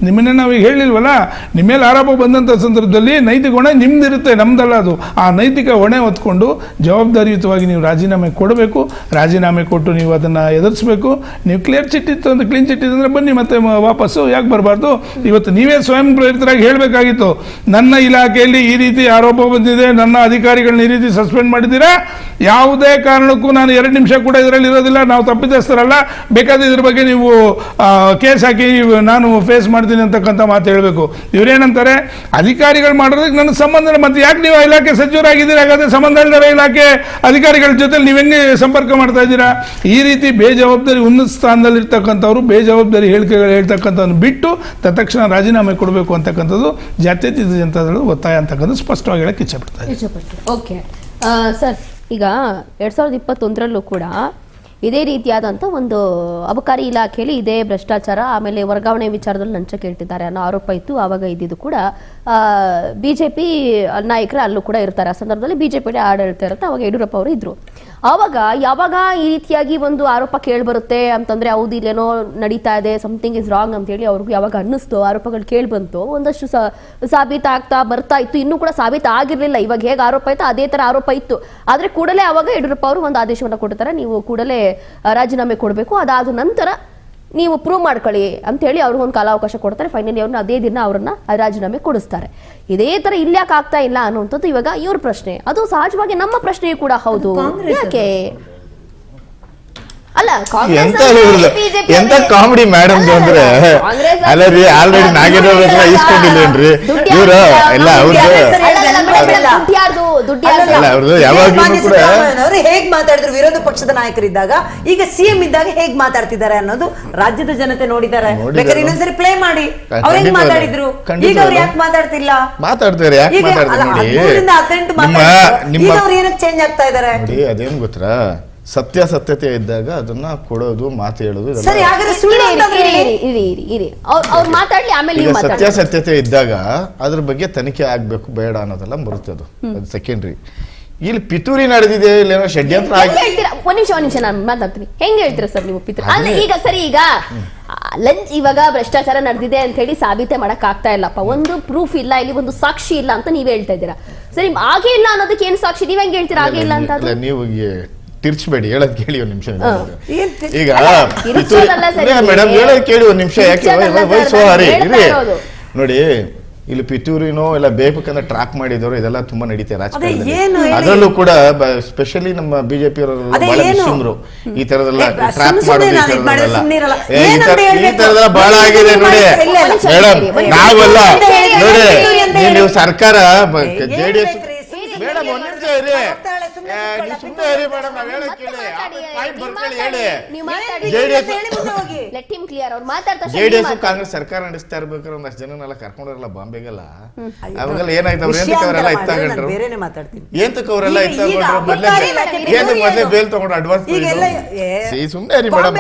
ನಿಮ್ಮನ್ನೇ ನಾವೀಗ ಹೇಳಿಲ್ವಲ್ಲ. ನಿಮ್ಮ ಮೇಲೆ ಆರೋಪ ಬಂದಂಥ ಸಂದರ್ಭದಲ್ಲಿ ನೈತಿಕ ಹೊಣೆ ನಿಮ್ದಿರುತ್ತೆ, ನಮ್ದಲ್ಲ ಅದು. ಆ ನೈತಿಕ ಹೊಣೆ ಹೊತ್ಕೊಂಡು ಜವಾಬ್ದಾರಿಯುತವಾಗಿ ನೀವು ರಾಜೀನಾಮೆ ಕೊಡಬೇಕು. ರಾಜೀನಾಮೆ ಕೊಟ್ಟು ನೀವು ಅದನ್ನು ಎದುರಿಸಬೇಕು. ನೀವು ಕ್ಲಿಯರ್ ಚಿಟ್ ಇತ್ತು ಅಂತ, ಕ್ಲೀನ್ ಚಿಟ್ ಇತ್ತು ಅಂದರೆ ಬನ್ನಿ, ಮತ್ತೆ ವಾಪಸ್ಸು ಯಾಕೆ ಬರಬಾರ್ದು? ಇವತ್ತು ನೀವೇ ಸ್ವಯಂ ಪ್ರೇರಿತರಾಗಿ ಹೇಳಬೇಕಾಗಿತ್ತು, ನನ್ನ ಇಲಾಖೆಯಲ್ಲಿ ಈ ರೀತಿ ಆರೋಪ ಬಂದಿದೆ, ನನ್ನ ಅಧಿಕಾರಿಗಳನ್ನ ಈ ರೀತಿ ಸಸ್ಪೆಂಡ್ ಮಾಡಿದ್ದೀರಾ, ಯಾವುದೇ ಕಾರಣಕ್ಕೂ ನಾನು 2 ನಿಮಿಷ ಕೂಡ ಇದರಲ್ಲಿ ಇರೋದಿಲ್ಲ, ನಾವು ತಪ್ಪಿತಸ್ಥರಲ್ಲ, ಬೇಕಾದ್ರೆ ಇದ್ರ ಬಗ್ಗೆ ನೀವು ಕೇಸ್ ಹಾಕಿ ನಾನು ಫೇಸ್ ಮಾಡ್ತೀನಿ ಅಂತಕ್ಕಂಥ ಮಾತು ಹೇಳಬೇಕು. ಇವರೇನಂತಾರೆ, ಅಧಿಕಾರಿಗಳು ಮಾಡೋದಕ್ಕೆ ನನ್ನ ಸಂಬಂಧ ಇಲ್ಲ. ಮತ್ತೆ ಯಾಕೆ ನೀವು ಇಲಾಖೆ ಸಚಿವರಾಗಿದ್ದೀರಾ? ಹಾಗಾದ್ರೆ ಸಂಬಂಧ ಇಲ್ಲದ ಇಲಾಖೆ ಅಧಿಕಾರಿಗಳ ಜೊತೆ ನೀವು ಹೆಂಗೆ ಸಂಪರ್ಕ ಮಾಡ್ತಾ ಇದ್ದೀರಾ? ಈ ರೀತಿ ಬೇಜವಾಬ್ದಾರಿ ಉನ್ನತ ಸ್ಥಾನದಲ್ಲಿರ್ತಕ್ಕಂಥವ್ರು ಬೇಜವಾಬ್ದಾರಿ ಹೇಳಿಕೆಗಳು ಹೇಳ್ತಕ್ಕಂಥದ್ದನ್ನು ಬಿಟ್ಟು ತತ್ಕ್ಷಣ ರಾಜೀನಾಮೆ ಕೊಡಬೇಕು ಅಂತಕ್ಕಂಥದ್ದು ಜಾತ್ಯತೀತ ಜನತಾದಳದ ಒತ್ತಾಯ ಅಂತಕ್ಕಂಥದ್ದು ಸ್ಪಷ್ಟವಾಗಿ ಹೇಳಕ್ಕೆ ಇಚ್ಛೆ ಪಡ್ತಾರೆ. ಓಕೆ ಸರ್, ಈಗ 2021ರಲ್ಲೂ ಕೂಡ ಇದೇ ರೀತಿಯಾದಂಥ ಒಂದು ಅಬಕಾರಿ ಇಲಾಖೆಯಲ್ಲಿ ಇದೇ ಭ್ರಷ್ಟಾಚಾರ, ಆಮೇಲೆ ವರ್ಗಾವಣೆ ವಿಚಾರದಲ್ಲಿ ಲಂಚ ಕೇಳ್ತಿದ್ದಾರೆ ಅನ್ನೋ ಆರೋಪ ಇತ್ತು. ಆವಾಗ ಇದ್ದಿದ್ದು ಕೂಡ ಬಿಜೆಪಿ ನಾಯಕರು ಅಲ್ಲೂ ಕೂಡ ಇರ್ತಾರೆ. ಆ ಸಂದರ್ಭದಲ್ಲಿ ಬಿಜೆಪಿ ಆಡಳಿತ ಇರುತ್ತೆ. ಅವಾಗ ಯಡಿಯೂರಪ್ಪ ಅವರು ಇದ್ರು. ಆವಾಗ ಯಾವಾಗ ಈ ರೀತಿಯಾಗಿ ಒಂದು ಆರೋಪ ಕೇಳಿಬರುತ್ತೆ ಅಂತಂದ್ರೆ, ಹೌದು ಇಲ್ಲೇನೋ ನಡೀತಾ ಇದೆ, ಸಮಥಿಂಗ್ ಇಸ್ ರಾಂಗ್ ಅಂತ ಹೇಳಿ ಅವ್ರಿಗೂ ಯಾವಾಗ ಅನ್ನಿಸ್ತು, ಆರೋಪಗಳು ಕೇಳಿ ಬಂತು, ಒಂದಷ್ಟು ಸಾಬೀತಾಗ್ತಾ ಬರ್ತಾ ಇತ್ತು. ಇನ್ನೂ ಕೂಡ ಸಾಬೀತು ಆಗಿರಲಿಲ್ಲ. ಇವಾಗ ಹೇಗೆ ಆರೋಪ ಇತ್ತು ಅದೇ ತರ ಆರೋಪ ಇತ್ತು. ಆದ್ರೆ ಕೂಡಲೇ ಅವಾಗ ಯಡಿಯೂರಪ್ಪ ಅವರು ಒಂದು ಆದೇಶವನ್ನು ಕೊಡ್ತಾರೆ, ನೀವು ಕೂಡಲೇ ರಾಜೀನಾಮೆ ಕೊಡಬೇಕು, ಅದಾದ ನಂತರ ನೀವು ಪ್ರೂವ್ ಮಾಡ್ಕೊಳ್ಳಿ ಅಂತ ಹೇಳಿ ಅವ್ರಿಗೆ ಒಂದು ಕಾಲಾವಕಾಶ ಕೊಡ್ತಾರೆ. ಫೈನಲಿ ಅವ್ರನ್ನ ಅದೇ ದಿನ ಅವರನ್ನ ರಾಜೀನಾಮೆ ಕೊಡಿಸ್ತಾರೆ. ಇದೇ ತರ ಇಲ್ಯಾಕೆ ಆಗ್ತಾ ಇಲ್ಲ ಅನ್ನುವಂಥದ್ದು ಇವಾಗ ಇವ್ರ ಪ್ರಶ್ನೆ. ಅದು ಸಹಜವಾಗಿ ನಮ್ಮ ಪ್ರಶ್ನೆಯೂ ಕೂಡ ಹೌದು. ಯಾಕೆ ಅಲ್ಲ, ಎಂತ ಕಾಮಿಡಿ ಮೇಡಮ್ ಅಂದ್ರೆ, ಅಲ್ಲ ರೀ, ಆಲ್ರೆಡಿ ನಾಗೇಂದ್ರ ಹತ್ರ ಇಸ್ಕೊಂಡಿಲ್ಲೇನ್ರಿ ಇವ್ರು ಎಲ್ಲ ಅವ್ರದ್ದು ಯಾವಾಗ್ಲೂ ಕೂಡ ಹೇಗ್ ಮಾತಾಡಿದ್ರು ವಿರೋಧ ಪಕ್ಷದ ನಾಯಕರಿದ್ದಾಗ, ಈಗ ಸಿಎಂ ಇದ್ದಾಗ ಹೇಗ್ ಮಾತಾಡ್ತಿದ್ದಾರೆ ಅನ್ನೋದು ರಾಜ್ಯದ ಜನತೆ ನೋಡಿದ್ದಾರೆ. ಬೇಕಾದ್ರೆ ಇನ್ನೊಂದ್ಸರಿ ಪ್ಲೇ ಮಾಡಿ ಅವ್ರು ಹೆಂಗ್ ಮಾತಾಡಿದ್ರು, ಈಗ ಅವ್ರು ಯಾಕೆ ಮಾತಾಡ್ತಿಲ್ಲ? ಮಾತಾಡ್ತಾರೆ, ಯಾಕೆ ಮಾತಾಡ್ತಾರೆ ನೋಡಿ. 18 ಅವ್ರು ಏನಕ್ಕೆ ಚೇಂಜ್ ಆಗ್ತಾ ಇದಾರೆ? ಅದೇನ್ ಗೊತ್ತಾ, ಸತ್ಯಾಸತ್ಯತೆ ಇದ್ದಾಗ ಅದನ್ನ ಕೊಡೋದು, ಮಾತು ಹೇಳೋದು, ಸತ್ಯಾಸತ್ಯತೆ ಇದ್ದಾಗ ಅದ್ರ ಬಗ್ಗೆ ತನಿಖೆ ಆಗ್ಬೇಕು ಬೇಡ ಅನ್ನೋದೆಲ್ಲ ಬರುತ್ತೆ. ಅದು ಸೆಕೆಂಡ್ರಿ. ಇಲ್ಲಿ ಪಿತೂರಿ ನಡೆದಿದೆ, ಇಲ್ಲೇನೋ ಷಡ್ಯಂತ್ರ ಒಂದ್ ನಿಮಿಷ ನಾನು ಮಾತಾಡ್ತೀನಿ. ಹೆಂಗ್ ಹೇಳ್ತೀರಾ ಸರ್ ನೀವು ಪಿತೂರಿ? ಅಲ್ಲ ಈಗ ಸರಿ, ಈಗ ಲಂಚ್ ಇವಾಗ ಭ್ರಷ್ಟಾಚಾರ ನಡೆದಿದೆ ಅಂತ ಹೇಳಿ ಸಾಬೀತೆ ಮಾಡಕ್ ಆಗ್ತಾ ಇಲ್ಲಪ್ಪ, ಒಂದು ಪ್ರೂಫ್ ಇಲ್ಲ, ಇಲ್ಲಿ ಒಂದು ಸಾಕ್ಷಿ ಇಲ್ಲ ಅಂತ ನೀವ್ ಹೇಳ್ತಾ ಇದ್ದೀರಾ. ಸರಿ, ಹಾಗೆ ಇಲ್ಲ ಅನ್ನೋದಕ್ಕೆ ಏನ್ ಸಾಕ್ಷಿ? ನೀವ್ ಹೆಂಗ್ ಹೇಳ್ತೀರಾ ಹಾಗೆ ಇಲ್ಲ ಅಂತ? ನೀವು ತಿರ್ಚಬೇಡಿ, ಹೇಳೋದ್ ಕೇಳಿ ಒಂದ್ ನಿಮಿಷ. ಈಗ ಮೇಡಮ್ ಹೇಳೋದ್ ಕೇಳಿ ಒಂದ್ ನಿಮಿಷ. ಯಾಕೆ ನೋಡಿ, ಇಲ್ಲಿ ಪಿತೂರಿನೋ ಇಲ್ಲ ಬೇಕಂದ್ರೆ ಟ್ರಾಪ್ ಮಾಡಿದವರು ಇದೆಲ್ಲ ತುಂಬಾ ನಡೀತಾರೆ ರಾಜಕಾರಣದಲ್ಲಿ. ಅದರಲ್ಲೂ ಕೂಡ ಸ್ಪೆಷಲಿ ನಮ್ಮ ಬಿಜೆಪಿ ಅವರು ಬಹಳ ನಿಷ್ಠುರು. ಈ ತರದೆಲ್ಲ ಟ್ರಾಪ್ ಮಾಡೋದು, ಈ ತರದೆಲ್ಲ ಬಹಳ ಆಗಿದೆ ನೋಡಿ ಮೇಡಮ್. ನಾವೆಲ್ಲ ನೋಡಿ, ನೀವು ಸರ್ಕಾರ JDS ಮೇಡಮ್ ಒಂದ್ ನಿಮಿಷ ಇರಿ, ನೀವು ಸುಮ್ಮನೆ ಇರಿ ಮೇಡಮ್, ನಾವ್ ಹೇಳೋದ್ ಕೇಳಿ, ಪಾಯಿಂಟ್ ಬರ್ಕೊಳ್ಳಿ ಹೇಳಿ. JDS ಕಾಂಗ್ರೆಸ್ ಸರ್ಕಾರ ನಡೆಸ್ತಾ ಇರ್ಬೇಕಾದ್ರೆ ಒಂದಷ್ಟು ಜನನೆಲ್ಲ ಕರ್ಕೊಂಡ್ರಲ್ಲ ಬಾಂಬೆಗೆಲ್ಲ, ಅವಾಗೆಲ್ಲ ಏನಾಯ್ತು, ಅವರೆಲ್ಲ ಇತ್ತಾಗಂಡ್ರು. ಏಂತಕ್ಕೆ ಅವರೆಲ್ಲ ಇತ್ತಾಗೊಂಡ್ರು? ಮೊದ್ಲೇ ಬೇಲ್ ತಗೊಂಡ್ರು, ಅಡ್ವಾನ್ಸ್. ಸುಮ್ಮನೆ ಇರಿ ಮೇಡಮ್,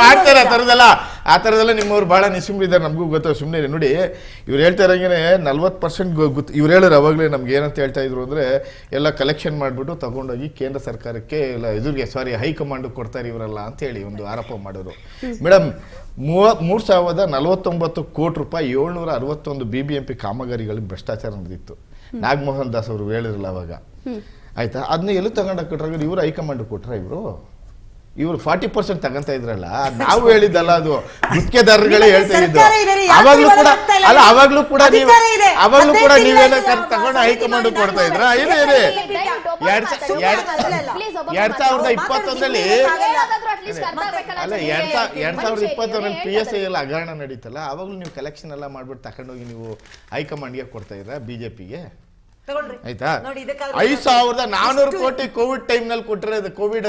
ಮಾಡ್ತಾರೆ ಆ ತರದೆಲ್ಲ. ಆ ಥರದೆಲ್ಲ ನಿಮ್ಮವ್ರು ಭಾಳ ನಿಸ್ಸಿಮ್ರಿದ್ದಾರೆ, ನಮಗೂ ಗೊತ್ತು. ಸುಮ್ಮನೆ ನೋಡಿ, ಇವ್ರು ಹೇಳ್ತಾ ಇರೋಂಗೆ 40% ಗೊತ್ತು. ಇವ್ರು ಹೇಳೋರು ಅವಾಗಲೇ ನಮ್ಗೆ ಏನಂತ ಹೇಳ್ತಾ ಇದ್ರು ಅಂದರೆ, ಎಲ್ಲ ಕಲೆಕ್ಷನ್ ಮಾಡಿಬಿಟ್ಟು ತಗೊಂಡೋಗಿ ಕೇಂದ್ರ ಸರ್ಕಾರಕ್ಕೆ ಇಲ್ಲ ಎದುರಿಗೆ ಹೈಕಮಾಂಡ್ ಕೊಡ್ತಾರೆ ಇವರಲ್ಲ ಅಂತೇಳಿ ಒಂದು ಆರೋಪ ಮಾಡೋರು. ಮೇಡಮ್, 3,049 ಕೋಟಿ ರೂಪಾಯಿ 761 BBMP ಕಾಮಗಾರಿಗಳಿಗೆ ಭ್ರಷ್ಟಾಚಾರ ನಡೆದಿತ್ತು. ನಾಗಮೋಹನ್ ದಾಸ್ ಅವರು ಹೇಳಿರಲ್ಲ ಅವಾಗ, ಆಯ್ತಾ? ಅದನ್ನ ಎಲ್ಲೂ ತಗೊಂಡಾಗ ಇವರು ಹೈಕಮಾಂಡ್ ಕೊಟ್ರ? ಇವರು 40% ತಗೊಂತ ಇದ್ರಲ್ಲ, ನಾವು ಹೇಳಿದ್ದಲ್ಲ, ಅದು ಗುತ್ತಿಗೆದಾರರುಗಳೇ ಹೇಳ್ತಾ ಇದ್ದು. ಅವಾಗ್ಲೂ ಕೂಡ ನೀವೇನ ತಗೊಂಡು ಹೈಕಮಾಂಡ್ ಕೊಡ್ತಾ ಇದ್ರ? ಇದೆ 2021ರಲ್ಲಿ ಅಲ್ಲ 2021ರಲ್ಲಿ PSI ಎಲ್ಲ ಹಗರಣ ನಡೀತಲ್ಲ, ಅವಾಗ್ಲೂ ನೀವು ಕಲೆಕ್ಷನ್ ಎಲ್ಲ ಮಾಡ್ಬಿಟ್ಟು ತಗೊಂಡೋಗಿ ನೀವು ಹೈಕಮಾಂಡ್ಗೆ ಕೊಡ್ತಾ ಇದ್ರ, BJPಗೆ. ಆಯ್ತಾ? 5,400 ಕೋಟಿ ಕೋವಿಡ್ ಟೈಮ್ ನಲ್ಲಿ ಕೊಟ್ಟಿರೋದು. ಕೋವಿಡ್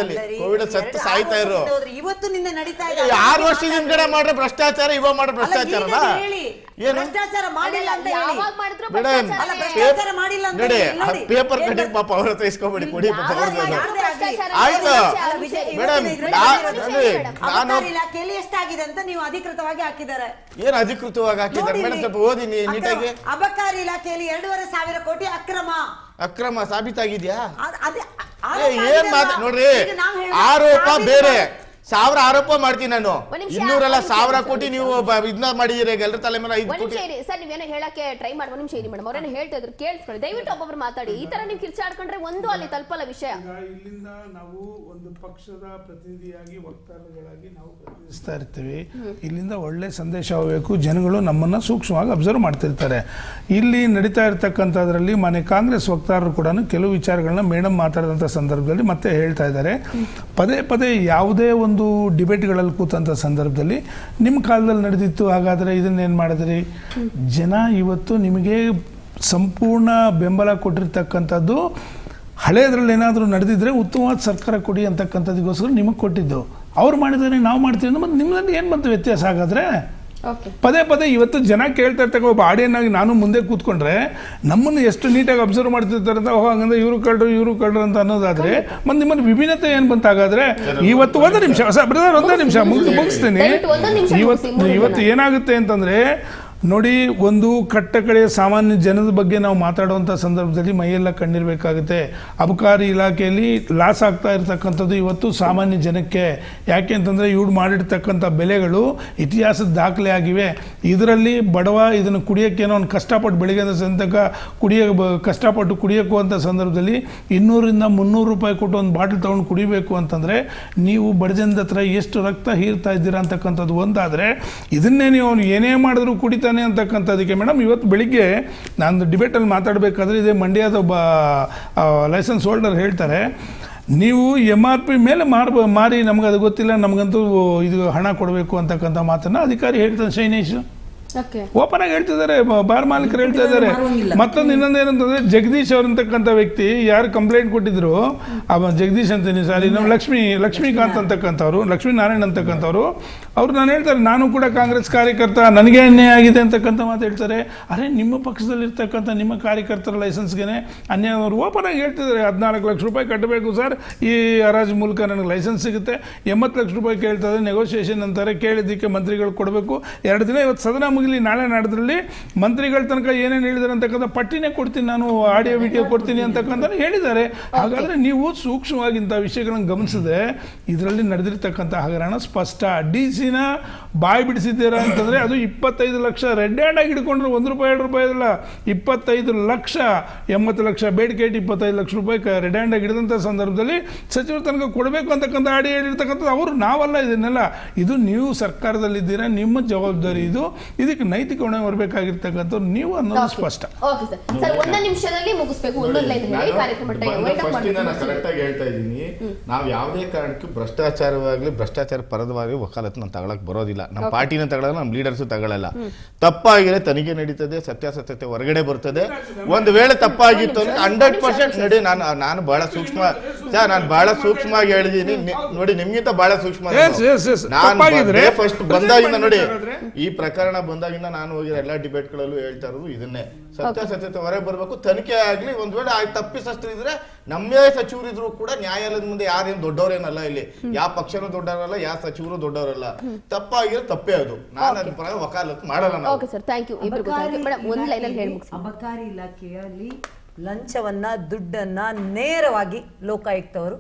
ಸತ್ತು ಸಾಯ್ತಾ ಇರೋ ಇವತ್ತು ನಿನ್ನೆ ನಡೀತಾ ಇದೆ. 6 ವರ್ಷದ ಹಿಂದ್ಗಡೆ ಮಾಡ್ರೆ ಭ್ರಷ್ಟಾಚಾರ, ಇವಾಗ ಮಾಡ್ರೆ ಭ್ರಷ್ಟಾಚಾರನ? ಏನು ಭ್ರಷ್ಟಾಚಾರ ಮಾಡಿಲ್ಲ ಅಂತ ಹೇಳಿ ಮೇಡಮ್, ನೋಡಿ ಪೇಪರ್ ಕಟಿಂಗ್ ಪಾಪ ಅವ್ರ ಹತ್ರ ಇಸ್ಕೊಬೇಡಿ, ಕೊಡಿ ಪಾಪ ಅವ್ರದ್ದು. ಆಯ್ತು ಮೇಡಮ್, ನಾನು ಇಲಾಖೆಯಲ್ಲಿ ಎಷ್ಟಾಗಿದೆ ಅಂತ ನೀವು ಅಧಿಕೃತವಾಗಿ ಹಾಕಿದ್ದಾರೆ. ಏನು ಅಧಿಕೃತವಾಗಿ ಹಾಕಿದ್ದಾರೆ ಮೇಡಮ್? ಸ್ವಲ್ಪ ಓದಿ ನೀಟಾಗಿ. ಅಬಕಾರಿ ಇಲಾಖೆಯಲ್ಲಿ 2,500 ಕೋಟಿ ಅಕ್ರಮ ಸಾಬೀತಾಗಿದ್ಯಾ? ಏನ್ ನೋಡ್ರಿ, ಆರೋಪ ಬೇರೆ, 1000 ಆರೋಪ ಮಾಡ್ತೀನಿ ನಾನು. 200 1000 ಕೋಟಿ ನೀವು ಇದನ್ನ ಮಾಡಿದಿರಿ, ಎಲ್ಲರ ತಲೆ ಮೇಲೆ 5 ಕೋಟಿ. ಸರ್, ನೀವೇನೋ ಹೇಳಕ್ಕೆ ಟ್ರೈ ಮಾಡಿ. ಒಂದು ನಿಮಿಷ ಇರಿ ಮೇಡಮ್, ಅವ್ರೇನು ಹೇಳ್ತಾ ಇದ್ರು ಕೇಳಿಸ್ಕೊಳ್ಳಿ. ದಯವಿಟ್ಟು ಒಬ್ಬೊಬ್ರು ಮಾತಾಡಿ. ಈ ತರ ನೀವು ಕಿರ್ಚಾಡ್ಕೊಂಡ್ರೆ ಒಂದು ಅಲ್ಲಿ ತಲುಪಲ್ಲ ವಿಷಯ. ಇಲ್ಲಿಂದ ನಾವು ಒಂದು ಪಕ್ಷದ ಪ್ರತಿನಿಧಿಯಾಗಿ, ವಕ್ತಾರಗಳಾಗಿ ನಾವು ಪ್ರತಿನಿಧಿಸ್ತಾ ಇರ್ತೀವಿ. ಇಲ್ಲಿಂದ ಒಳ್ಳೆ ಸಂದೇಶ ಹೋಗಬೇಕು. ಜನಗಳು ನಮ್ಮನ್ನ ಸೂಕ್ಷ್ಮವಾಗಿ ಅಬ್ಸರ್ವ್ ಮಾಡ್ತಿರ್ತಾರೆ. ಇಲ್ಲಿ ನಡೀತಾ ಇರ್ತಕ್ಕಂಥದ್ರಲ್ಲಿ ಮನೆ ಕಾಂಗ್ರೆಸ್ ವಕ್ತಾರರು ಕೂಡ ಕೆಲವು ವಿಚಾರಗಳನ್ನ ಮೇಡಮ್ ಮಾತಾಡಿದಂಥ ಸಂದರ್ಭದಲ್ಲಿ ಮತ್ತೆ ಹೇಳ್ತಾ ಇದ್ದಾರೆ. ಪದೇ ಯಾವುದೇ ಒಂದು ಡಿಬೇಟ್ಗಳಲ್ಲಿ ಕೂತಂಥ ಸಂದರ್ಭದಲ್ಲಿ ನಿಮ್ಮ ಕಾಲದಲ್ಲಿ ನಡೆದಿತ್ತು, ಹಾಗಾದರೆ ಇದನ್ನೇನು ಮಾಡಿದ್ರಿ? ಜನ ಇವತ್ತು ನಿಮಗೆ ಸಂಪೂರ್ಣ ಬೆಂಬಲ ಕೊಟ್ಟಿರ್ತಕ್ಕಂಥದ್ದು ಹಳೆಯದ್ರಲ್ಲಿ ಏನಾದರೂ ನಡೆದಿದ್ರೆ ಉತ್ತಮವಾದ ಸರ್ಕಾರ ಕೊಡಿ ಅಂತಕ್ಕಂಥದ್ದಕ್ಕೋಸ್ಕರ ನಿಮಗೆ ಕೊಟ್ಟಿದ್ದು. ಅವ್ರು ಮಾಡಿದರೆ ನಾವು ಮಾಡ್ತೀವಿ ಅಂದ್ರೆ ಮತ್ತೆ ನಿಮ್ಮಲ್ಲಿ ಏನು ಬಂತು ವ್ಯತ್ಯಾಸ? ಹಾಗಾದರೆ ಪದೇ ಇವತ್ತು ಜನ ಕೇಳ್ತಾ ಇರ್ತಕ್ಕ ಒಬ್ಬ ಆಡಿಯನ್ ಆಗಿ ನಾನು ಮುಂದೆ ಕೂತ್ಕೊಂಡ್ರೆ ನಮ್ಮನ್ನು ಎಷ್ಟು ನೀಟಾಗಿ ಅಬ್ಸರ್ವ್ ಮಾಡ್ತಿರ್ತಾರೆ ಅಂತ, ಹಂಗಂದ್ರೆ ಇವರು ಕಳ್ರು ಅಂತ ಅನ್ನೋದಾದ್ರೆ ಮತ್ತೆ ನಿಮ್ಮಲ್ಲಿ ವಿಭಿನ್ನತೆ ಏನು ಬಂತಾಗಾದ್ರೆ ಇವತ್ತು ಒಂದೇ ನಿಮಿಷ ಮುಗಿಸ್ತೀನಿ. ಇವತ್ತು ಏನಾಗುತ್ತೆ ಅಂತಂದ್ರೆ ನೋಡಿ, ಒಂದು ಕಡೆಯ ಸಾಮಾನ್ಯ ಜನದ ಬಗ್ಗೆ ನಾವು ಮಾತಾಡುವಂಥ ಸಂದರ್ಭದಲ್ಲಿ ಮೈಯೆಲ್ಲ ಕಣ್ಣಿರಬೇಕಾಗುತ್ತೆ. ಅಬಕಾರಿ ಇಲಾಖೆಯಲ್ಲಿ ಲಾಸ್ ಆಗ್ತಾ ಇರ್ತಕ್ಕಂಥದ್ದು ಇವತ್ತು ಸಾಮಾನ್ಯ ಜನಕ್ಕೆ. ಯಾಕೆ ಅಂತಂದರೆ ಇವ್ರು ಮಾಡಿರ್ತಕ್ಕಂಥ ಬೆಲೆಗಳು ಇತಿಹಾಸದ ದಾಖಲೆ ಆಗಿವೆ. ಇದರಲ್ಲಿ ಬಡವ ಇದನ್ನು ಕುಡಿಯೋಕ್ಕೇನೋ ಒಂದು ಕಷ್ಟಪಟ್ಟು ಬೆಳಿಗ್ಗೆ ಸಂತಕ ಕಷ್ಟಪಟ್ಟು ಕುಡಿಯೋಕ್ಕೂ ಅಂತ ಸಂದರ್ಭದಲ್ಲಿ 200ರಿಂದ 300 ರೂಪಾಯಿ ಕೊಟ್ಟು ಒಂದು ಬಾಟಲ್ ತೊಗೊಂಡು ಕುಡಿಬೇಕು ಅಂತಂದರೆ ನೀವು ಬಡಜನದ ಹತ್ರ ಎಷ್ಟು ರಕ್ತ ಹೀರ್ತಾ ಇದ್ದೀರಾ ಅಂತಕ್ಕಂಥದ್ದು ಒಂದಾದರೆ, ಇದನ್ನೇ ನೀವು ಅವ್ನು ಏನೇ ಮಾಡಿದ್ರು ಕುಡಿತಾನೆ ಅಂತಕ್ಕಂಥದಕ್ಕೆ ಮೇಡಮ್, ಇವತ್ತು ಬೆಳಿಗ್ಗೆ ನಾನು ಡಿಬೇಟಲ್ಲಿ ಮಾತಾಡಬೇಕಾದ್ರೆ ಇದೇ ಮಂಡ್ಯದ ಒಬ್ಬ ಲೈಸೆನ್ಸ್ ಹೋಲ್ಡರ್ ಹೇಳ್ತಾರೆ, ನೀವು MRP ಮೇಲೆ ಮಾರಿ ನಮ್ಗೆ ಅದು ಗೊತ್ತಿಲ್ಲ, ನಮಗಂತೂ ಇದು ಹಣ ಕೊಡಬೇಕು ಅಂತಕ್ಕಂಥ ಮಾತನ್ನು ಅಧಿಕಾರಿ ಹೇಳ್ತಾನೆ. ಶೈನೇಶ್ ಓಪನ್ ಆಗಿ ಹೇಳ್ತಿದ್ದಾರೆ, ಬಾರ್ ಮಾಲೀಕರು ಹೇಳ್ತಾ ಇದ್ದಾರೆ. ಮತ್ತೊಂದು ಇನ್ನೊಂದು ಏನಂತಂದ್ರೆ, ಜಗದೀಶ್ ಅವರಂತಕ್ಕಂಥ ವ್ಯಕ್ತಿ ಯಾರು ಕಂಪ್ಲೇಂಟ್ ಕೊಟ್ಟಿದ್ರು, ಜಗದೀಶ್ ಅಂತೀನಿ ಸಾರಿ, ನಾವು ಲಕ್ಷ್ಮೀಕಾಂತ್ ಅಂತಕ್ಕಂಥವ್ರು, ಲಕ್ಷ್ಮೀನಾರಾಯಣ್ ಅಂತಕ್ಕಂಥವ್ರು, ಅವ್ರು ನಾನು ಹೇಳ್ತಾರೆ ನಾನು ಕೂಡ ಕಾಂಗ್ರೆಸ್ ಕಾರ್ಯಕರ್ತ, ನನಗೆ ಅನ್ಯಾಯ ಆಗಿದೆ ಅಂತಕ್ಕಂಥ ಮಾತು ಹೇಳ್ತಾರೆ. ಅರೆ, ನಿಮ್ಮ ಪಕ್ಷದಲ್ಲಿರ್ತಕ್ಕಂಥ ನಿಮ್ಮ ಕಾರ್ಯಕರ್ತರ ಲೈಸೆನ್ಸ್ಗೆ ಅನ್ಯಾಯ. ಅವರು ಓಪನ್ ಆಗಿ ಹೇಳ್ತಿದ್ದಾರೆ, 14 ಲಕ್ಷ ರೂಪಾಯಿ ಕಟ್ಟಬೇಕು ಸರ್, ಈ ಹರಾಜು ಮೂಲಕ ನನಗೆ ಲೈಸೆನ್ಸ್ ಸಿಗುತ್ತೆ. 80 ಲಕ್ಷ ರೂಪಾಯಿ ಕೇಳ್ತಾರೆ, ನೆಗೋಷಿಯೇಷನ್ ಅಂತಾರೆ, ಕೇಳಿದ್ದಕ್ಕೆ ಮಂತ್ರಿಗಳು ಕೊಡಬೇಕು. 2 ದಿನ ಇವತ್ತು ಸದನ ಮುಗಿಲಿ, ನಾಳೆ ನಾಡದ್ರಲ್ಲಿ ಮಂತ್ರಿಗಳ ತನಕ ಏನೇನು ಹೇಳಿದ್ದಾರೆ ಅಂತಕ್ಕಂಥ ಪಟ್ಟಿನೇ ಕೊಡ್ತೀನಿ, ನಾನು ಆಡಿಯೋ ವಿಡಿಯೋ ಕೊಡ್ತೀನಿ ಅಂತಕ್ಕಂಥ ಹೇಳಿದ್ದಾರೆ. ಹಾಗಾದರೆ ನೀವು ಸೂಕ್ಷ್ಮವಾಗಿ ಇಂಥ ವಿಷಯಗಳನ್ನು ಗಮನಿಸಿದ್ರೆ ಇದರಲ್ಲಿ ನಡೆದಿರ್ತಕ್ಕಂಥ ಹಗರಣ ಸ್ಪಷ್ಟ. DC ಬಾಯಿ ಬಿಡಿಸಿದ್ದೀರಾ ಅಂತಂದರೆ ಅದು 25 ಲಕ್ಷ ರೆಡ್ ಹ್ಯಾಂಡ್ ಆಗಿ ಹಿಡ್ಕೊಂಡ್ರೆ 1 ರೂಪಾಯಿ 2 ರೂಪಾಯಿ ಅಲ್ಲ, 25 ಲಕ್ಷ, 80 ಲಕ್ಷ ಬೇಡಿಕೆ ಇಟ್ಟು 25 ಲಕ್ಷ ರೂಪಾಯಿ ರೆಡ್ ಹ್ಯಾಂಡ್ ಆಗಿ ಹಿಡಿದಂಥ ಸಂದರ್ಭದಲ್ಲಿ ಸಚಿವರ ತನಕ ಕೊಡಬೇಕು ಅಂತಕ್ಕಂಥ ಆಡಿ ಹೇಳಿರ್ತಕ್ಕಂಥದ್ದು ಅವರು, ನಾವಲ್ಲ ಇದನ್ನೆಲ್ಲ. ಇದು ನೀವು ಸರ್ಕಾರದಲ್ಲಿದ್ದೀರಾ, ನಿಮ್ಮ ಜವಾಬ್ದಾರಿ ಇದು. ಇದಕ್ಕೆ ನೈತಿಕ ಹೊಣೆ ಬರಬೇಕಾಗಿರ್ತಕ್ಕಂಥವ್ರು ನೀವು ಅನ್ನೋದು ಸ್ಪಷ್ಟ. ಒಂದು ನಿಮಿಷದಲ್ಲಿ ಮುಗಿಸ್ಬೇಕು. ಕರೆಕ್ಟಾಗಿ ಹೇಳ್ತಾ ಇದ್ದೀನಿ, ನಾವು ಯಾವುದೇ ಕಾರಣಕ್ಕೂ ಭ್ರಷ್ಟಾಚಾರ ಪರದವಾಗಿ ವಕಾಲತ್ತು ನಾನು ತಗೊಳಕ್ ಬರೋದಿಲ್ಲ. ನಮ್ಮ ಪಾರ್ಟಿನ ತಗೊಳ್ಳಲ್ಲ, ನಮ್ಮ ಲೀಡರ್ಸು ತಗೊಳ್ಳಲ್ಲ. ತಪ್ಪಾಗಿದೆ, ತನಿಖೆ ನಡೀತದೆ, ಸತ್ಯಾಸತ್ಯತೆ ಹೊರಗಡೆ ಬರ್ತದೆ. ಒಂದು ವೇಳೆ ತಪ್ಪಾಗಿತ್ತು ಅಂದ್ರೆ 100% ನೋಡಿ, ನಾನು ಬಹಳ ಮಾಡಿದ್ರು. ನಾನು ಬಹಳ ಸೂಕ್ಷ್ಮವಾಗಿ ಹೇಳಿದೀನಿ. ನೋಡಿ ನಿಮ್ಗಿಂತ ಬಹಳ ಸೂಕ್ಷ್ಮ Yes, yes, yes. ತಪ್ಪಾಗಿದ್ರೆ ಫಸ್ಟ್ ಬಂದಾಗಿಂದ ನೋಡಿ, ಈ ಪ್ರಕರಣ ಬಂದಾಗಿಂದ ನಾನು ಹೋಗಿರೋ ಎಲ್ಲಾ ಡಿಬೇಟ್ ಗಳಲ್ಲೂ ಹೇಳ್ತಾ ಇರೋದು ಇದನ್ನೇ, ಸತ್ಯಾಸತ್ಯತೆ ಹೊರಗೆ ಬರ್ಬೇಕು, ತನಿಖೆ ಆಗ್ಲಿ. ಒಂದ್ ವೇಳೆ ತಪ್ಪಿಸಸ್ತ್ರಿದ್ರೆ ನಮ್ಮೇ ಸಚಿವರಿದ್ರು ಕೂಡ ನ್ಯಾಯಾಲಯದ ಮುಂದೆ ಯಾರೇನು ದೊಡ್ಡವರೇನಲ್ಲ, ಇಲ್ಲಿ ಯಾವ ಪಕ್ಷನೂ ದೊಡ್ಡವರಲ್ಲ, ಯಾವ ಸಚಿವರು ದೊಡ್ಡವರಲ್ಲ. ತಪ್ಪಾಗಿರೋ ತಪ್ಪೇ ಅದು. ನಾನು ಅದ್ರ ಪರ ವಕಾಲತ್ತು ಮಾಡಲ್ಲ ನಾವು. Okay sir, thank you. ಇಬ್ಬರಿಗೂ ಮೇಡಮ್ ಒಂದು ಲೈನಲ್ಲಿ ಹೇಳಿ ಮುಗಿಸಿ. ಅಬಕಾರಿ ಇಲಾಖೆಯಲ್ಲಿ ಲಂಚವನ್ನ ದುಡ್ಡನ್ನ ನೇರವಾಗಿ ಲೋಕಾಯುಕ್ತವರು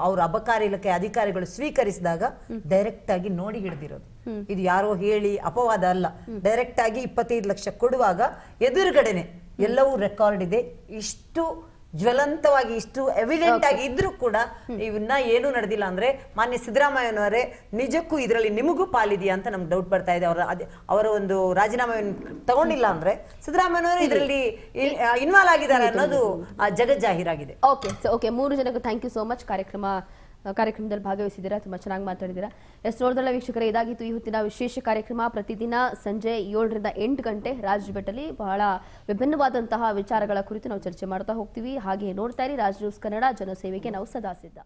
ಅವ್ರ ಅಬಕಾರಿ ಇಲಾಖೆ ಅಧಿಕಾರಿಗಳು ಸ್ವೀಕರಿಸಿದಾಗ ಡೈರೆಕ್ಟ್ ಆಗಿ ನೋಡಿ ಹಿಡಿದಿರೋದು. ಇದು ಯಾರೋ ಹೇಳಿ ಅಪವಾದ ಅಲ್ಲ. ಡೈರೆಕ್ಟ್ ಆಗಿ 25 ಲಕ್ಷ ಕೊಡುವಾಗ ಎದುರುಗಡೆನೆ ಎಲ್ಲವೂ ರೆಕಾರ್ಡ್ ಇದೆ. ಇಷ್ಟು ಜ್ವಲಂತವಾಗಿ, ಇಷ್ಟು ಎವಿಡೆಂಟ್ ಆಗಿ ಇದ್ರೂ ಕೂಡ ಇವನ್ನ ಏನೂ ನಡೆದಿಲ್ಲ ಅಂದ್ರೆ ಮಾನ್ಯ ಸಿದ್ದರಾಮಯ್ಯನವರೇ ನಿಜಕ್ಕೂ ಇದರಲ್ಲಿ ನಿಮಗೂ ಪಾಲಿದೆಯಾ ಅಂತ ನಮ್ಗೆ ಡೌಟ್ ಬರ್ತಾ ಇದೆ. ಅವರ ಒಂದು ರಾಜೀನಾಮೆಯನ್ನು ತಗೊಂಡಿಲ್ಲ ಅಂದ್ರೆ ಸಿದ್ದರಾಮಯ್ಯನವರು ಇದರಲ್ಲಿ ಇನ್ವಾಲ್ವ್ ಆಗಿದ್ದಾರೆ ಅನ್ನೋದು ಜಗಜ್ಜಾಹೀರಾಗಿದೆ. ಓಕೆ 3 ಜನಕ್ಕೂ ಥ್ಯಾಂಕ್ ಯು ಸೋ ಮಚ್. ಕಾರ್ಯಕ್ರಮದಲ್ಲಿ ಭಾಗವಹಿಸಿದ್ದೀರಾ, ತುಂಬಾ ಚೆನ್ನಾಗಿ ಮಾತಾಡಿದ್ದೀರಾ. ನೋಡಿದ್ರಲ್ಲ ವೀಕ್ಷಕರೇ, ಇದಾಗಿತ್ತು ಈ ಹೊತ್ತಿನ ವಿಶೇಷ ಕಾರ್ಯಕ್ರಮ. ಪ್ರತಿದಿನ ಸಂಜೆ 7 ರಿಂದ 8 ಗಂಟೆ ರಾಜ್ಬೆಟ್ಟಲ್ಲಿ ಬಹಳ ವಿಭಿನ್ನವಾದಂತಹ ವಿಚಾರಗಳ ಕುರಿತು ನಾವು ಚರ್ಚೆ ಮಾಡ್ತಾ ಹೋಗ್ತೀವಿ. ಹಾಗೆ ನೋಡ್ತಾ ಇರಿ ರಾಜ್ ನ್ಯೂಸ್ ಕನ್ನಡ, ಜನಸೇವೆಗೆ ನಾವು ಸದಾ ಸಿದ್ಧ.